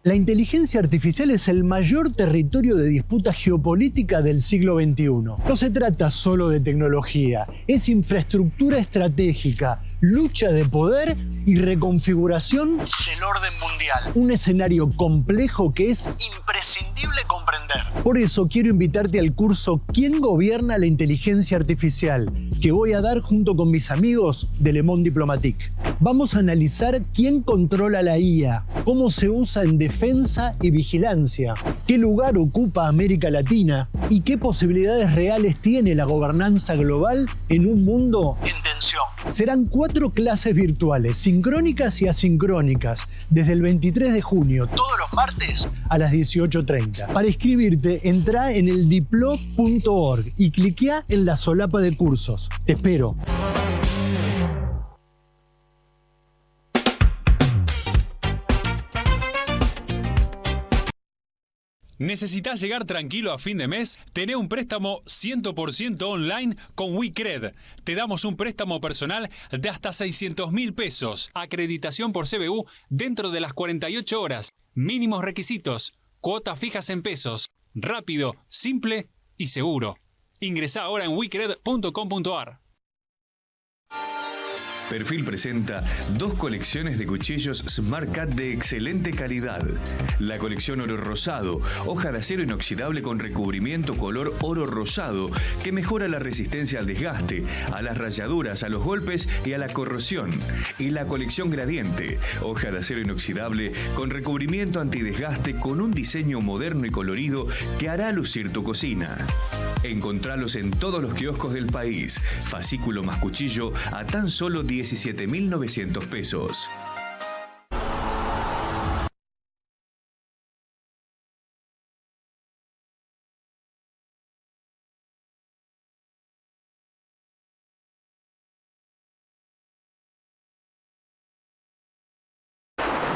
La inteligencia artificial es el mayor territorio de disputa geopolítica del siglo XXI. No se trata solo de tecnología, es infraestructura estratégica, lucha de poder y reconfiguración del orden mundial. Un escenario complejo que es imprescindible comprender. Por eso quiero invitarte al curso ¿Quién gobierna la inteligencia artificial?, que voy a dar junto con mis amigos de Le Monde Diplomatique. Vamos a analizar quién controla la IA, cómo se usa en defensa y vigilancia, qué lugar ocupa América Latina y qué posibilidades reales tiene la gobernanza global en un mundo en tensión. Serán 4 clases virtuales, sincrónicas y asincrónicas, desde el 23 de junio, todos los martes a las 18:30. Para inscribirte, entra en el diplo.org y cliquea en la solapa de cursos. Te espero. ¿Necesitas llegar tranquilo a fin de mes? Tené un préstamo 100% online con WeCred. Te damos un préstamo personal de hasta 600.000 pesos. Acreditación por CBU dentro de las 48 horas. Mínimos requisitos. Cuotas fijas en pesos. Rápido, simple y seguro. Ingresá ahora en wecred.com.ar. Perfil presenta 2 colecciones de cuchillos Smart Cut de excelente calidad. La colección oro rosado, hoja de acero inoxidable con recubrimiento color oro rosado, que mejora la resistencia al desgaste, a las rayaduras, a los golpes y a la corrosión. Y la colección gradiente, hoja de acero inoxidable con recubrimiento antidesgaste con un diseño moderno y colorido que hará lucir tu cocina. Encontralos en todos los kioscos del país. Fascículo más cuchillo a tan solo 17.900 pesos.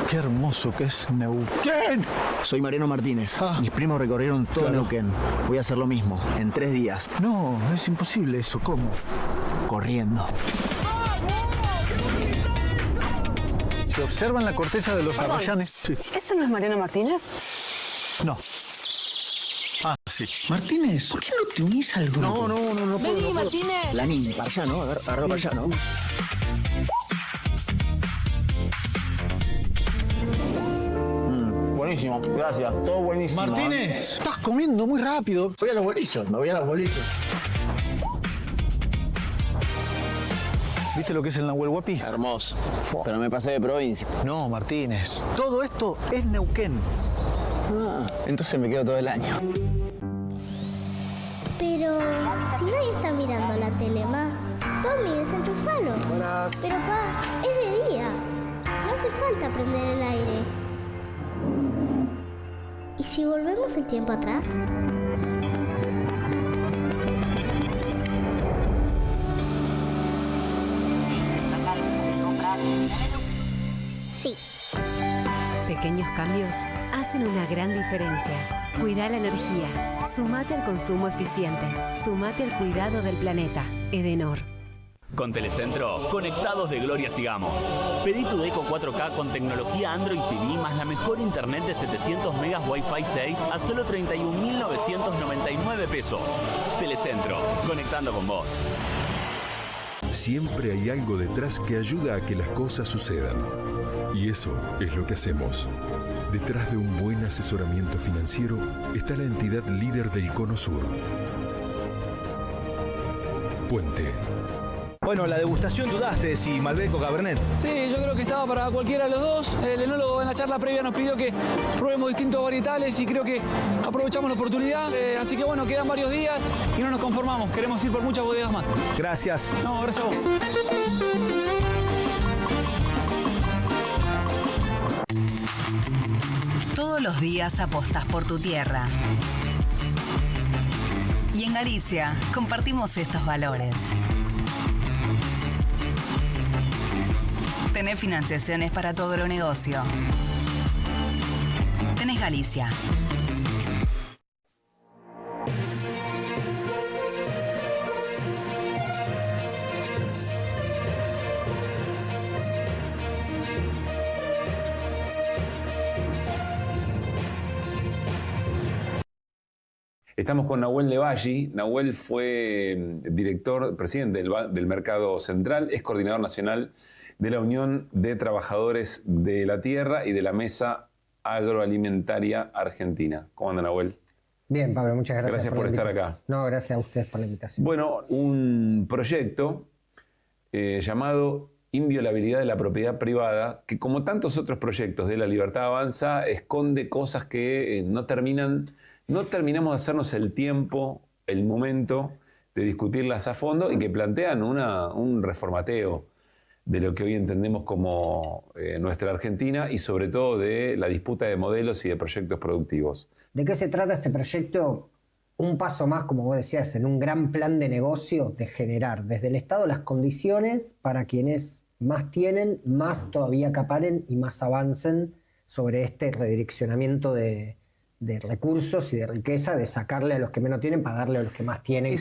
Qué hermoso que es Neuquén. Soy Mariano Martínez. Mis primos recorrieron todo Neuquén. Voy a hacer lo mismo, en 3 días. No, es imposible eso. ¿Cómo? Corriendo. Se observa en la corteza de los arrayanes. Sí. ¿Ese no es Mariano Martínez? No. Ah, sí. Martínez, ¿por qué no te unís al grupo? No puedo. Vení, Martínez. Lanín, para allá, ¿no? Agarra para allá, ¿no? Buenísimo, gracias. Todo buenísimo. Martínez, estás comiendo muy rápido. Voy a los bolillos, me voy a los bolillos. ¿Viste lo que es el Nahuel Huapi? Hermoso, pero me pasé de provincia. No, Martínez. Todo esto es Neuquén. Entonces me quedo todo el año. Pero si nadie está mirando la tele, ma. Tommy, desenchufalo. Buenas. Pero pa, es de día. No hace falta prender el aire. ¿Y si volvemos el tiempo atrás? Sí. Pequeños cambios hacen una gran diferencia. Cuida la energía. Sumate al consumo eficiente. Sumate al cuidado del planeta. Edenor. Con Telecentro, conectados de gloria sigamos. Pedí tu Deco 4K con tecnología Android TV más la mejor internet de 700 megas Wi-Fi 6 a solo 31.999 pesos. Telecentro, conectando con vos. Siempre hay algo detrás que ayuda a que las cosas sucedan. Y eso es lo que hacemos. Detrás de un buen asesoramiento financiero está la entidad líder del Cono Sur. Puente. Bueno, la degustación dudaste si Malbec o Cabernet. Sí, yo creo que estaba para cualquiera de los dos. El enólogo en la charla previa nos pidió que probemos distintos varietales y creo que aprovechamos la oportunidad. Así que bueno, quedan varios días y no nos conformamos. Queremos ir por muchas bodegas más. Gracias. No, gracias a vos. Todos los días apostas por tu tierra. Y en Galicia compartimos estos valores. Tenés financiaciones para tu agronegocio. Tenés Galicia. Estamos con Nahuel Levalli. Nahuel fue presidente del Mercado Central, es coordinador nacional de la Unión de Trabajadores de la Tierra y de la Mesa Agroalimentaria Argentina. ¿Cómo anda, Nahuel? Bien, Pablo, muchas gracias. Gracias por estar acá. No, gracias a ustedes por la invitación. Bueno, un proyecto llamado Inviolabilidad de la Propiedad Privada, que como tantos otros proyectos de La Libertad Avanza, esconde cosas que no terminamos de hacernos el tiempo, el momento de discutirlas a fondo y que plantean un reformateo de lo que hoy entendemos como nuestra Argentina y sobre todo de la disputa de modelos y de proyectos productivos. ¿De qué se trata este proyecto? Un paso más, como vos decías, en un gran plan de negocio de generar desde el Estado las condiciones para quienes más tienen, más todavía acaparen y más avancen sobre este redireccionamiento de recursos y de riqueza, de sacarle a los que menos tienen para darle a los que más tienen.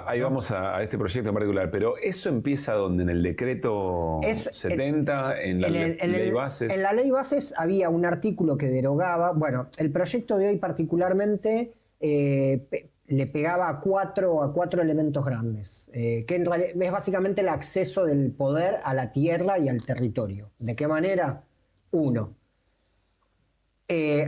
Ahí vamos a este proyecto en particular, pero ¿eso empieza donde? ¿En el decreto 70? ¿En la ley bases? En la ley bases había un artículo que derogaba, bueno, el proyecto de hoy particularmente le pegaba a cuatro elementos grandes, que en realidad es básicamente el acceso del poder a la tierra y al territorio. ¿De qué manera? Uno,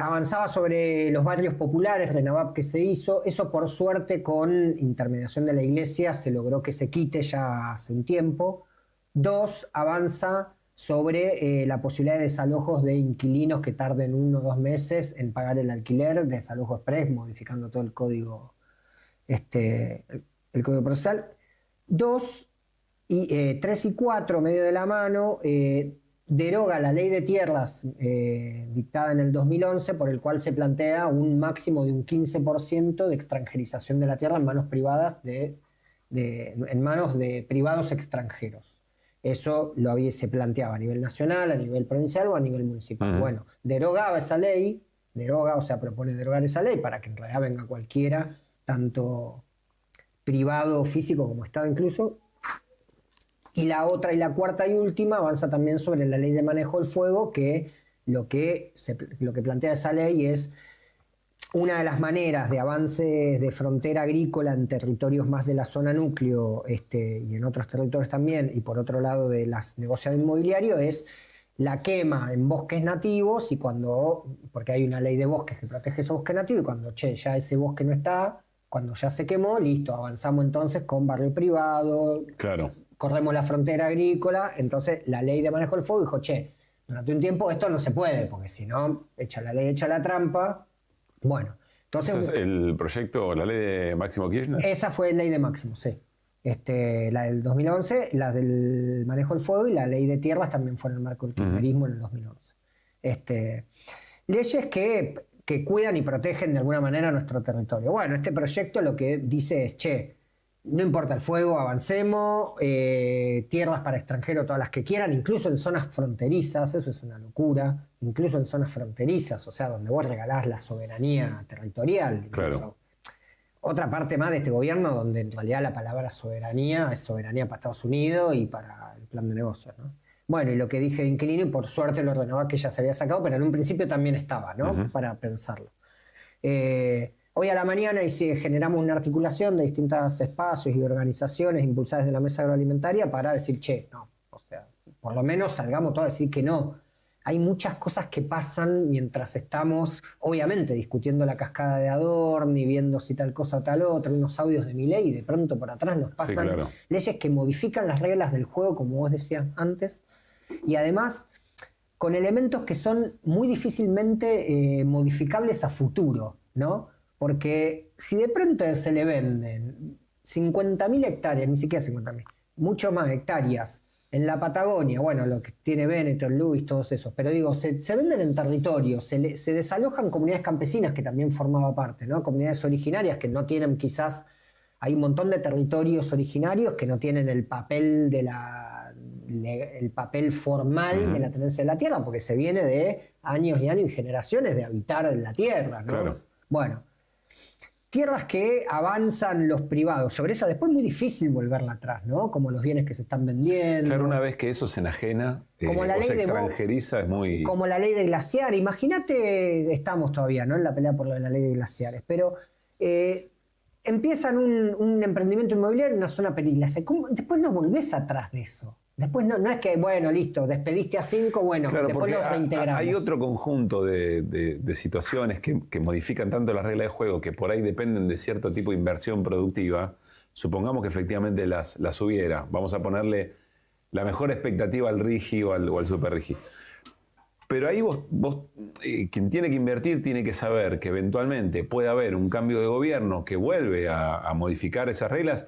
avanzaba sobre los barrios populares, RENAVAP que se hizo, eso por suerte con intermediación de la iglesia se logró que se quite ya hace un tiempo. Dos, avanza sobre la posibilidad de desalojos de inquilinos que tarden 1 o 2 meses en pagar el alquiler, desalojo express, modificando todo el código, el código procesal. 2, 3 y 4, medio de la mano, deroga la ley de tierras dictada en el 2011, por el cual se plantea un máximo de un 15% de extranjerización de la tierra en manos privadas en manos de privados extranjeros. Eso se planteaba a nivel nacional, a nivel provincial o a nivel municipal. Bueno, derogaba esa ley, propone derogar esa ley para que en realidad venga cualquiera, tanto privado, físico como Estado incluso. Y la otra y la cuarta y última avanza también sobre la ley de manejo del fuego, que lo que plantea esa ley es una de las maneras de avances de frontera agrícola en territorios más de la zona núcleo y en otros territorios también, y por otro lado de las negociados inmobiliarios, es la quema en bosques nativos, porque hay una ley de bosques que protege esos bosques nativos, y cuando ya ese bosque no está, cuando ya se quemó, listo, avanzamos entonces con barrio privado, claro, corremos la frontera agrícola. Entonces la ley de manejo del fuego dijo, durante un tiempo esto no se puede, porque si no, echa la ley, echa la trampa. Bueno, entonces... ¿Ese es el proyecto, la ley de Máximo Kirchner? Esa fue la ley de Máximo, sí. La del 2011, la del manejo del fuego y la ley de tierras también fue en el marco del kirchnerismo en el 2011. Leyes que cuidan y protegen de alguna manera nuestro territorio. Bueno, este proyecto lo que dice es, no importa el fuego, avancemos, tierras para extranjeros, todas las que quieran, incluso en zonas fronterizas, eso es una locura, incluso en zonas fronterizas, o sea, donde vos regalás la soberanía territorial. Claro. Otra parte más de este gobierno donde en realidad la palabra soberanía es soberanía para Estados Unidos y para el plan de negocios, ¿no? Bueno, y lo que dije de inquilino, y por suerte lo RENAVAP que ya se había sacado, pero en un principio también estaba, ¿no? Para pensarlo. Hoy a la mañana generamos una articulación de distintos espacios y organizaciones impulsadas desde la Mesa Agroalimentaria para decir, por lo menos salgamos todos a decir que no. Hay muchas cosas que pasan mientras estamos, obviamente, discutiendo la cascada de Adorni, viendo si tal cosa o tal otra, unos audios de Milei, y de pronto por atrás nos pasan leyes que modifican las reglas del juego, como vos decías antes, y además con elementos que son muy difícilmente modificables a futuro, ¿no? Porque si de pronto se le venden 50.000 hectáreas, ni siquiera 50.000, mucho más hectáreas, en la Patagonia, bueno, lo que tiene Benetton, Lewis, todos esos, pero digo, se venden en territorios, se desalojan comunidades campesinas, que también formaba parte, ¿no? Comunidades originarias que no tienen quizás, hay un montón de territorios originarios que no tienen el papel formal de la tenencia de la tierra, porque se viene de años y años y generaciones de habitar en la tierra, ¿no? Claro. Bueno, tierras que avanzan los privados. Sobre eso después es muy difícil volverla atrás, ¿no? Como los bienes que se están vendiendo. Claro, una vez que eso se enajena o se extranjeriza es muy... Como la ley de glaciar. Imagínate, estamos todavía, ¿no?, en la pelea por la ley de glaciares, pero empiezan un emprendimiento inmobiliario en una zona peligrosa. Después no volvés atrás de eso. Después no es que, bueno, listo, despediste a 5, bueno, claro, después los reintegramos. Hay otro conjunto de situaciones que modifican tanto las reglas de juego, que por ahí dependen de cierto tipo de inversión productiva. Supongamos que efectivamente las hubiera. Vamos a ponerle la mejor expectativa al RIGI o al Super RIGI. Pero ahí vos quien tiene que invertir tiene que saber que eventualmente puede haber un cambio de gobierno que vuelve a modificar esas reglas,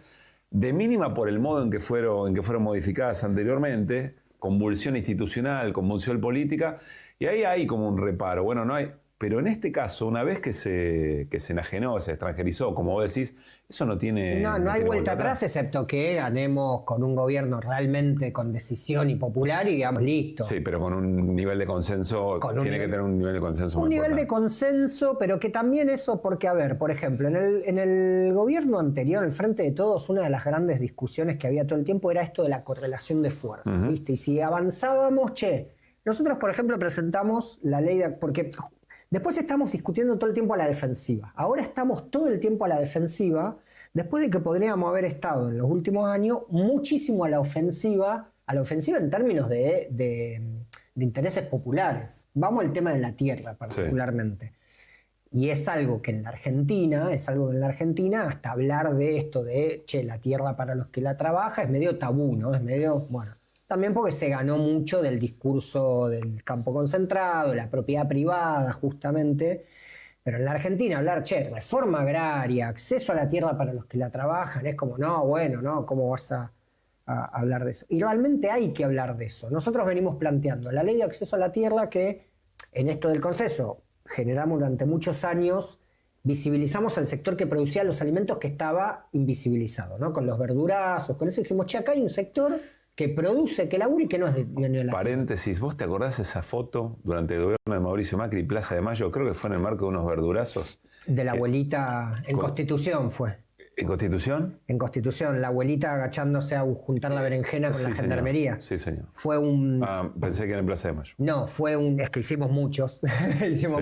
de mínima por el modo en que fueron modificadas anteriormente, convulsión institucional, convulsión política, y ahí hay como un reparo. Bueno, no hay... Pero en este caso, una vez que se enajenó, se extranjerizó, como vos decís, eso no tiene... No hay vuelta atrás, excepto que ganemos con un gobierno realmente con decisión y popular y digamos, listo. Sí, pero con un nivel de consenso, que tener un nivel de consenso muy nivel importante. De consenso, pero que también eso, porque a ver, por ejemplo, en el gobierno anterior, en el Frente de Todos, una de las grandes discusiones que había todo el tiempo era esto de la correlación de fuerzas, ¿viste? Y si avanzábamos, nosotros, por ejemplo, presentamos la ley porque Después estamos discutiendo todo el tiempo a la defensiva. Ahora estamos todo el tiempo a la defensiva, después de que podríamos haber estado en los últimos años muchísimo a la ofensiva en términos de intereses populares. Vamos al tema de la tierra particularmente. Sí. Y es algo que en la Argentina, hasta hablar de esto de, la tierra para los que la trabajan, es medio tabú, ¿no? Es medio, bueno, también porque se ganó mucho del discurso del campo concentrado, la propiedad privada, justamente. Pero en la Argentina hablar, reforma agraria, acceso a la tierra para los que la trabajan, es como, no, bueno, no, ¿cómo vas a hablar de eso? Y realmente hay que hablar de eso. Nosotros venimos planteando la ley de acceso a la tierra que, en esto del consenso, generamos durante muchos años, visibilizamos al sector que producía los alimentos que estaba invisibilizado, ¿no? Con los verdurazos, con eso dijimos, acá hay un sector que produce, que labura y que no es de la Paréntesis, ¿vos te acordás esa foto durante el gobierno de Mauricio Macri, Plaza de Mayo? Creo que fue en el marco de unos verdurazos. De la abuelita, en Constitución fue. ¿En Constitución? En Constitución, la abuelita agachándose a juntar la berenjena con la gendarmería. Sí, señor. Fue un... pensé que era en Plaza de Mayo. No, es que hicimos muchos.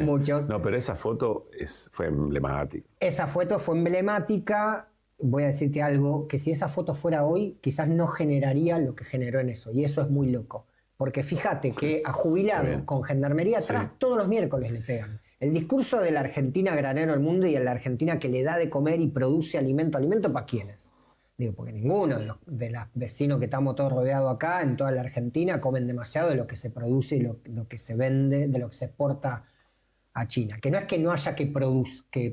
Muchos. No, pero esa foto fue emblemática. Esa foto fue emblemática. Voy a decirte algo, que si esa foto fuera hoy, quizás no generaría lo que generó en eso. Y eso es muy loco. Porque fíjate que a jubilados con gendarmería atrás todos los miércoles le pegan. El discurso de la Argentina granero del mundo y de la Argentina que le da de comer y produce alimento ¿para quiénes? Digo, porque ninguno de los vecinos que estamos todos rodeados acá, en toda la Argentina, comen demasiado de lo que se produce y lo que se vende, de lo que se exporta a China. Que no es que no haya que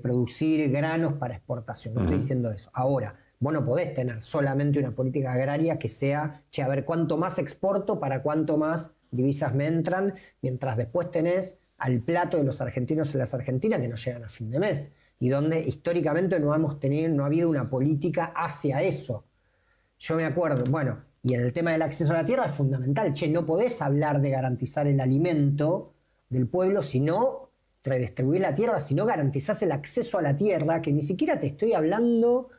producir granos para exportación, no estoy diciendo eso. Ahora, vos no podés tener solamente una política agraria que sea, a ver cuánto más exporto para cuánto más divisas me entran, mientras después tenés al plato de los argentinos y las argentinas que no llegan a fin de mes, y donde históricamente no ha habido una política hacia eso. Yo me acuerdo, bueno, y en el tema del acceso a la tierra es fundamental, no podés hablar de garantizar el alimento del pueblo si no redistribuir la tierra, si no garantizás el acceso a la tierra, que ni siquiera te estoy hablando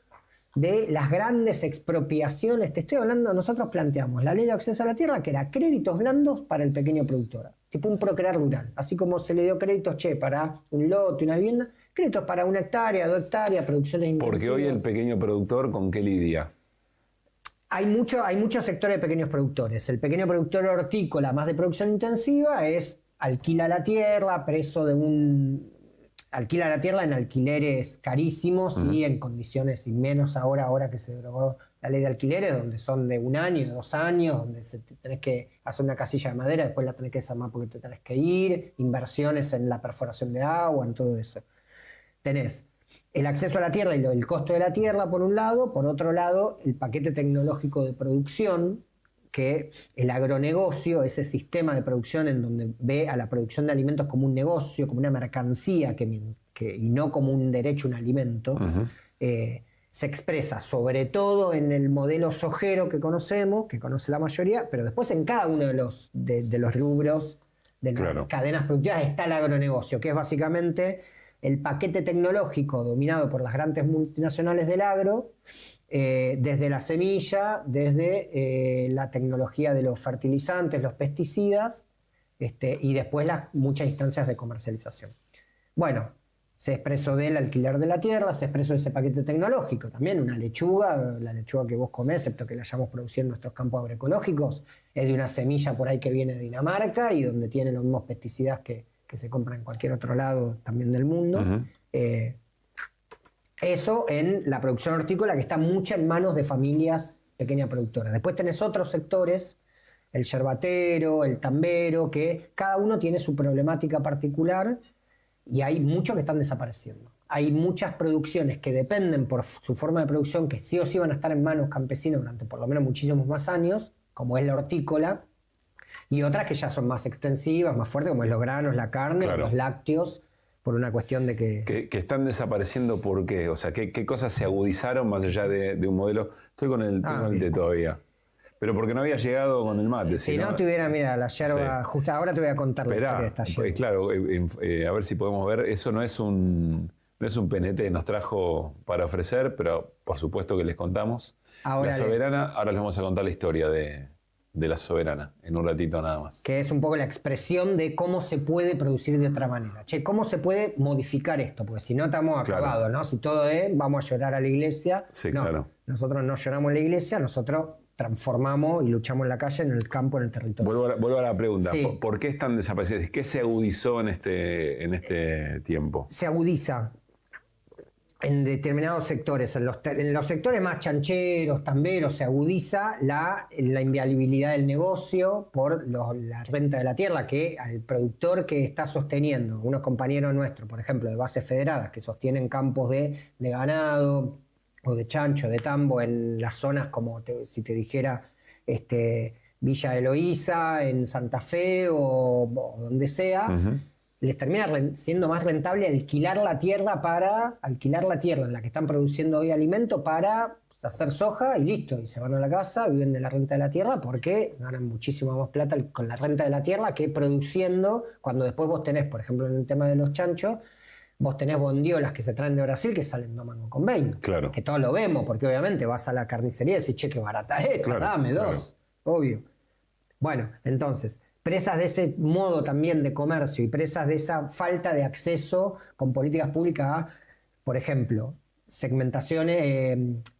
de las grandes expropiaciones, te estoy hablando, nosotros planteamos la ley de acceso a la tierra que era créditos blandos para el pequeño productor, tipo un procrear rural, así como se le dio créditos para un lote, una vivienda, créditos para 1 hectárea, 2 hectáreas, producciones intensivas. Porque hoy el pequeño productor, ¿con qué lidia? Hay muchos sectores de pequeños productores. El pequeño productor hortícola más de producción intensiva alquila la tierra, alquila la tierra en alquileres carísimos y en condiciones, y menos ahora que se derogó la ley de alquileres, donde son de 1 año, de 2 años, donde tenés que hacer una casilla de madera, después la tenés que desarmar porque te tenés que ir, inversiones en la perforación de agua, en todo eso. Tenés el acceso a la tierra y el costo de la tierra por un lado, por otro lado el paquete tecnológico de producción, que el agronegocio, ese sistema de producción en donde ve a la producción de alimentos como un negocio, como una mercancía y no como un derecho a un alimento, se expresa sobre todo en el modelo sojero que conocemos, que conoce la mayoría, pero después en cada uno de los rubros de las cadenas productivas está el agronegocio, que es básicamente el paquete tecnológico dominado por las grandes multinacionales del agro, desde la semilla, desde la tecnología de los fertilizantes, los pesticidas, y después muchas instancias de comercialización. Bueno, se expresó del alquiler de la tierra, se expresó ese paquete tecnológico, también la lechuga que vos comés, excepto que la hayamos producido en nuestros campos agroecológicos, es de una semilla por ahí que viene de Dinamarca y donde tiene los mismos pesticidas que se compran en cualquier otro lado también del mundo. Eso en la producción hortícola, que está mucha en manos de familias pequeñas productoras. Después tenés otros sectores, el yerbatero, el tambero, que cada uno tiene su problemática particular y hay muchos que están desapareciendo. Hay muchas producciones que dependen por su forma de producción, que sí o sí van a estar en manos campesinos durante por lo menos muchísimos más años, como es la hortícola, y otras que ya son más extensivas, más fuertes, como es los granos, la carne, los lácteos, por una cuestión de que están desapareciendo. ¿Por qué? O sea, ¿qué cosas se agudizaron más allá de un modelo? Estoy con el té todavía. Pero porque no había llegado con el mate. Si no tuviera, mira, la yerba, justo ahora te voy a contar la historia de esta yerba. Claro, a ver si podemos ver. Eso no es un PNT que nos trajo para ofrecer, pero por supuesto que les contamos. La Soberana, ahora les vamos a contar la historia de de La Soberana, en un ratito nada más. Que es un poco la expresión de cómo se puede producir de otra manera. Che, ¿cómo se puede modificar esto? Porque si no estamos acabados, ¿no? Si todo es, vamos a llorar a la iglesia. Sí, no, claro. Nosotros no lloramos en la iglesia, nosotros transformamos y luchamos en la calle, en el campo, en el territorio. Vuelvo a la pregunta. Sí. ¿Por qué están desaparecidos? ¿Qué se agudizó en este tiempo? Se agudiza en determinados sectores. En los sectores más chancheros, tamberos, se agudiza la inviabilidad del negocio por la renta de la tierra, que al productor que está sosteniendo, unos compañeros nuestros, por ejemplo, de bases federadas, que sostienen campos de ganado o de chancho, de tambo, en las zonas como si te dijera Villa Eloísa, en Santa Fe o donde sea, les termina siendo más rentable alquilar la tierra en la que están produciendo hoy alimento para hacer soja y listo, y se van a la casa, viven de la renta de la tierra porque ganan muchísimo más plata con la renta de la tierra que produciendo, cuando después vos tenés, por ejemplo, en el tema de los chanchos, vos tenés bondiolas que se traen de Brasil que salen 2 mangos con 20. Claro. Que todos lo vemos, porque obviamente vas a la carnicería y decís, che, qué barata es, Claro, dame 2, obvio. Bueno, entonces, presas de ese modo también de comercio y presas de esa falta de acceso con políticas públicas a, por ejemplo,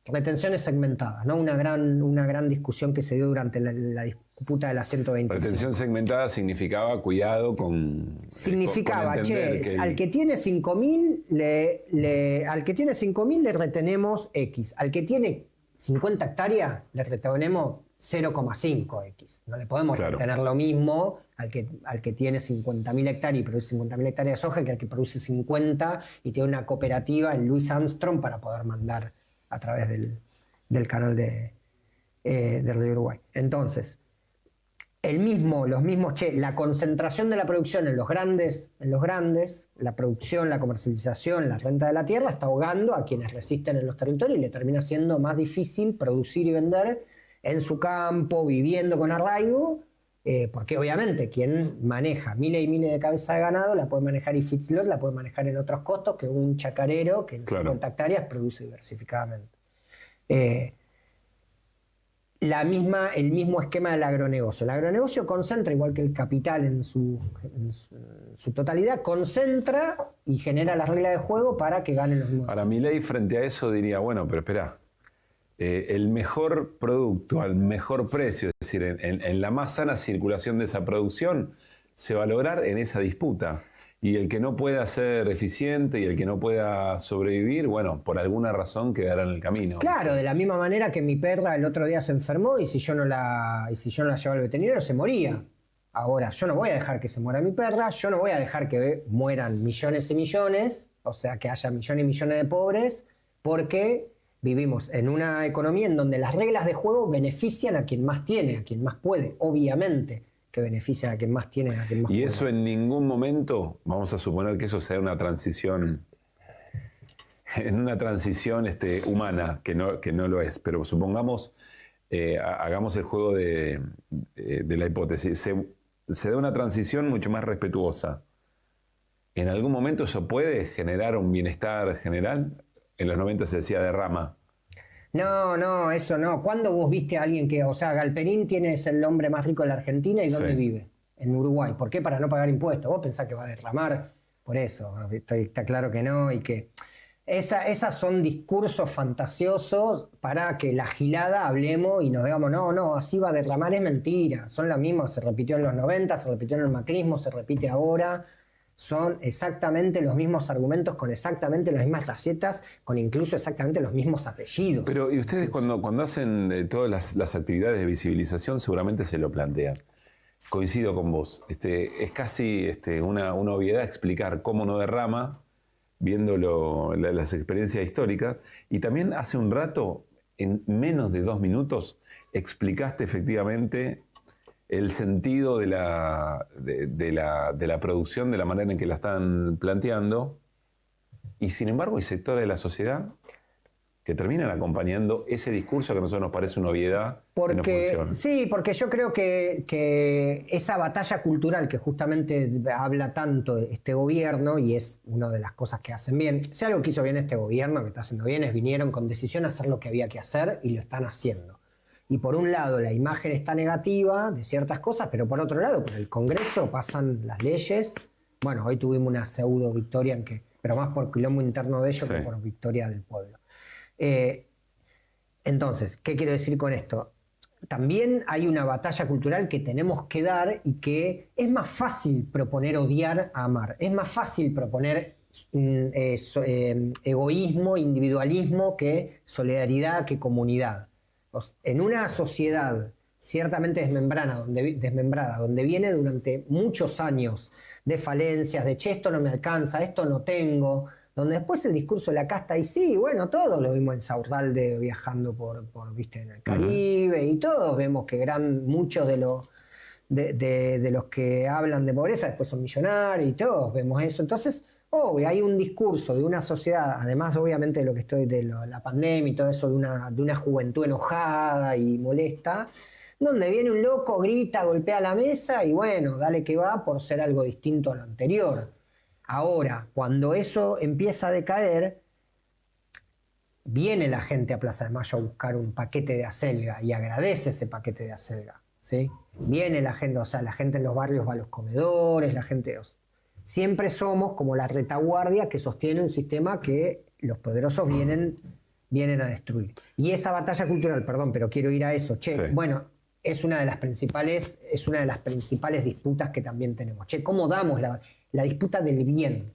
retenciones segmentadas, ¿no? Una gran discusión que se dio durante la disputa de la 125. Retención segmentada significaba cuidado con... Significaba, con che, al que tiene 5.000 le retenemos X, al que tiene 50 hectáreas le retenemos 0,5X. No le podemos retener lo mismo al que tiene 50.000 hectáreas y produce 50.000 hectáreas de soja que al que produce 50 y tiene una cooperativa en Louis Armstrong para poder mandar a través del canal del río Uruguay. Entonces, la concentración de la producción en los grandes, la producción, la comercialización, la renta de la tierra está ahogando a quienes resisten en los territorios y le termina siendo más difícil producir y vender en su campo, viviendo con arraigo, porque obviamente quien maneja miles y miles de cabezas de ganado la puede manejar y Fitzlord la puede manejar en otros costos que un chacarero que en 50 hectáreas produce diversificadamente. El mismo esquema del agronegocio. El agronegocio concentra, igual que el capital en su totalidad, concentra y genera las reglas de juego para que ganen los mismos. Para Milei, frente a eso, diría, bueno, pero espera, el mejor producto al mejor precio, es decir, en la más sana circulación de esa producción, se va a lograr en esa disputa. Y el que no pueda ser eficiente y el que no pueda sobrevivir, bueno, por alguna razón quedará en el camino. Claro, de la misma manera que mi perra el otro día se enfermó y si yo no la llevaba al veterinario se moría. Ahora, yo no voy a dejar que se muera mi perra, yo no voy a dejar que mueran millones y millones, o sea, que haya millones y millones de pobres, porque vivimos en una economía en donde las reglas de juego benefician a quien más tiene, a quien más puede, obviamente que beneficia a quien más tiene, a quien más puede. Y eso en ningún momento, vamos a suponer que eso sea una transición, humana, que no lo es, pero supongamos, hagamos el juego de la hipótesis, se da una transición mucho más respetuosa. ¿En algún momento eso puede generar un bienestar general? En los 90 se decía derrama. No, eso no. ¿Cuándo vos viste a alguien que, Galperín es el hombre más rico de la Argentina y dónde vive? En Uruguay. ¿Por qué? Para no pagar impuestos. ¿Vos pensás que va a derramar por eso? Está claro que no y que... Esas son discursos fantasiosos para que la gilada hablemos y nos digamos, no, así va a derramar, es mentira. Son las mismas, se repitió en los 90, se repitió en el macrismo, se repite ahora. Son exactamente los mismos argumentos, con exactamente las mismas recetas, con incluso exactamente los mismos apellidos. Pero, ¿y ustedes cuando hacen todas las actividades de visibilización seguramente se lo plantean? Coincido con vos. Es casi una obviedad explicar cómo no derrama, viendo las experiencias históricas. Y también hace un rato, en menos de 2 minutos, explicaste efectivamente el sentido de la producción, de la manera en que la están planteando, y sin embargo hay sectores de la sociedad que terminan acompañando ese discurso que a nosotros nos parece una obviedad que no funciona. Sí, porque yo creo que esa batalla cultural que justamente habla tanto este gobierno, y es una de las cosas que hacen bien, si algo que hizo bien este gobierno, que está haciendo bien, vinieron con decisión a hacer lo que había que hacer y lo están haciendo. Y por un lado la imagen está negativa de ciertas cosas, pero por otro lado, por el Congreso pasan las leyes. Bueno, hoy tuvimos una pseudo victoria, pero más por quilombo interno de ellos que por victoria del pueblo. Entonces, ¿qué quiero decir con esto? También hay una batalla cultural que tenemos que dar y que es más fácil proponer odiar a amar. Es más fácil proponer egoísmo, individualismo que solidaridad, que comunidad. En una sociedad ciertamente desmembrada, donde viene durante muchos años de falencias, de che, esto no me alcanza, esto no tengo, donde después el discurso de la casta, y sí, bueno, todos lo vimos en Saurdalde viajando viste, en el Caribe, y todos vemos que muchos de los que hablan de pobreza después son millonarios, y todos vemos eso. Entonces, hay un discurso de una sociedad, además obviamente de lo que estoy de la pandemia y todo eso, de una juventud enojada y molesta, donde viene un loco, grita, golpea la mesa y bueno, dale que va por ser algo distinto a lo anterior. Ahora, cuando eso empieza a decaer, viene la gente a Plaza de Mayo a buscar un paquete de acelga y agradece ese paquete de acelga, ¿sí? Viene la gente, la gente en los barrios va a los comedores, la gente... Siempre somos como la retaguardia que sostiene un sistema que los poderosos vienen a destruir. Y esa batalla cultural, perdón, pero quiero ir a eso. Bueno, es una de las principales disputas que también tenemos. ¿Cómo damos la disputa del bien?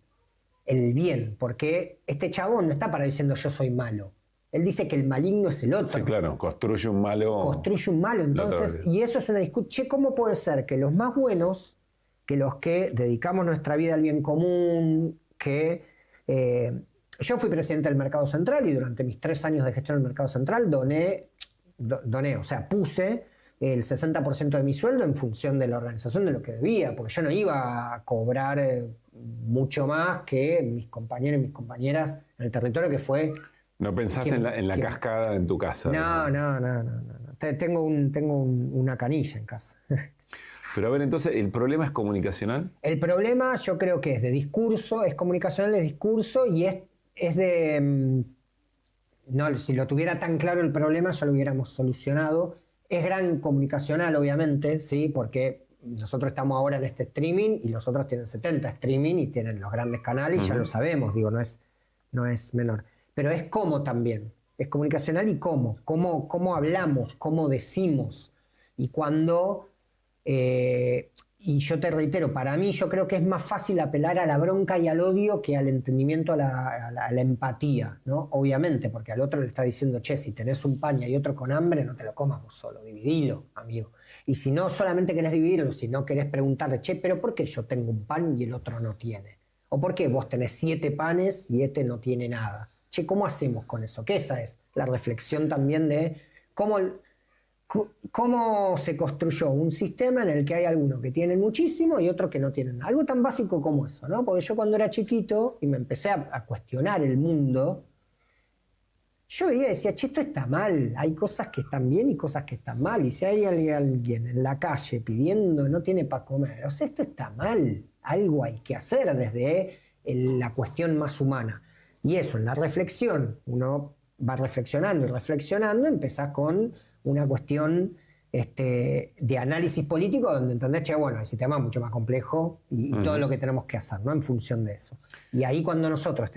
El bien, porque este chabón no está para diciendo yo soy malo. Él dice que el maligno es el otro. Sí, claro, construye un malo. Construye un malo, entonces, y eso es una disputa. ¿Cómo puede ser que los más buenos, que los que dedicamos nuestra vida al bien común, yo fui presidente del Mercado Central y durante mis 3 años de gestión del Mercado Central puse el 60% de mi sueldo en función de la organización de lo que debía, porque yo no iba a cobrar mucho más que mis compañeros y mis compañeras en el territorio que fue... ¿No pensaste en la cascada en tu casa? No. Tengo una canilla en casa. Pero a ver, entonces, ¿el problema es comunicacional? El problema yo creo que es de discurso, es comunicacional de discurso y es de... No, si lo tuviera tan claro el problema ya lo hubiéramos solucionado. Es gran comunicacional, obviamente, ¿sí? Porque nosotros estamos ahora en este streaming y los otros tienen 70 streaming y tienen los grandes canales y ya lo sabemos, digo, no es menor. Pero es cómo también, es comunicacional y cómo hablamos, cómo decimos y cuando... y yo te reitero, para mí yo creo que es más fácil apelar a la bronca y al odio que al entendimiento, a la empatía, ¿no? Obviamente, porque al otro le está diciendo, che, si tenés un pan y hay otro con hambre, no te lo comas vos solo, dividilo, amigo. Y si no solamente querés dividirlo, si no querés preguntarle, che, pero ¿por qué yo tengo un pan y el otro no tiene? ¿O por qué vos tenés 7 panes y este no tiene nada? Che, ¿cómo hacemos con eso? Que esa es la reflexión también de cómo se construyó un sistema en el que hay algunos que tienen muchísimo y otros que no tienen nada. Algo tan básico como eso, ¿no? Porque yo cuando era chiquito y me empecé a cuestionar el mundo, yo veía y decía, che, esto está mal, hay cosas que están bien y cosas que están mal, y si hay alguien en la calle pidiendo no tiene para comer, o sea, esto está mal, algo hay que hacer desde la cuestión más humana. Y eso, en la reflexión, uno va reflexionando y reflexionando, empezás con una cuestión de análisis político donde entendés, che, bueno, el sistema es mucho más complejo y todo lo que tenemos que hacer, ¿no? En función de eso. Y ahí cuando nosotros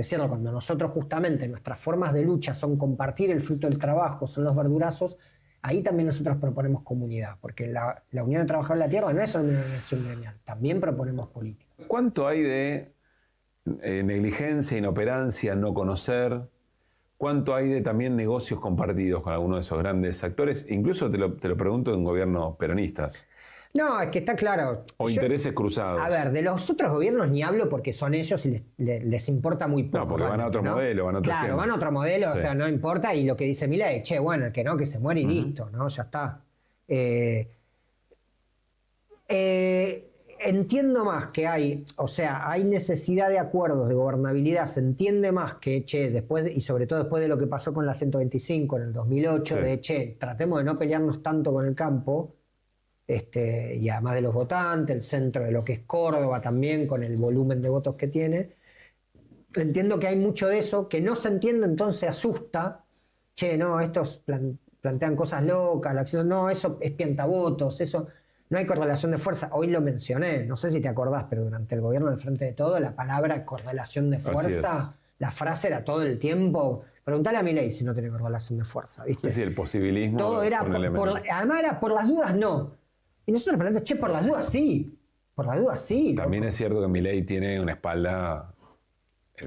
justamente nuestras formas de lucha son compartir el fruto del trabajo, son los verdurazos, ahí también nosotros proponemos comunidad, porque la Unión de Trabajadores de la Tierra no es solo una organización gremial, también proponemos política. ¿Cuánto hay de negligencia, inoperancia, no conocer? ¿Cuánto hay de también negocios compartidos con algunos de esos grandes actores? Incluso te lo pregunto en gobiernos peronistas. No, es que está claro. O intereses cruzados. A ver, de los otros gobiernos ni hablo porque son ellos y les importa muy poco. No, porque van a otro modelo, van a otro Claro, van a otro modelo, sí. O sea, no importa. Y lo que dice Milei, che, bueno, el que no, que se muere y listo, ¿no? Ya está. Entiendo más que hay necesidad de acuerdos de gobernabilidad, se entiende más que, che, después, y sobre todo después de lo que pasó con la 125 en el 2008, sí. De, che, tratemos de no pelearnos tanto con el campo, y además de los votantes, el centro de lo que es Córdoba también, con el volumen de votos que tiene. Entiendo que hay mucho de eso, que no se entiende, entonces asusta, che, no, estos plantean cosas locas, el acceso, no, eso es piantavotos, eso no hay correlación de fuerza. Hoy lo mencioné, no sé si te acordás, pero durante el gobierno del Frente de Todo, la palabra correlación de fuerza, la frase era todo el tiempo. Preguntale a Milei si no tiene correlación de fuerza, ¿viste? Sí, el posibilismo. Todo era, además era por las dudas no. Y nosotros le preguntamos, che, por las dudas sí. Por las dudas sí. También es cierto que Milei tiene una espalda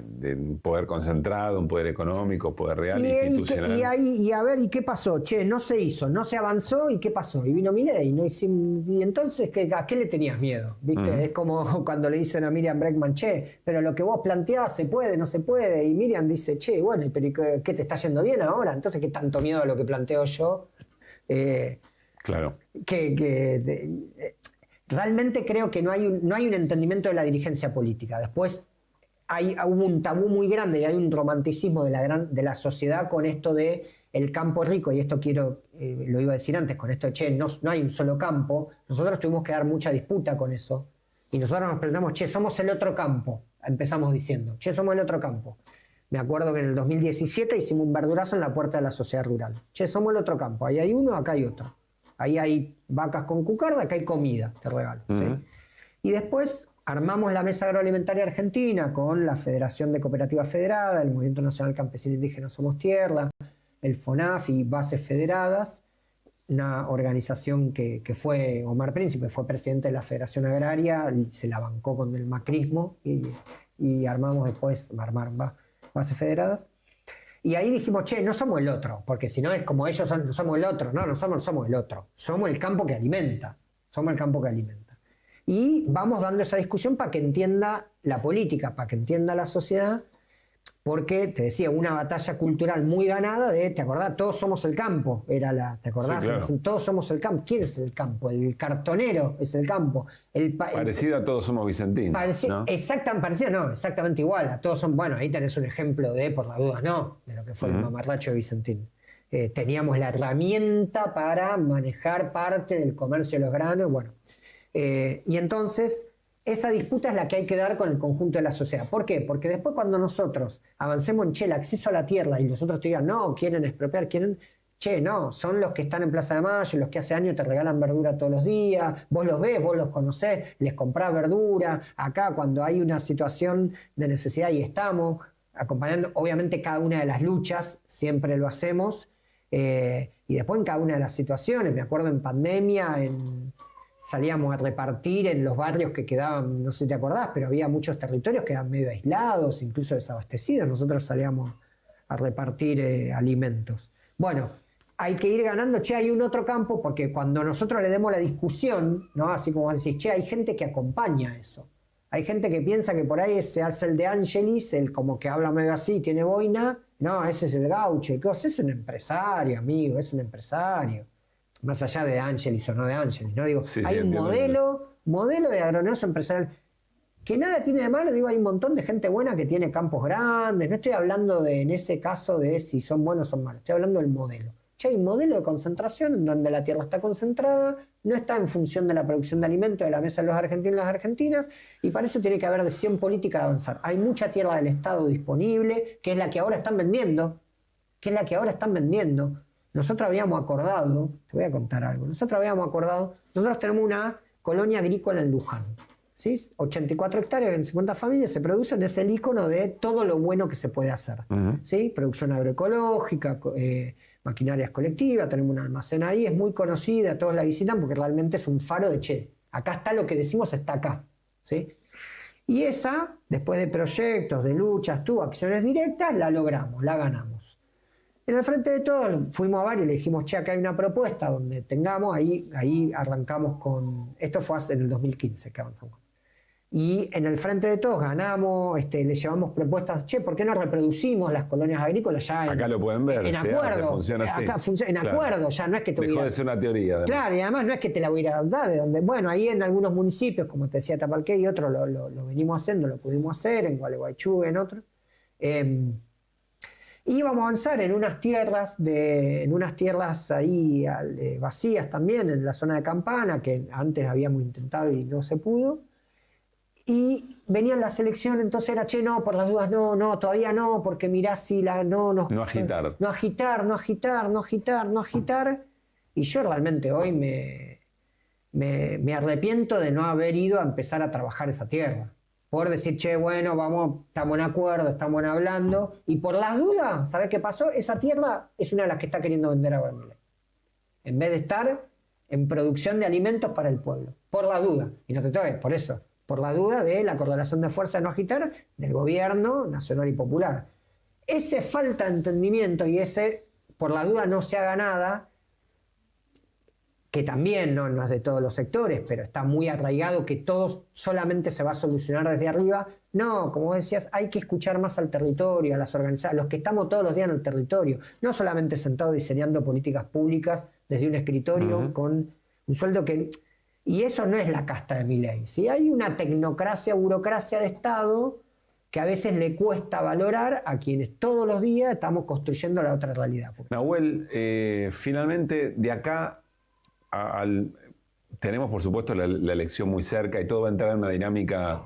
de un poder concentrado, un poder económico, poder real, institucional. Y a ver, ¿y qué pasó? Che, no se hizo, no se avanzó, ¿y qué pasó? Y vino Milei, ¿no? Y entonces, ¿a qué le tenías miedo? ¿Viste? Es como cuando le dicen a Miriam Bregman, che, pero lo que vos planteabas se puede, no se puede. Y Miriam dice, che, bueno, pero ¿qué te está yendo bien ahora? Entonces, ¿qué tanto miedo a lo que planteo yo? Claro. Realmente creo que no hay un entendimiento de la dirigencia política. Después hubo un tabú muy grande y hay un romanticismo de la sociedad con esto de el campo rico, y esto lo iba a decir antes, con esto de, che, no hay un solo campo. Nosotros tuvimos que dar mucha disputa con eso. Y nosotros nos preguntamos, che, somos el otro campo. Empezamos diciendo, che, somos el otro campo. Me acuerdo que en el 2017 hicimos un verdurazo en la puerta de la sociedad rural. Che, somos el otro campo. Ahí hay uno, acá hay otro. Ahí hay vacas con cucarda, acá hay comida, te regalo. ¿Sí? Y después armamos la Mesa Agroalimentaria Argentina con la Federación de Cooperativas Federadas, el Movimiento Nacional Campesino Indígena Somos Tierra, el FONAF y Bases Federadas, una organización que fue Omar Príncipe, fue presidente de la Federación Agraria, se la bancó con el macrismo y armaron Bases Federadas. Y ahí dijimos, che, no somos el otro, porque si no es como ellos no somos el otro, no somos el otro, somos el campo que alimenta, Y vamos dando esa discusión para que entienda la política, para que entienda la sociedad, porque, te decía, una batalla cultural muy ganada de, ¿te acordás? Todos somos el campo, ¿te acordás? Sí, claro. Todos somos el campo. ¿Quién es el campo? El cartonero es el campo. Parecido a Todos Somos Vicentinos, ¿no? Exactamente igual. A todos son, bueno, ahí tenés un ejemplo de, por las dudas, no, de lo que fue el mamarracho de Vicentín. Teníamos la herramienta para manejar parte del comercio de los granos, bueno. Y entonces, esa disputa es la que hay que dar con el conjunto de la sociedad. ¿Por qué? Porque después cuando nosotros avancemos en, che, el acceso a la tierra y los otros te digan, no, quieren expropiar, son los que están en Plaza de Mayo, los que hace años te regalan verdura todos los días, vos los ves, vos los conocés, les comprás verdura. Acá cuando hay una situación de necesidad y estamos acompañando, obviamente cada una de las luchas, siempre lo hacemos, y después en cada una de las situaciones, me acuerdo en pandemia, salíamos a repartir en los barrios que quedaban, no sé si te acordás, pero había muchos territorios que eran medio aislados, incluso desabastecidos. Nosotros salíamos a repartir alimentos. Bueno, hay que ir ganando, che, hay un otro campo, porque cuando nosotros le demos la discusión, ¿no? Así como decís, che, hay gente que acompaña eso. Hay gente que piensa que por ahí se hace el de Angelis, el como que habla medio así, tiene boina. No, ese es el gaucho. Es un empresario, amigo, es un empresario. Más allá de Angelis o no de Angelis, ¿no? Digo, hay un modelo de agronegocio empresarial que nada tiene de malo. Digo, hay un montón de gente buena que tiene campos grandes. No estoy hablando en ese caso de si son buenos o son malos. Estoy hablando del modelo. Ya hay un modelo de concentración en donde la tierra está concentrada, no está en función de la producción de alimentos de la mesa de los argentinos y las argentinas, y para eso tiene que haber decisión política de avanzar. Hay mucha tierra del Estado disponible, que es la que ahora están vendiendo. Nosotros habíamos acordado, te voy a contar algo, nosotros tenemos una colonia agrícola en Luján, ¿sí? 84 hectáreas en 50 familias, se producen, es el icono de todo lo bueno que se puede hacer, ¿sí? Producción agroecológica, maquinarias colectivas, tenemos un almacén ahí, es muy conocida, todos la visitan porque realmente es un faro de, che, acá está lo que decimos, está acá, ¿sí? Y esa, después de proyectos, de luchas, acciones directas, la logramos, la ganamos. En el Frente de Todos fuimos a varios y le dijimos, che, acá hay una propuesta donde tengamos, ahí arrancamos con, esto fue en el 2015 que avanzamos. Y en el Frente de Todos ganamos, le llevamos propuestas, che, ¿por qué no reproducimos las colonias agrícolas ya acá lo pueden ver, en acuerdo? Funciona así. Acá funciona en acuerdo, ya no es que te dejó de ser una teoría. Además. Claro, y además no es que te la voy a ir a dar de donde, bueno, ahí en algunos municipios, como te decía Tapalqué y otros, lo venimos haciendo, lo pudimos hacer, en Gualeguaychú, en otros. Y íbamos a avanzar en unas tierras ahí vacías también, en la zona de Campana, que antes habíamos intentado y no se pudo. Y venían las elecciones, entonces era, che, no, por las dudas no, todavía no, porque mirá si la... No agitar. No agitar. Y yo realmente hoy me arrepiento de no haber ido a empezar a trabajar esa tierra. Poder decir, che, bueno, vamos, estamos en acuerdo, estamos hablando. Y por las dudas, ¿sabés qué pasó? Esa tierra es una de las que está queriendo vender ahora Milei. En vez de estar en producción de alimentos para el pueblo. Por la duda. Y no te toques, por eso. Por la duda de la correlación de fuerza de no agitar del gobierno nacional y popular. Ese falta de entendimiento y ese por la duda no se haga nada, que también no es de todos los sectores, pero está muy arraigado que todo solamente se va a solucionar desde arriba. No, como decías, hay que escuchar más al territorio, a las organizaciones, a los que estamos todos los días en el territorio, no solamente sentados diseñando políticas públicas desde un escritorio con un sueldo que... Y eso no es la casta de Milei, ¿sí? Hay una tecnocracia, burocracia de Estado que a veces le cuesta valorar a quienes todos los días estamos construyendo la otra realidad. Nahuel, finalmente de acá tenemos por supuesto la elección muy cerca y todo va a entrar en una dinámica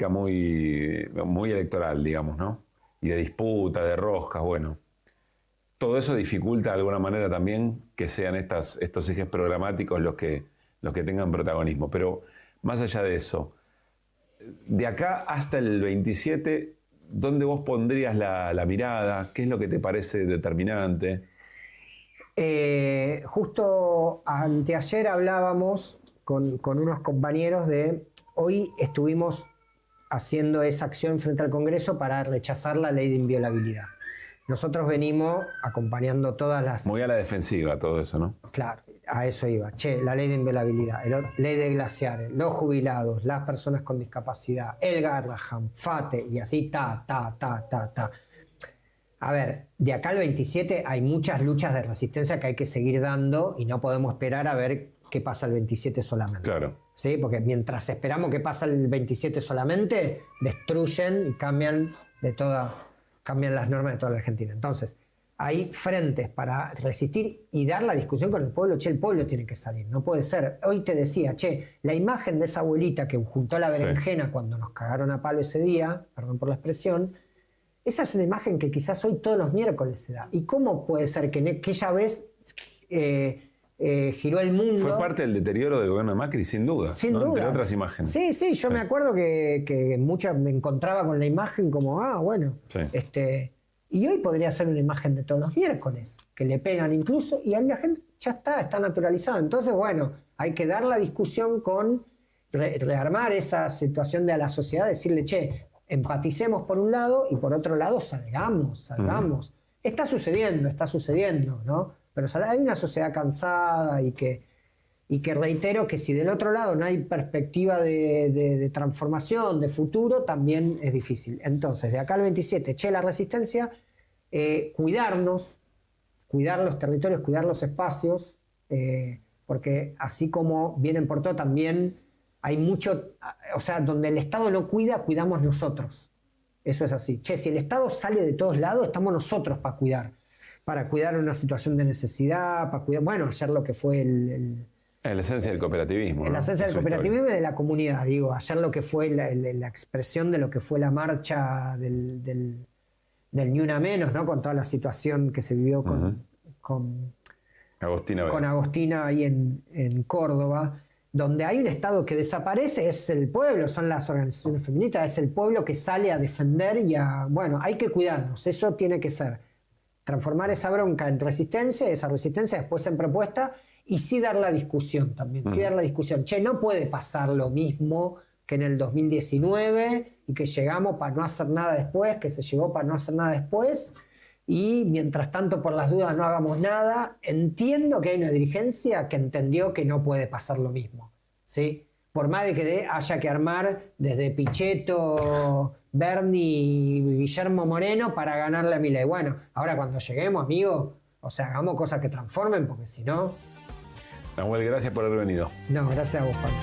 muy, muy electoral, digamos, ¿no? Y de disputa, de roscas, bueno. Todo eso dificulta de alguna manera también que sean estos ejes programáticos los que tengan protagonismo. Pero más allá de eso, de acá hasta el 27, ¿dónde vos pondrías la mirada? ¿Qué es lo que te parece determinante? Justo anteayer hablábamos con unos compañeros de... Hoy estuvimos haciendo esa acción frente al Congreso para rechazar la ley de inviolabilidad. Nosotros venimos acompañando todas las... Muy a la defensiva todo eso, ¿no? Claro, a eso iba. Che, la ley de inviolabilidad, ley de glaciares, los jubilados, las personas con discapacidad, el Garrahan, FATE, y así, ta. A ver, de acá al 27 hay muchas luchas de resistencia que hay que seguir dando y no podemos esperar a ver qué pasa el 27 solamente. Claro. ¿Sí? Porque mientras esperamos que pase el 27 solamente, destruyen y cambian las normas de toda la Argentina. Entonces, hay frentes para resistir y dar la discusión con el pueblo. Che, el pueblo tiene que salir, no puede ser. Hoy te decía, che, la imagen de esa abuelita que juntó la berenjena cuando nos cagaron a palo ese día, perdón por la expresión, esa es una imagen que quizás hoy todos los miércoles se da. ¿Y cómo puede ser que aquella vez giró el mundo? Fue parte del deterioro del gobierno de Macri, sin duda. Sin duda. Entre otras imágenes. Sí, yo me acuerdo que muchas me encontraba con la imagen como, bueno. Sí. Y hoy podría ser una imagen de todos los miércoles, que le pegan incluso, y a la gente ya está naturalizada. Entonces, bueno, hay que dar la discusión con rearmar esa situación de a la sociedad, decirle, che, empaticemos por un lado y por otro lado salgamos. Está sucediendo, ¿no? Pero hay una sociedad cansada y que reitero que si del otro lado no hay perspectiva de transformación, de futuro, también es difícil. Entonces, de acá al 27, la resistencia, cuidarnos, cuidar los territorios, cuidar los espacios, porque así como vienen por todo, también hay mucho, donde el Estado no cuida, cuidamos nosotros. Eso es así. Si el Estado sale de todos lados, estamos nosotros para cuidar una situación de necesidad, para cuidar, ayer lo que fue es la esencia del cooperativismo. La esencia del cooperativismo y de la comunidad, ayer lo que fue la expresión de lo que fue la marcha del Ni Una Menos, ¿no? Con toda la situación que se vivió con Agostina ahí en Córdoba, donde hay un Estado que desaparece, es el pueblo, son las organizaciones feministas, es el pueblo que sale a defender hay que cuidarnos, eso tiene que ser. Transformar esa bronca en resistencia, esa resistencia después en propuesta, y sí dar la discusión también, sí dar la discusión. No puede pasar lo mismo que en el 2019 y que llegamos para no hacer nada después, que se llegó para no hacer nada después, y mientras tanto por las dudas no hagamos nada. Entiendo que hay una dirigencia que entendió que no puede pasar lo mismo, ¿sí? Por más de que haya que armar desde Pichetto, Berni y Guillermo Moreno para ganarle a Milei. Bueno, ahora cuando lleguemos, amigo, hagamos cosas que transformen, porque si no... Nahuel, gracias por haber venido. No, gracias a vos, Pablo.